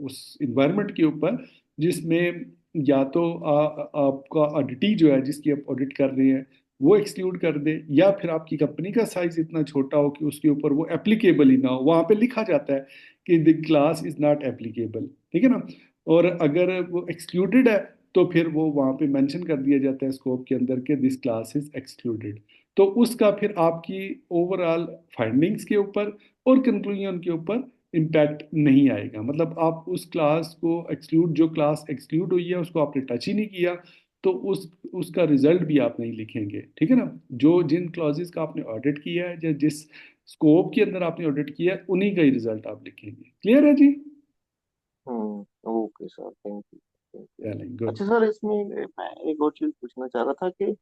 [SPEAKER 1] उस इन्वायरमेंट के ऊपर जिसमें या तो आपका ऑडिटी जो है जिसकी आप ऑडिट कर रहे हैं वो एक्सक्लूड कर दे, या फिर आपकी कंपनी का साइज इतना छोटा हो कि उसके ऊपर वो एप्लीकेबल ही ना हो। वहां पे लिखा जाता है कि the class is not applicable, ठीक है ना। और अगर वो एक्सक्लूडेड है तो फिर वो वहां पे मेंशन कर दिया जाता है स्कोप के अंदर के दिस क्लास इज एक्सक्लूडेड। तो उसका फिर आपकी ओवरऑल फाइंडिंग्स के ऊपर और कंक्लूजन के ऊपर इम्पैक्ट नहीं आएगा। मतलब आप उस क्लास को एक्सक्लूड, जो क्लास एक्सक्लूड हुई है उसको आपने टच ही नहीं किया, तो उसका रिजल्ट भी आप नहीं लिखेंगे, ठीक है ना। जो जिन क्लॉजेस का आपने ऑडिट किया है या जिस स्कोप के अंदर आपने ऑडिट किया है उन्हीं का ही रिजल्ट आप लिखेंगे। क्लियर है जी?
[SPEAKER 3] Okay sir, thank you, thank you.
[SPEAKER 1] चलें, गुड।
[SPEAKER 3] अच्छा सर, इसमें मैं एक और चीज पूछना चाह रहा था कि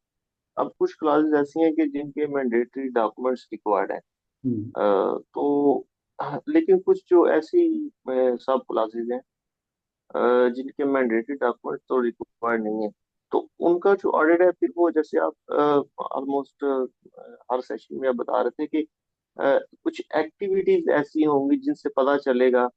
[SPEAKER 3] अब कुछ क्लासेस ऐसी हैं कि जिनके मैंडेटरी डॉक्यूमेंट्स रिक्वायर्ड हैं।
[SPEAKER 1] हम्म।
[SPEAKER 3] तो लेकिन कुछ जो ऐसी सब क्लासेस हैं जिनके मैंडेटरी डॉक्यूमेंट तो रिक्वायर्ड नहीं है, तो उनका जो ऑडिट है फिर वो, जैसे आप ऑलमोस्ट हर सेशन में आप बता रहे थे कि कुछ एक्टिविटीज ऐसी होंगी जिनसे पता चलेगा।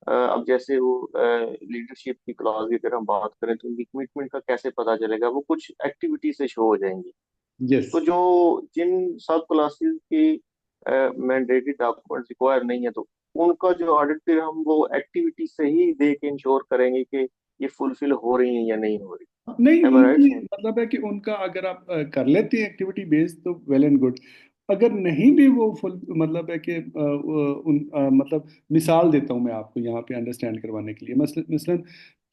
[SPEAKER 3] अब जैसे वो लीडरशिप की क्लास की अगर हम बात करें तो उनकी कमिटमेंट का कैसे पता चलेगा, वो कुछ एक्टिविटी से शो हो जाएंगी।
[SPEAKER 1] यस।
[SPEAKER 3] तो जो जिन सब क्लासेस की मैंडेटरी डॉक्यूमेंट रिक्वायर नहीं है, तो उनका जो ऑडिट फिर हम वो एक्टिविटी से ही देख के इंश्योर करेंगे कि ये फुलफिल हो रही है या नहीं हो रही।
[SPEAKER 1] नहीं,
[SPEAKER 3] एम आई राइट
[SPEAKER 1] उनकी
[SPEAKER 3] सर?
[SPEAKER 1] मतलब है कि उनका अगर आप कर लेते हैं एक्टिविटी बेस्ड तो वेल एंड गुड। अगर नहीं भी वो फुल मतलब है कि मतलब मिसाल देता हूँ मैं आपको यहाँ पे अंडरस्टैंड करवाने के लिए। मसलन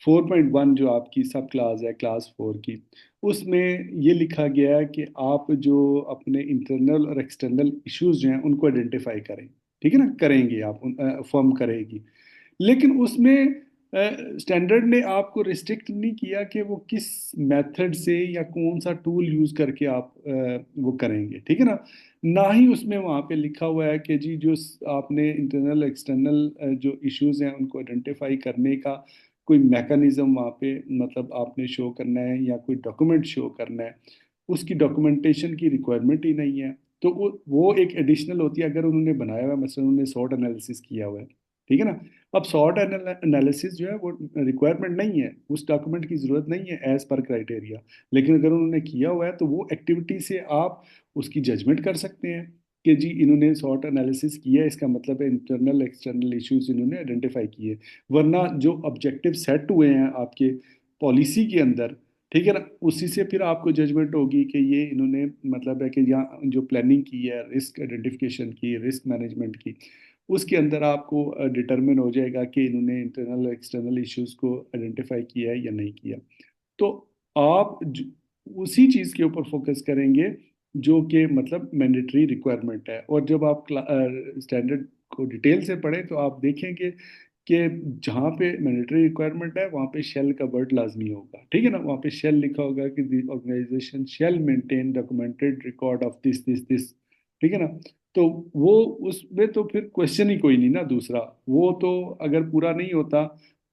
[SPEAKER 1] 4.1 जो आपकी सब क्लास है क्लास 4 की, उसमें ये लिखा गया है कि आप जो अपने इंटरनल और एक्सटर्नल इश्यूज जो हैं उनको आइडेंटिफाई करें, ठीक है ना, करेंगे आप, फर्म करेगी। लेकिन उसमें स्टैंडर्ड ने आपको रिस्ट्रिक्ट नहीं किया कि वो किस मेथड से या कौन सा टूल यूज करके आप वो करेंगे, ठीक है ना। ना ही उसमें वहाँ पे लिखा हुआ है कि जी जो आपने इंटरनल एक्सटर्नल जो इश्यूज हैं उनको आइडेंटिफाई करने का कोई मैकेनिज्म वहाँ पे मतलब आपने शो करना है या कोई डॉक्यूमेंट शो करना है। उसकी डॉक्यूमेंटेशन की रिक्वायरमेंट ही नहीं है। तो वो एक एडिशनल होती है अगर उन्होंने बनाया हुआ है, मतलब उन्होंने सॉर्ट एनालिसिस किया हुआ है, ठीक है ना। अब सॉर्ट एनालिसिस जो है वो रिक्वायरमेंट नहीं है, उस डॉक्यूमेंट की जरूरत नहीं है एज पर क्राइटेरिया, लेकिन अगर उन्होंने किया हुआ है तो वो एक्टिविटी से आप उसकी जजमेंट कर सकते हैं कि जी इन्होंने सॉर्ट एनालिसिस किया है, इसका मतलब है इंटरनल एक्सटर्नल इश्यूज इन्होंने आइडेंटिफाई किए। वरना जो ऑब्जेक्टिव सेट हुए हैं आपके पॉलिसी के अंदर, ठीक है ना, उसी से फिर आपको जजमेंट होगी कि ये इन्होंने मतलब है कि यहाँ जो प्लानिंग की है, रिस्क आइडेंटिफिकेशन की, रिस्क मैनेजमेंट की, उसके अंदर आपको डिटरमिन हो जाएगा कि इन्होंने इंटरनल एक्सटर्नल इश्यूज को आइडेंटिफाई किया है या नहीं किया। तो आप उसी चीज़ के ऊपर फोकस करेंगे जो कि मतलब मैंडेटरी रिक्वायरमेंट है। और जब आप स्टैंडर्ड को डिटेल से पढ़ें तो आप देखेंगे कि जहाँ पे मैंडेटरी रिक्वायरमेंट है वहाँ पे शेल का वर्ड लाजमी होगा, ठीक है ना। वहाँ पे शेल लिखा होगा कि the organisation shall maintain documented record of this this this, ठीक है ना। तो वो उसमें तो फिर क्वेश्चन ही कोई नहीं ना दूसरा, वो तो अगर पूरा नहीं होता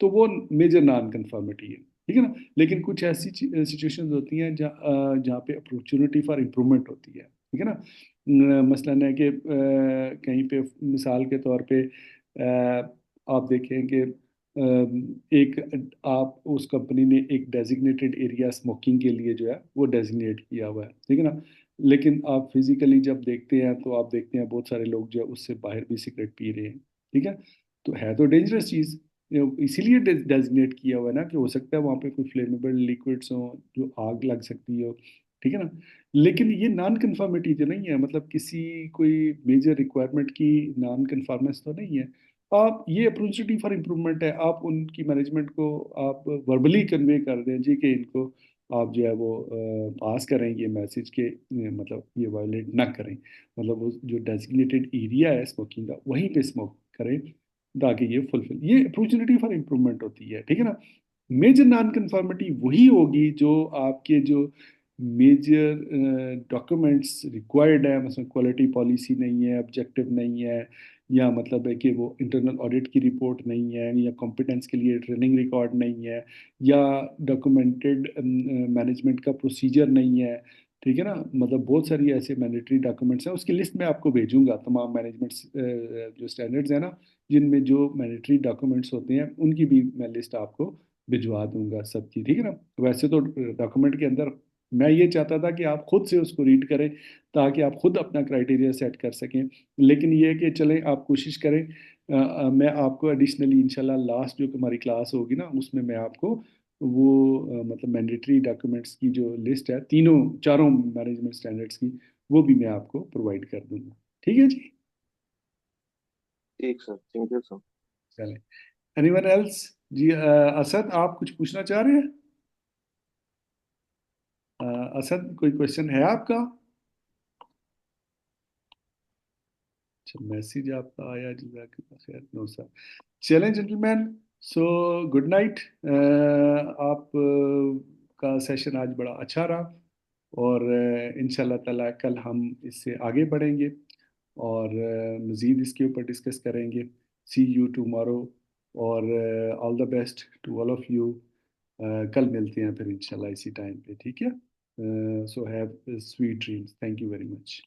[SPEAKER 1] तो वो मेजर नॉन कंफर्मिटी है, ठीक है ना। लेकिन कुछ ऐसी सिचुएशंस होती हैं जहाँ पे अपॉर्चुनिटी फॉर इम्प्रूवमेंट होती है, ठीक है ना। मसलन है कि कहीं पे मिसाल के तौर पे आप देखें कि एक आप उस कंपनी ने एक डेजिग्नेटेड एरिया स्मोकिंग के लिए जो है वो डेजिग्नेट किया हुआ है, ठीक है ना। लेकिन आप फिजिकली जब देखते हैं तो आप देखते हैं बहुत सारे लोग जो है उससे बाहर भी सिगरेट पी रहे हैं, ठीक है। तो है तो डेंजरस चीज़, इसीलिए डेजिग्नेट किया हुआ है ना कि हो सकता है वहाँ पे कोई फ्लेमेबल लिक्विड्स हो जो आग लग सकती हो, ठीक है ना। लेकिन ये नॉन कन्फर्मिटी तो नहीं है, मतलब किसी कोई मेजर रिक्वायरमेंट की नॉन कन्फर्मेंस तो नहीं है। आप ये अपॉर्चुनिटी फॉर इम्प्रूवमेंट है, आप उनकी मैनेजमेंट को आप वर्बली कन्वे कर दें जी कि इनको आप जो है वो पास करें ये मैसेज के मतलब ये वायलेट ना करें, मतलब वो जो डेजिग्नेटेड एरिया है स्मोकिंग का वहीं पे स्मोक करें, ताकि ये फुलफिल, ये अपॉर्चुनिटी फॉर इम्प्रूवमेंट होती है, ठीक है ना। मेजर नॉन कंफर्मिटी वही होगी जो आपके जो मेजर डॉक्यूमेंट्स रिक्वायर्ड है, मतलब क्वालिटी पॉलिसी नहीं है, ऑब्जेक्टिव नहीं है, या मतलब है कि वो इंटरनल ऑडिट की रिपोर्ट नहीं है, या कॉम्पिटेंस के लिए ट्रेनिंग रिकॉर्ड नहीं है, या डॉक्यूमेंटेड मैनेजमेंट का प्रोसीजर नहीं है, ठीक है ना। मतलब बहुत सारी ऐसे मैंडेटरी डॉक्यूमेंट्स हैं, उसकी लिस्ट मैं आपको भेजूंगा, तमाम मैनेजमेंट जो स्टैंडर्ड्स हैं ना जिनमें जो मैंडेटरी डॉक्यूमेंट्स होते हैं उनकी भी मैं लिस्ट आपको भिजवा दूंगा सबकी, ठीक है ना। वैसे तो डॉक्यूमेंट के अंदर मैं ये चाहता था कि आप खुद से उसको रीड करें ताकि आप खुद अपना क्राइटेरिया सेट कर सकें, लेकिन ये है कि चलें आप कोशिश करें। मैं आपको एडिशनली इंशाल्लाह लास्ट जो हमारी क्लास होगी ना उसमें मैं आपको वो मतलब मैंडेटरी डॉक्यूमेंट्स की जो लिस्ट है तीनों चारों मैनेजमेंट स्टैंडर्ड्स की, वो भी मैं आपको प्रोवाइड कर दूंगा, ठीक है जी।
[SPEAKER 3] ठीक सर, थैंक यू सर।
[SPEAKER 1] चलें, एनीवन एल्स जी। असद आप कुछ पूछना चाह रहे हैं? असद कोई क्वेश्चन है आपका? अच्छा, मैसेज आपका आया जी, खैर नो सर। चलें जेंटलमैन, सो गुड नाइट। आप का सेशन आज बड़ा अच्छा रहा, और इंशाल्लाह ताला कल हम इससे आगे बढ़ेंगे और मज़ीद इसके ऊपर डिस्कस करेंगे। सी यू टुमारो, और all the best to all of you. कल मिलते हैं फिर इंशाल्लाह इसी टाइम पे, ठीक है। So have sweet dreams, thank you very much.